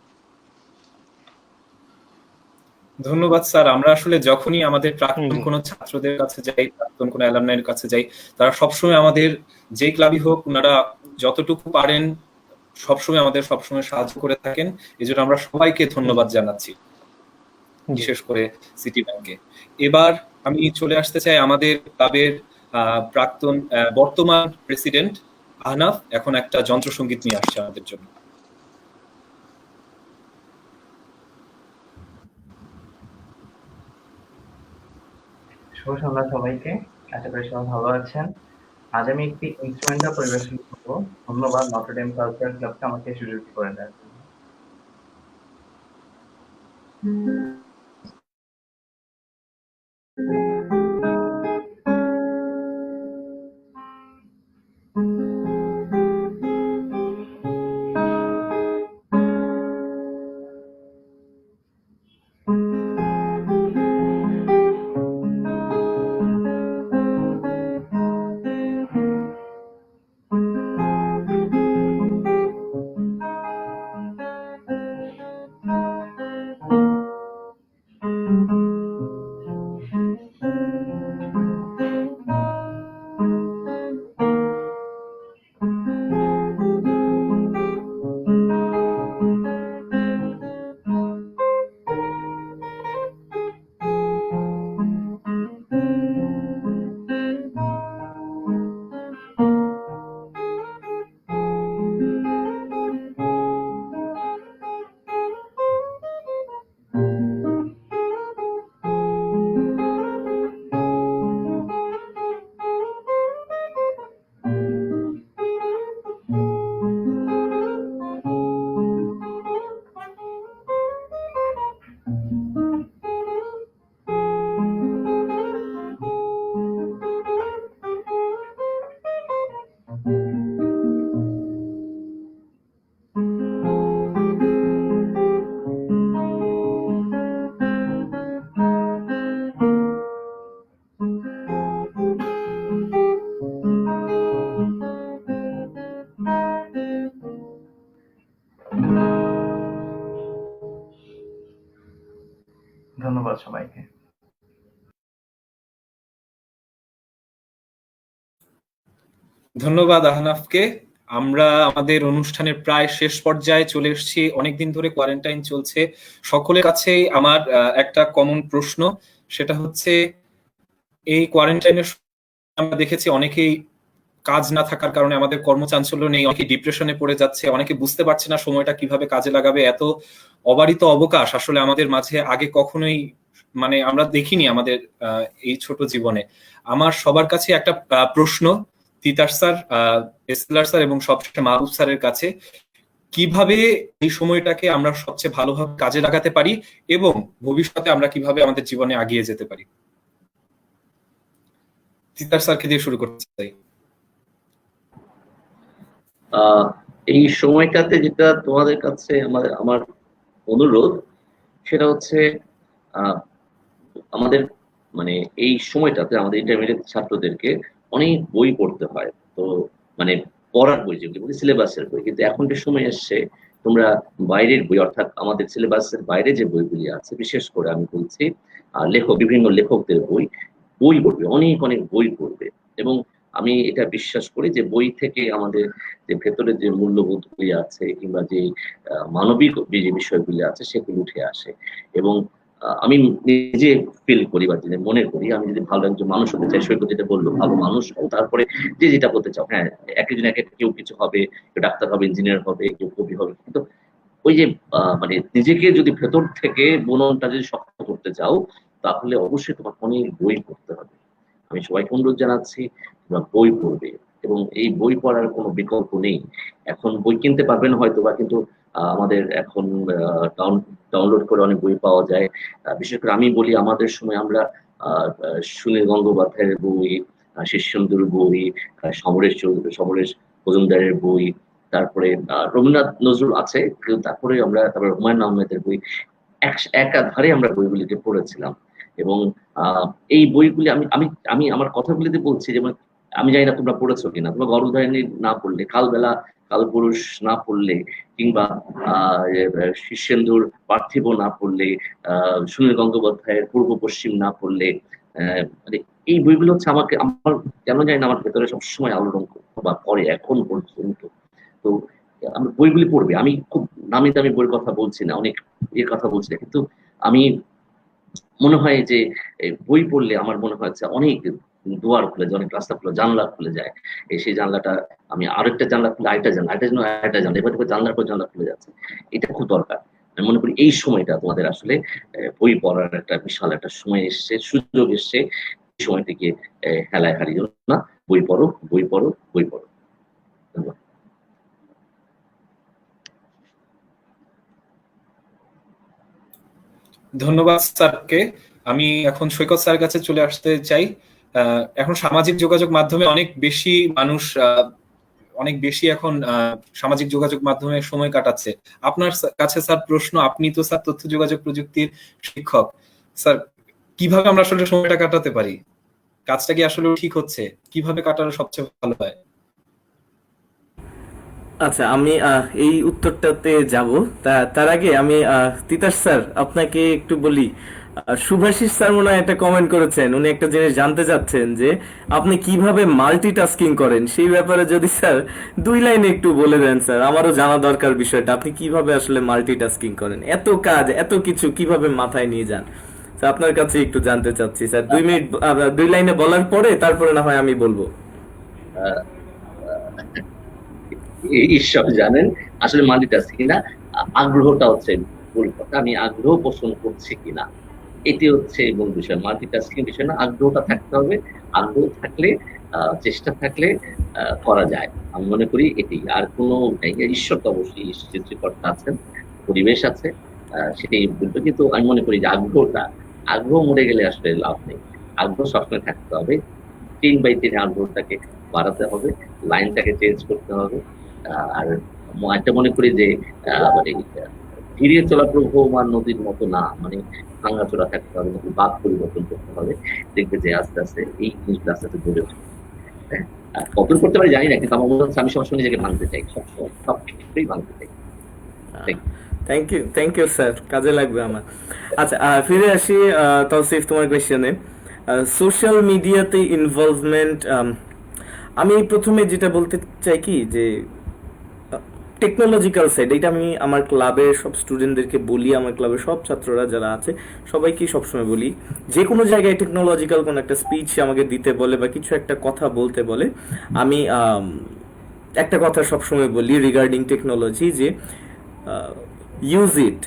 [SPEAKER 1] ধন্যবাদ স্যার। আমরা আসলে যখনই আমাদের প্রাক্তন কোনো ছাত্রদের কাছে যাই, প্রাক্তন কোনো অ্যালামনাইয়ের কাছে যাই, তারা সবসময় আমাদের যে ক্লাবই হোক, ওনারা যতটুকু পারেন সবসময় আমাদের সাহায্য করে থাকেন। এই জন্য আমরা সবাইকে ধন্যবাদ জানাচ্ছি, বিশেষ করে সিটি ব্যাংকে। এবার আমি চলে আসতে চাই আমাদের ক্লাবের বর্তমান প্রেসিডেন্ট আহনাফ এখন একটা যন্ত্রসঙ্গীত নিয়ে আসছে আমাদের জন্য।
[SPEAKER 8] শুভ সন্ধ্যা সবাইকে, আশা করি সবাই ভালো আছেন। আজ আমি একটি ইনস্ট্রুমেন্টাল পরিবেশন করব। ধন্যবাদ নটরডেম কালচারাল ক্লাবকে আমাকে সুযোগটি করে দেওয়ার জন্য। ধন্যবাদ সবাইকে।
[SPEAKER 1] ধন্যবাদ আহনাফকে। আমরা আমাদের অনুষ্ঠানের প্রায় শেষ পর্যায়ে চলে এসেছি। অনেকদিন ধরে কোয়ারেন্টাইন চলছে। সকলের কাছেই আমার একটা কমন প্রশ্ন, সেটা হচ্ছে এই কোয়ারেন্টাইনের আমরা দেখেছি অনেকেই কাজ না থাকার কারণে আমাদের কর্মচাঞ্চল্য নেই, অনেকে ডিপ্রেশনে পড়ে যাচ্ছে, অনেকে বুঝতে পারছে না সময়টা কিভাবে কাজে লাগাবে। এত অবারিত অবকাশ আসলে আমাদের মাঝে আগে কখনোই মানে আমরা দেখিনি আমাদের এই ছোট জীবনে। আমার সবার কাছে একটা প্রশ্ন, তিতাস স্যার, এসএলআর স্যার এবং সবশেষে মাহবুব স্যারের কাছে, কিভাবে এই সময়টাকে আমরা সবচেয়ে ভালোভাবে কাজে লাগাতে পারি এবং ভবিষ্যতে আমরা কিভাবে আমাদের জীবনে এগিয়ে যেতে পারি? তিতাস স্যারকে দিয়ে শুরু করতে চাই।
[SPEAKER 4] এই সময়টাতে যেটা তোমাদের কাছে আমার অনুরোধ, সেটা হচ্ছে আমাদের মানে এই সময়টাতে আমাদের ইন্টারমিডিয়েট ছাত্রদেরকে অনেক বই পড়তে হয়। তো মানে পড়ার বই, যেগুলো বলি সিলেবাসের বই, কিন্তু এখন যে সময় এসছে তোমরা বাইরের বই, অর্থাৎ আমাদের সিলেবাসের বাইরে যে বইগুলি আছে, বিশেষ করে আমি বলছি বিভিন্ন লেখকদের বই পড়বে, অনেক অনেক বই পড়বে। এবং আমি এটা বিশ্বাস করি যে বই থেকে আমাদের যে ভেতরে যে মূল্যবোধগুলি আছে কিংবা যে মানবিক যে বিষয়গুলি আছে সেগুলো উঠে আসে। এবং আমি নিজে ফিল করি বা মনে করি, আমি যদি ভালো একজন মানুষ হতে চাই, সৈকত যেটা বললো, ভালো মানুষ হও, তারপরে যে যেটা করতে চাও, হ্যাঁ একজন কেউ কিছু হবে, কেউ ডাক্তার হবে, ইঞ্জিনিয়ার হবে, কেউ কবি হবে, কিন্তু ওই যে মানে নিজেকে যদি ভেতর থেকে বুননটা যদি শক্ত করতে চাও, তাহলে অবশ্যই তোমাকে অনেক বই পড়তে হবে। আমি সবাইকে অনুরোধ জানাচ্ছি তোমরা বই পড়বে, এবং এই বই পড়ার কোনো বিকল্প নেই। এখন বই কিনতে পারবেন হয়তো বা, কিন্তু আমাদের এখন ডাউনলোড করে অনেক বই পাওয়া যায়। বিশেষ করে আমি বলি, আমাদের সময় আমরা সুনীল গঙ্গোপাধ্যায়ের বই, শীর্ষেন্দুর বই, সমরেশ মজুমদারের বই, তারপরে রবীন্দ্রনাথ নজরুল আছে, তারপরে হুমায়ুন আহমেদের বই, একাধারে আমরা বইগুলিকে পড়েছিলাম। এবং এই বইগুলি আমি আমি আমি আমার কথাগুলিতে বলছি, যেমন আমি জানি না তোমরা পড়েছো কিনা, তোমরা গর্ভধারিণী না পড়লে, কালবেলা কালপুরুষ না পড়লে, কিংবা শীর্ষেন্দুর পার্থিব না পড়লে, সুনীল গঙ্গোপাধ্যায়ের পূর্ব পশ্চিম না পড়লে, মানে এই বইগুলো হচ্ছে আমার কেন জানি না আমার ভেতরে সবসময় আলোড়ন বা করে এখন পর্যন্ত। তো আমি বইগুলি পড়বে, আমি খুব নামি দামি বইয়ের কথা বলছি না, অনেক এর কথা বলছি না, কিন্তু আমি মনে হয় যে বই পড়লে আমার মনে হয় অনেক দুয়ার খুলে যায়, অনেক রাস্তা খুলে, জানলা খুলে যায়। সেই জানলাটা আমি আরেকটা জানলা খুলে আরেকটা জানলা, এবার জানলার পর জানলা খুলে যাচ্ছে। এটা খুব দরকার। আমি মনে করি এই সময়টা তোমাদের আসলে বই পড়ার একটা বিশাল একটা সময় এসছে, সুযোগ এসছে। এই সময়টিকে হেলায় হারিও না, বই পড়ো, বই পড়ো, বই পড়ো। ধন্যবাদ।
[SPEAKER 1] ধন্যবাদ স্যারকে। আমি এখন সৈকত স্যারের কাছে চলে আসতে চাই। এখন সামাজিক যোগাযোগ মাধ্যমে অনেক বেশি মানুষ এখন সামাজিক যোগাযোগ মাধ্যমে সময় কাটাচ্ছে। আপনার কাছে স্যার প্রশ্ন, আপনি তো স্যার তথ্য যোগাযোগ প্রযুক্তির শিক্ষক, স্যার কিভাবে আমরা আসলে সময়টা কাটাতে পারি? কাজটা কি আসলে ঠিক হচ্ছে? কিভাবে কাটানো সবচেয়ে ভালো হয়?
[SPEAKER 5] আচ্ছা, আমি এই উত্তরটাতে যাব। তার আগে আমি তিতাস স্যার আপনাকে একটু বলি, শুভাশিস স্যার মনে হয় একটা কমেন্ট করেছেন, উনি একটা জিনিস জানতে চাচ্ছেন যে আপনি কিভাবে মাল্টিটাস্কিং করেন। সেই ব্যাপারে যদি স্যার 2 লাইনে একটু বলে দেন স্যার, আমারও জানা দরকার বিষয়টা, আপনি কিভাবে আসলে মাল্টিটাস্কিং করেন, এত কাজ এত কিছু কিভাবে মাথায় নিয়ে যান। স্যার আপনার কাছে একটু জানতে চাচ্ছি স্যার, 2 মিনিট 2 লাইনে বলার পরে তারপরে না হয় আমি বলবো।
[SPEAKER 4] ঈশ্বর জানেন আসলে মাল্টিটাস্কিং না, আগ্রহটা হচ্ছে মূল কথা। আমি আগ্রহ পোষণ করছি কিনা, এটি হচ্ছে মূল বিষয়। মাল্টিটাস্কিং বিষয় না, আগ্রহটা থাকতে হবে। আগ্রহ থাকলে, চেষ্টা থাকলে করা যায়। আমি মনে করি এটি, আর কোনো ঈশ্বর তো অবশ্যই সৃষ্টিকর্তা আছেন, পরিবেশ আছে, সেটাই বলবো। কিন্তু আমি মনে করি যে আগ্রহ মরে গেলে আসলে লাভ নেই। আগ্রহ সবসময় থাকতে হবে। 3/3 আগ্রহটাকে বাড়াতে হবে, লাইনটাকে চেঞ্জ করতে হবে। আর একটা মনে করি যে মানে ধীরে চলা প্রবাহমান নদীর মতো না, মানে ভাঙাচোরা থাকতে হবে, নাকি বাদ পরিবর্তন করতে হবে। দেখবে যে আস্তে আস্তে এই জিনিসটা আস্তে আস্তে গড়ে উঠবে। কতদূর করতে পারি জানি না, কিন্তু আমার মনে হচ্ছে আমি সবসময় নিজেকে ভাঙতে চাই, সবসময় সব ক্ষেত্রেই ভাঙতে চাই।
[SPEAKER 5] থ্যাংক ইউ স্যার, কাজে লাগবে আমার। আচ্ছা, ফিরে আসি তৌসিফ তোমার কোয়েশ্চেনে। সোশ্যাল মিডিয়াতে ইনভলভমেন্ট, আমি প্রথমে যেটা বলতে চাই কি যে টেকনোলজিক্যাল সাইড, এটা আমি আমার ক্লাবের সব স্টুডেন্টদেরকে বলি, আমার ক্লাবের সব ছাত্ররা যারা আছে সবাইকে সবসময় বলি, যে কোনো জায়গায় টেকনোলজিক্যাল কোনো একটা স্পিচ আমাকে দিতে বলে বা কিছু একটা কথা বলতে বলে, আমি একটা কথা সবসময় বলি রিগার্ডিং টেকনোলজি, যে use it,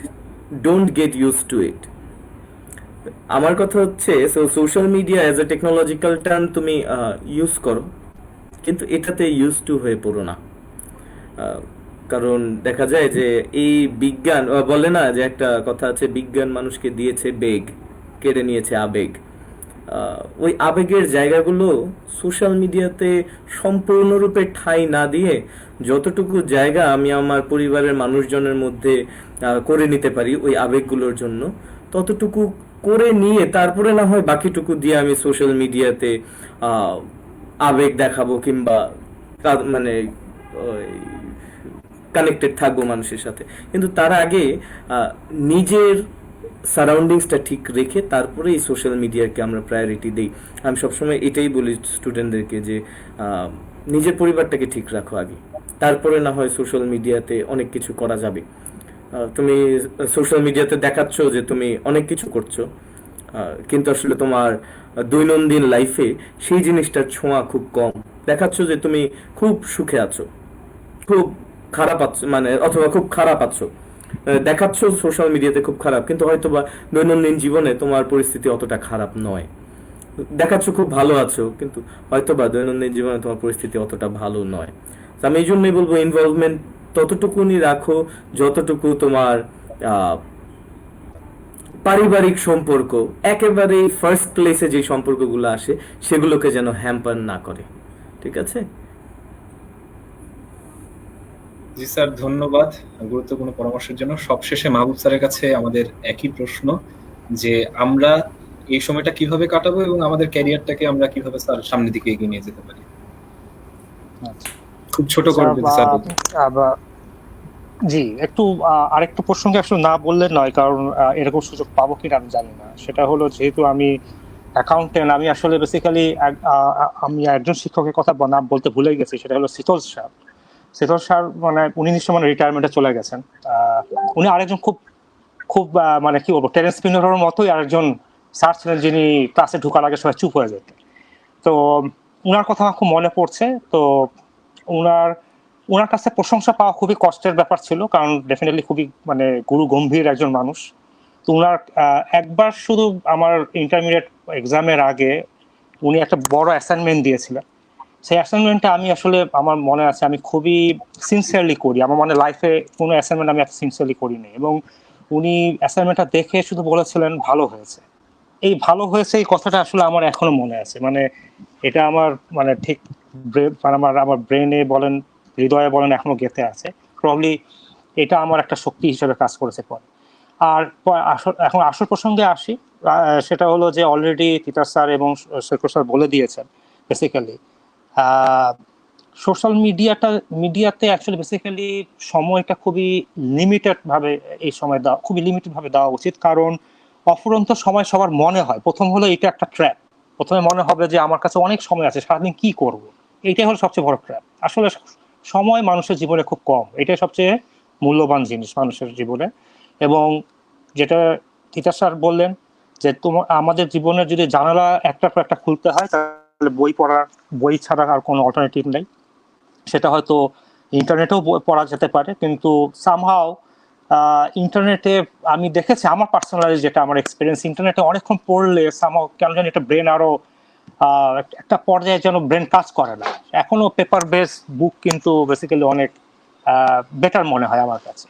[SPEAKER 5] don't get use to it. আমার কথা হচ্ছে, social media as a technological term তুমি ইউজ করো, কিন্তু এটাতে ইউজ টু হয়ে পড়ো না। কারণ দেখা যায় যে এই বিজ্ঞান বলে না, যে একটা কথা আছে, বিজ্ঞান মানুষকে দিয়েছে বেগ, কেড়ে নিয়েছে আবেগ। ওই আবেগের জায়গাগুলো সোশ্যাল মিডিয়াতে সম্পূর্ণরূপে ঠাঁই না দিয়ে যতটুকু জায়গা আমি আমার পরিবারের মানুষজনের মধ্যে করে নিতে পারি ওই আবেগগুলোর জন্য, ততটুকু করে নিয়ে তারপরে না হয় বাকিটুকু দিয়ে আমি সোশ্যাল মিডিয়াতে আবেগ দেখাবো, কিংবা মানে কানেক্টেড থাকবো মানুষের সাথে। কিন্তু তার আগে নিজের সারাউন্ডিংসটা ঠিক রেখে তারপরে এই সোশ্যাল মিডিয়াকে আমরা প্রায়োরিটি দিই। আমি সবসময় এটাই বলি স্টুডেন্টদেরকে যে নিজের পরিবারটাকে ঠিক রাখো আগে, তারপরে না হয় সোশ্যাল মিডিয়াতে অনেক কিছু করা যাবে। তুমি সোশ্যাল মিডিয়াতে দেখাচ্ছ যে তুমি অনেক কিছু করছো, কিন্তু আসলে তোমার দৈনন্দিন লাইফে সেই জিনিসটার ছোঁয়া খুব কম। দেখাচ্ছ যে তুমি খুব সুখে আছো, খুব খারাপ আছো, মানে অথবা খুব খারাপ আছো, দেখাচ্ছ সোশ্যাল মিডিয়াতে খুব খারাপ, কিন্তু হয়তো বা দৈনন্দিন জীবনে তোমার পরিস্থিতি অতটা খারাপ নয়। দেখাচ্ছ খুব ভালো আছো, কিন্তু হয়তো বা দৈনন্দিন জীবনে তোমার পরিস্থিতি অতটা ভালো নয়। তো আমি এই জন্যই বলবো ইনভলভমেন্ট ততটুকুনি রাখো যতটুকু তোমার আহ, পারিবারিক সম্পর্ক, একেবারে ফার্স্ট প্লেসে যে সম্পর্কগুলো আসে সেগুলোকে যেন হ্যাম্পার না করে। ঠিক আছে?
[SPEAKER 1] জি স্যার, ধন্যবাদ গুরুত্বপূর্ণ পরামর্শের জন্য। সবশেষে মাহবুব স্যারের কাছে আমাদের একই প্রশ্ন, যে আমরা এই সময়টা কিভাবে কাটাবো এবং আমাদের ক্যারিয়ারটাকে আমরা কিভাবে স্যার সামনের দিকে এগিয়ে নিয়ে যেতে পারি?
[SPEAKER 6] আচ্ছা।
[SPEAKER 1] খুব ছোট করে যদি স্যার বলতেন।
[SPEAKER 6] জি, একটু আরেকটু প্রসঙ্গে আসলে না বললে নয়, কারণ এরকম সুযোগ পাবো কিনা আমি জানি না। সেটা হলো, যেহেতু আমি অ্যাকাউন্টেন্ট, আমি আসলে বেসিক্যালি আমি একজন শিক্ষকের কথা নাম বলতে ভুলে গেছি, সেটা হলো শীতল স্যার। শীতল স্যার মানে উনি নিশ্চয় রিটায়ারমেন্টে চলে গেছেন। উনি আরেকজন খুব খুব মানে কি বলবো, টেরেন্স পিনোরের মতোই আরেকজন স্যার ছিলেন, যিনি ক্লাসে ঢোকার আগে সবাই চুপ হয়ে যেত। তো উনার কথা আমার খুব মনে পড়ছে। তো ওনার কাছে প্রশংসা পাওয়া খুবই কষ্টের ব্যাপার ছিল, কারণ ডেফিনেটলি খুবই মানে গুরু গম্ভীর একজন মানুষ। তো উনার একবার শুধু আমার ইন্টারমিডিয়েট এক্সামের আগে উনি একটা বড় অ্যাসাইনমেন্ট দিয়েছিলেন। সেই অ্যাসাইনমেন্টটা আমি আসলে, আমার মনে আছে, আমি খুবই সিনসিয়ারলি করি। আমার মনে লাইফে কোনো অ্যাসাইনমেন্ট আমি এত সিনসিয়ারলি করিনি। এবং উনি অ্যাসাইনমেন্টটা দেখে শুধু বলেছিলেন ভালো হয়েছে। এই ভালো হয়েছে এই কথাটা আসলে আমার এখনো মনে আছে। মানে এটা আমার মানে ঠিক মানে আমার ব্রেনে বলেন, হৃদয়ে বলেন, এখনো গেঁথে আছে। প্রবলি এটা আমার একটা শক্তি হিসেবে কাজ করেছে পরে। আর এখন আসল প্রসঙ্গে আসি। সেটা হলো যে অলরেডি তিতাস স্যার এবং শেখর স্যার বলে দিয়েছেন বেসিক্যালি সোশ্যাল মিডিয়াতে অ্যাকচুয়ালি বেসিক্যালি সময়টা খুবই লিমিটেড ভাবে, এই সময় দেওয়া খুবই লিমিটেড ভাবে দেওয়া উচিত। কারণ অফুরন্ত সময় সবার মনে হয়, প্রথম হলো এটা একটা ট্র্যাপ। প্রথমে মনে হবে যে আমার কাছে অনেক সময় আছে, সারাদিন কি করব। এইটাই হলো সবচেয়ে বড় ট্র্যাপ। আসলে সময় মানুষের জীবনে খুব কম, এটাই সবচেয়ে মূল্যবান জিনিস মানুষের জীবনে। এবং যেটা তিতাস স্যার বললেন, যে আমাদের জীবনে যদি জানালা একটার পর একটা খুলতে হয়, তাহলে বই ছাড়া আর কোনো অল্টারনেটিভ নেই। সেটা হয়তো ইন্টারনেটেও পড়া যেতে পারে, কিন্তু সামহাও ইন্টারনেটে আমি দেখেছি, আমার পার্সোনালি যেটা আমার এক্সপিরিয়েন্স, ইন্টারনেটে অনেকক্ষণ পড়লে সামহাও কেন জানি এটা ব্রেন আরো একটা পর্যায়ে যেন ব্রেন কাজ করে না। এখনো পেপার বেস বুক কিন্তু বেসিক্যালি অনেক বেটার মনে হয় আমার কাছে।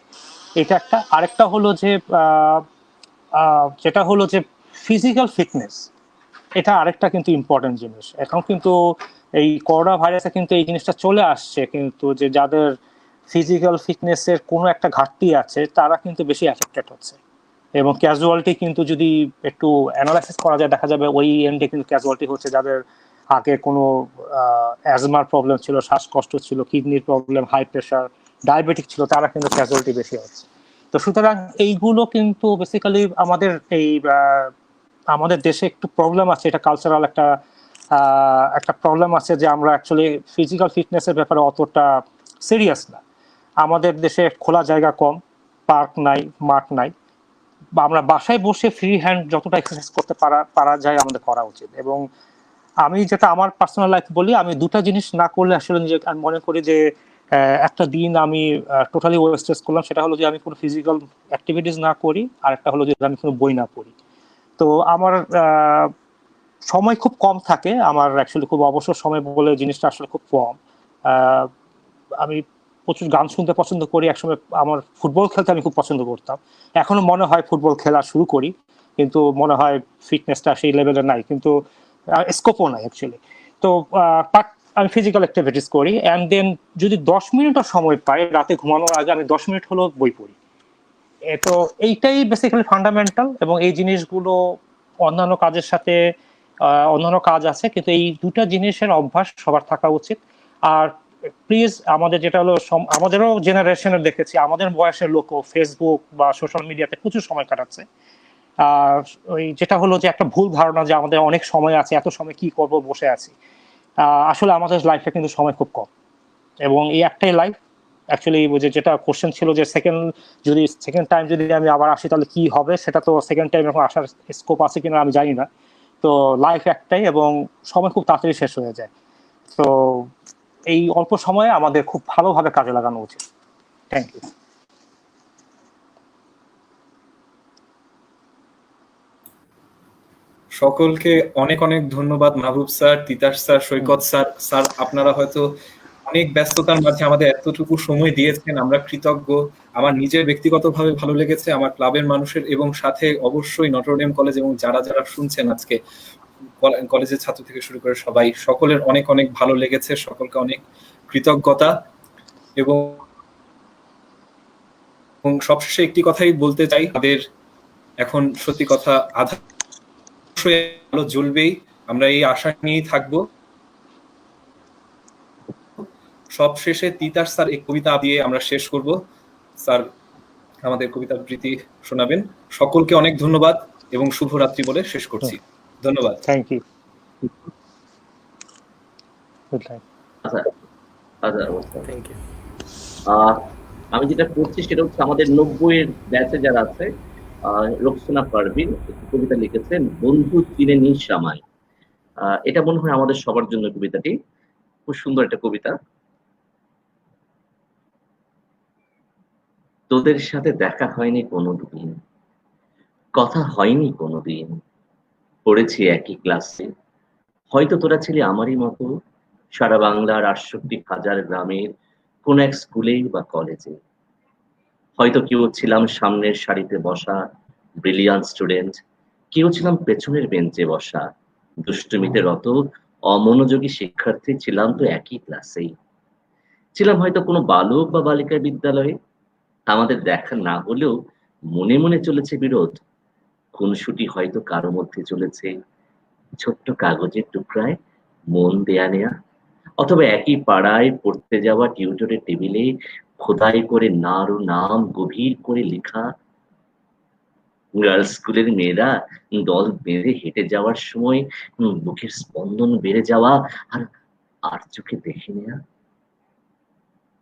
[SPEAKER 6] এটা একটা। আরেকটা হলো যে যেটা হলো যে ফিজিক্যাল ফিটনেস, এটা আরেকটা কিন্তু ইম্পর্টেন্ট জিনিস। এখন কিন্তু এই করোনা ভাইরাসে কিন্তু এই জিনিসটা চলে আসছে, কিন্তু যে যাদের ফিজিক্যাল ফিটনেসের কোনো একটা ঘাটতি আছে তারা কিন্তু বেশি অ্যাফেক্টেড হচ্ছে। এবং ক্যাজুয়ালিটি কিন্তু যদি একটু অ্যানালাইসিস করা যায়, দেখা যাবে ওই এন্ডে কিন্তু ক্যাজুয়ালিটি হচ্ছে যাদের আগে কোনো অ্যাজমার প্রবলেম ছিল, শ্বাসকষ্ট ছিল, কিডনির প্রবলেম, হাই প্রেশার, ডায়াবেটিক ছিল, তারা কিন্তু ক্যাজুয়ালিটি বেশি হচ্ছে। তো সুতরাং এইগুলো কিন্তু বেসিক্যালি আমাদের দেশে একটু প্রবলেম আছে, এটা কালচারাল একটা প্রবলেম আছে, যে আমরা অ্যাকচুয়ালি ফিজিক্যাল ফিটনেসের ব্যাপারে অতটা সিরিয়াস না। আমাদের দেশে খোলা জায়গা কম, পার্ক নাই, মাঠ নাই। বা আমরা বাসায় বসে ফ্রি হ্যান্ড যতটা এক্সারসাইজ করতে পারা যায় আমাদের করা উচিত। এবং আমি যেটা আমার পার্সোনাল লাইফ বলি, আমি দুটা জিনিস না করলে আসলে নিজেকে আমি মনে করি যে একটা দিন আমি টোটালি ওয়েস্টেজ করলাম। সেটা হলো যে আমি কোনো ফিজিক্যাল অ্যাক্টিভিটিস না করি, আর একটা হলো যে আমি কোনো বই না পড়ি। তো আমার সময় খুব কম থাকে, আমার অ্যাকচুয়ালি খুব অবসর সময় বলে জিনিসটা আসলে খুব কম। আমি প্রচুর গান শুনতে পছন্দ করি। একসময় আমার ফুটবল খেলতে আমি খুব পছন্দ করতাম। এখনো মনে হয় ফুটবল খেলা শুরু করি, কিন্তু মনে হয় ফিটনেসটা সেই লেভেলে নাই, কিন্তু স্কোপও নাই অ্যাকচুয়ালি। তো আমি ফিজিক্যাল অ্যাক্টিভিটিস করি, অ্যান্ড দেন যদি 10 মিনিটও সময় পাই রাতে ঘুমানোর আগে, আমি 10 মিনিট হলো বই পড়ি। তো এইটাই বেসিক্যালি ফান্ডামেন্টাল। এবং এই জিনিসগুলো অন্যান্য কাজের সাথে অন্যান্য কাজ আছে, কিন্তু এই দুটা জিনিসের অভ্যাস সবার থাকা উচিত। আর প্লিজ, আমাদের যেটা হলো, আমাদেরও জেনারেশনের দেখেছি, আমাদের বয়সের লোকও ফেসবুক বা সোশ্যাল মিডিয়াতে প্রচুর সময় কাটাচ্ছে। ওই যেটা হলো যে একটা ভুল ধারণা যে আমাদের অনেক সময় আছে, এত সময় কি করব, বসে আছি। আসলে আমাদের লাইফে কিন্তু সময় খুব কম, এবং এই একটাই লাইফ। অ্যাকচুয়ালি যেটা কোশ্চেন ছিল যে সেকেন্ড টাইম যদি আমি আবার আসি তাহলে কি হবে, সেটা তো সেকেন্ড টাইম এখন আসার স্কোপ আছে কিনা আমি জানি না। তো লাইফ একটাই, এবং সময় খুব তাড়াতাড়ি শেষ হয়ে যায়। তো এই অল্প সময়ে আমাদের খুব ভালোভাবে কাজে লাগানো উচিত। Thank you.
[SPEAKER 1] সকলকে অনেক অনেক ধন্যবাদ। Mahbub sir, Titas sir, Saikat sir. Sir, আপনারা হয়তো অনেক ব্যস্ততার মাঝে আমাদের এতটুকু সময় দিয়েছেন, আমরা কৃতজ্ঞ। আমার নিজের ব্যক্তিগতভাবে ভালো লেগেছে, আমার ক্লাবের মানুষের, এবং সাথে অবশ্যই নটরডেম কলেজ এবং যারা যারা শুনছেন আজকে, কলেজের ছাত্র থেকে শুরু করে সবাই, সকলের অনেক অনেক ভালো লেগেছে। সকলকে অনেক কৃতজ্ঞতা। এবং সবশেষে একটি কথাই বলতে চাই, আমাদের এখন সত্যি কথা আধা আলো জ্বলবেই, আমরা এই আশা নিয়েই থাকবো। সবশেষে তিতাস স্যার এই কবিতা দিয়ে আমরা শেষ করব। স্যার আমাদের কবিতা আবৃত্তি শোনাবেন। সকলকে অনেক ধন্যবাদ এবং শুভরাত্রি বলে শেষ করছি। ধন্যবাদ।
[SPEAKER 6] Thank you. Good night.
[SPEAKER 4] আচ্ছা আচ্ছা অবস্থা।
[SPEAKER 5] Thank you.
[SPEAKER 4] আমি যেটা করছি সেটা হচ্ছে আমাদের 90-এর ব্যাচে যারা আছে, রোকসানা পারভিন একটি কবিতা লিখেছেন, বন্ধু চিনে নিস আমায়। এটা মনে হয় আমাদের সবার জন্য কবিতাটি খুব সুন্দর একটা কবিতা। তোদের সাথে দেখা হয়নি কোনোদিন, কথা হয়নি কোনোদিন, পড়েছি একই ক্লাসে, হয়তো তোরা ছিলি আমারই মতো সারা বাংলার 68,000 গ্রামের কোন এক স্কুলে বা কলেজে। হয়তো কেউ ছিলাম সামনের সারিতে বসা ব্রিলিয়ান্ট স্টুডেন্ট, কেউ ছিলাম পেছনের বেঞ্চে বসা দুষ্টুমিতে রত অমনোযোগী শিক্ষার্থী, ছিলাম তো একই ক্লাসেই। ছিলাম হয়তো কোনো বালক বা বালিকা বিদ্যালয়ে, আমাদের দেখা না হলেও মনে মনে চলেছে বিরোধ। খুনসুটি হয়তো কারো মধ্যে চলেছে ছোট্ট কাগজের টুকরায় মন দেয়া নেয়া, অথবা একই পাড়ায় পড়তে যাওয়া টিউটরের টেবিলে খোদাই করে নাড়ু নাম গভীর করে লেখা। গার্লস স্কুলের মেয়েরা দল বেঁধে হেঁটে যাওয়ার সময় বুকের স্পন্দন বেড়ে যাওয়া আর আর চোখে দেখে নেয়া।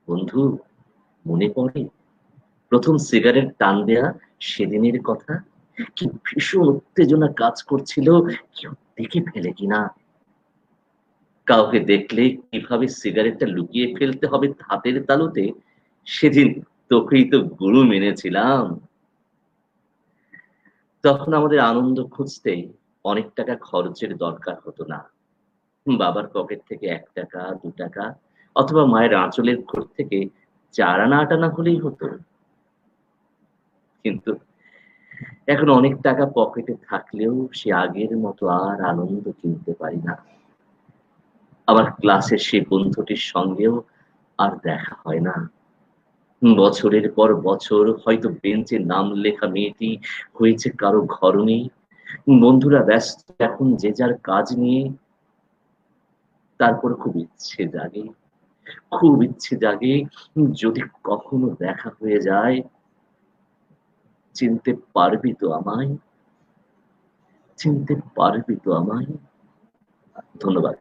[SPEAKER 4] বন্ধু, মনে পড়ে প্রথম সিগারেট টান দেয়া সেদিনের কথা? কি ভীষণ উত্তেজনা কাজ করছিল, কেউ দেখে ফেলে কিনা, কাউকে দেখলে কিভাবে সিগারেটটা লুকিয়ে ফেলতে হবে হাতের তালুতে। সেদিন তোকেই তো গুরু মেনেছিলাম। তখন আমাদের আনন্দ খুঁজতে অনেক টাকা খরচের দরকার হতো না। বাবার পকেট থেকে 1 টাকা 2 টাকা অথবা মায়ের আঁচলের ঘর থেকে 4 আনা 8 আনা হলেই হতো। কিন্তু এখন অনেক টাকা পকেটে থাকলেও সে আগের মতো আর আনন্দ কিনতে পারি না। আমার ক্লাসের সেই বন্ধুটির সঙ্গেও আর দেখা হয় না। বছরের পর বছর হয়তো বেঞ্চে নাম লেখা মেয়েটি হয়েছে কারো ঘরণী। বন্ধুরা ব্যস্ত এখন যে যার কাজ নিয়ে। তারপর খুব ইচ্ছে জাগে যদি কখনো দেখা হয়ে যায়, চিনতে পারবি তো আমায়, চিনতে পারবি তো আমায়। ধন্যবাদ।